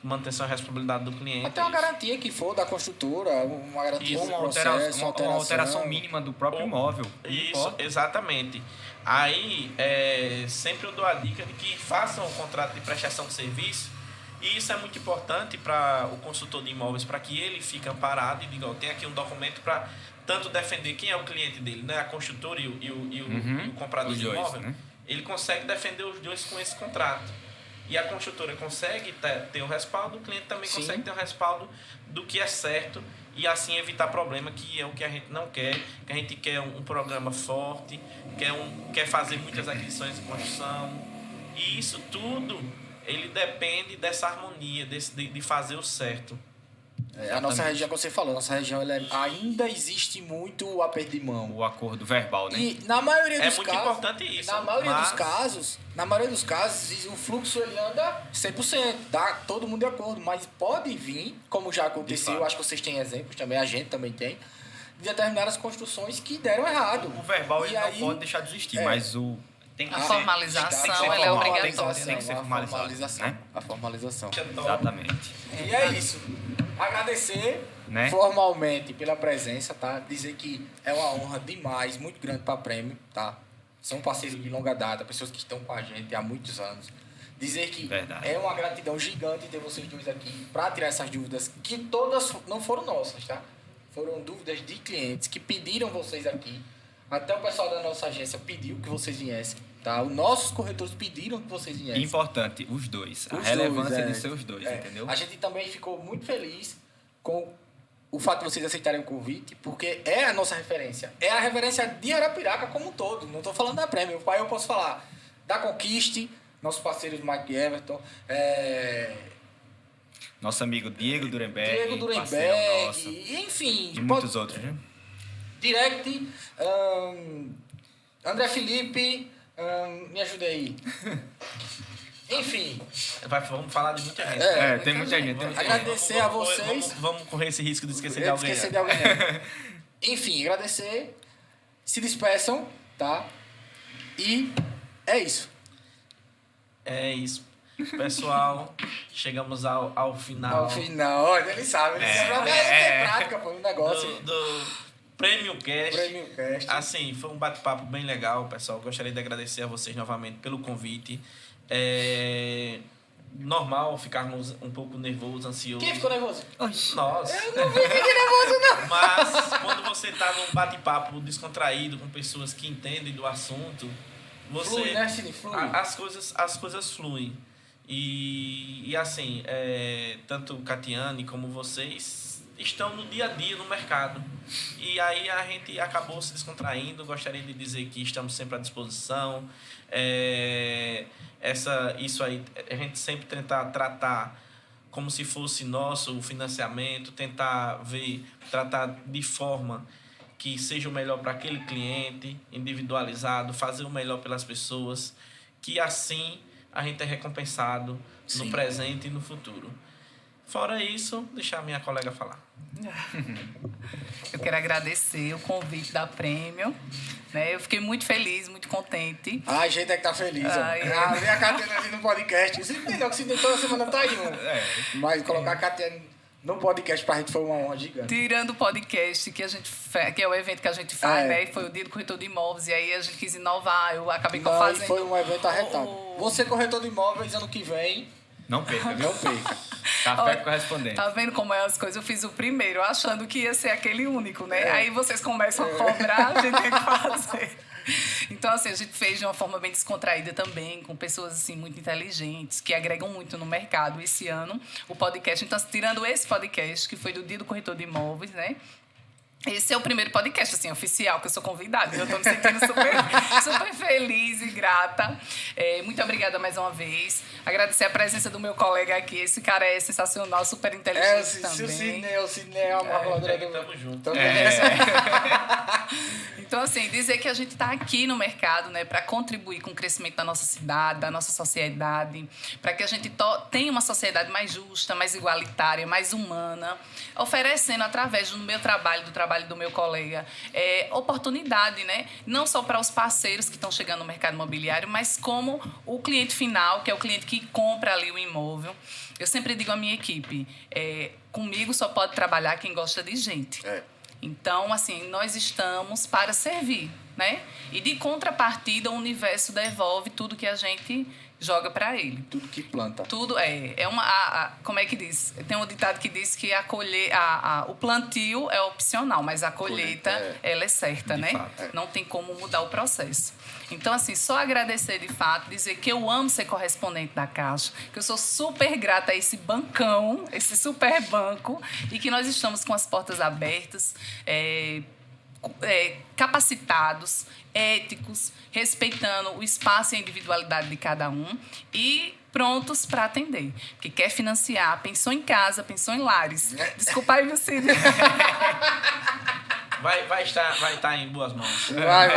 manutenção e responsabilidade do cliente. Até uma garantia que for da construtora, uma garantia Isso, do Uma processo, alteração mínima do próprio imóvel. Não Isso, importa. exatamente. Aí, sempre eu dou a dica de que façam o contrato de prestação de serviço, e isso é muito importante para o consultor de imóveis, para que ele fique amparado e diga, ó, tem aqui um documento para tanto defender quem é o cliente dele, né? A construtora e o comprador Os de dois, imóvel, né? ele consegue defender os dois com esse contrato. E a construtora consegue ter o respaldo, o cliente também Sim. consegue ter o respaldo do que é certo e assim evitar problema, que é o que a gente não quer, que a gente quer um programa forte, quer fazer muitas aquisições de construção. E isso tudo, ele depende dessa harmonia, de fazer o certo. A nossa região, como você falou, nossa região ainda existe muito o aperto de mão. O acordo verbal, né? E na maioria dos muito casos, importante isso. Na maioria mas- dos casos, o fluxo ele anda 100%, dá todo mundo de acordo, mas pode vir, como já aconteceu, fato. acho que vocês têm exemplos também, a gente também tem, de determinadas construções que deram errado. O verbal E ele aí- não pode deixar de existir, é. mas o tem que A ser... formalização, tem que ser ela é formal, obrigatória. Tem que ser formalizado, né? A formalização. Exatamente. E é isso. Agradecer Né? formalmente pela presença, tá? Dizer que é uma honra demais, muito grande para Prêmio, tá? São parceiros de longa data, pessoas que estão com a gente há muitos anos. Dizer que Verdade. é uma gratidão gigante ter vocês dois aqui para tirar essas dúvidas, que todas não foram nossas, tá? Foram dúvidas de clientes que pediram vocês aqui. Até o pessoal da nossa agência pediu que vocês viessem, tá? Os nossos corretores pediram que vocês viessem. Importante, os dois. A Os relevância dois, de ser os dois, é. entendeu? A gente também ficou muito feliz com o fato de vocês aceitarem o convite, porque é a nossa referência. É a referência de Arapiraca como um todo. Não estou falando da Prêmio. Eu posso falar da Conquiste, nossos parceiros Mike Everton, Nosso amigo Diego Durenberg. Diego parceirão nosso. Durenberg, enfim. E muitos outros, né? Direct, André Felipe, me ajuda aí. Enfim, Vamos falar de muita gente. Tem muita gente. agradecer a vocês. Vamos correr esse risco de esquecer de Eu alguém. esqueci de alguém. né? Enfim, agradecer. Se despeçam, tá? E é isso. É isso. Pessoal, chegamos ao final Ao final, olha, ele sabe. Ele sabe. É prática, foi um negócio. do Prêmio Cast. Prêmio Cast. Assim, foi um bate-papo bem legal, pessoal. Gostaria de agradecer a vocês novamente pelo convite. É normal ficarmos um pouco nervosos, ansiosos. Quem ficou nervoso? Nós. Eu não fiquei nervoso, não. Mas quando você tá num bate-papo descontraído com pessoas que entendem do assunto, você Flui, né, Cine? Flui. as coisas fluem. E assim, tanto Catiane como vocês estão no dia a dia no mercado. E aí a gente acabou se descontraindo. Gostaria de dizer que estamos sempre à disposição. Isso aí, a gente sempre tentar tratar como se fosse nosso o financiamento, tratar de forma que seja o melhor para aquele cliente, individualizado, fazer o melhor pelas pessoas, que assim a gente é recompensado no presente e no futuro. Fora isso, deixar a minha colega falar. Eu quero agradecer o convite da Prêmio. Né? Eu fiquei muito feliz, muito contente. A gente é que tá feliz, ó. Ai. Ver a Catiane ali no podcast. Você entendeu que se toda semana tá aí, mano. Mas colocar a Catiane no podcast pra gente foi uma honra gigante. Tirando o podcast que é o evento que a gente faz, É. né? Foi o dia do corretor de imóveis, e aí a gente quis inovar, eu acabei Não, fazendo. foi um evento arretado. o- Você, corretor de imóveis, ano que vem, Não perca, viu? não perca. Café Olha, correspondente. Tá vendo como é as coisas? Eu fiz o primeiro, achando que ia ser aquele único, né? É. Aí vocês começam a cobrar, a gente tem que fazer. Então, assim, a gente fez de uma forma bem descontraída também, com pessoas, assim, muito inteligentes, que agregam muito no mercado esse ano. O podcast, então, tirando esse podcast, que foi do Dia do Corretor de Imóveis, né? Esse é o primeiro podcast, assim, oficial, que eu sou convidada. Eu estou me sentindo super feliz e grata. Muito obrigada mais uma vez. Agradecer a presença do meu colega aqui. Esse cara é sensacional, super inteligente também. O Sidney é uma colaboradora do... Tamo junto. Então, assim, dizer que a gente está aqui no mercado, né, para contribuir com o crescimento da nossa cidade, da nossa sociedade, para que a gente tenha uma sociedade mais justa, mais igualitária, mais humana, oferecendo através do meu trabalho, do trabalho do meu colega, oportunidade, né, não só para os parceiros que estão chegando no mercado imobiliário, mas como o cliente final, que é o cliente que compra ali o imóvel. Eu sempre digo à minha equipe, comigo só pode trabalhar quem gosta de gente. Então, assim, nós estamos para servir, né? E de contrapartida, o universo devolve tudo que a gente joga para ele. Tudo que planta. Tudo como é que diz? Tem um ditado que diz que o plantio é opcional, mas a colheita ela é certa, né? Fato. Não tem como mudar o processo. Então, assim, só agradecer de fato, dizer que eu amo ser correspondente da Caixa, que eu sou super grata a esse bancão, esse super banco, e que nós estamos com as portas abertas, capacitados, éticos, respeitando o espaço e a individualidade de cada um e prontos para atender. Porque quer financiar, pensou em casa, pensou em lares. Desculpa aí, Cid. Vai estar em boas mãos. Vai.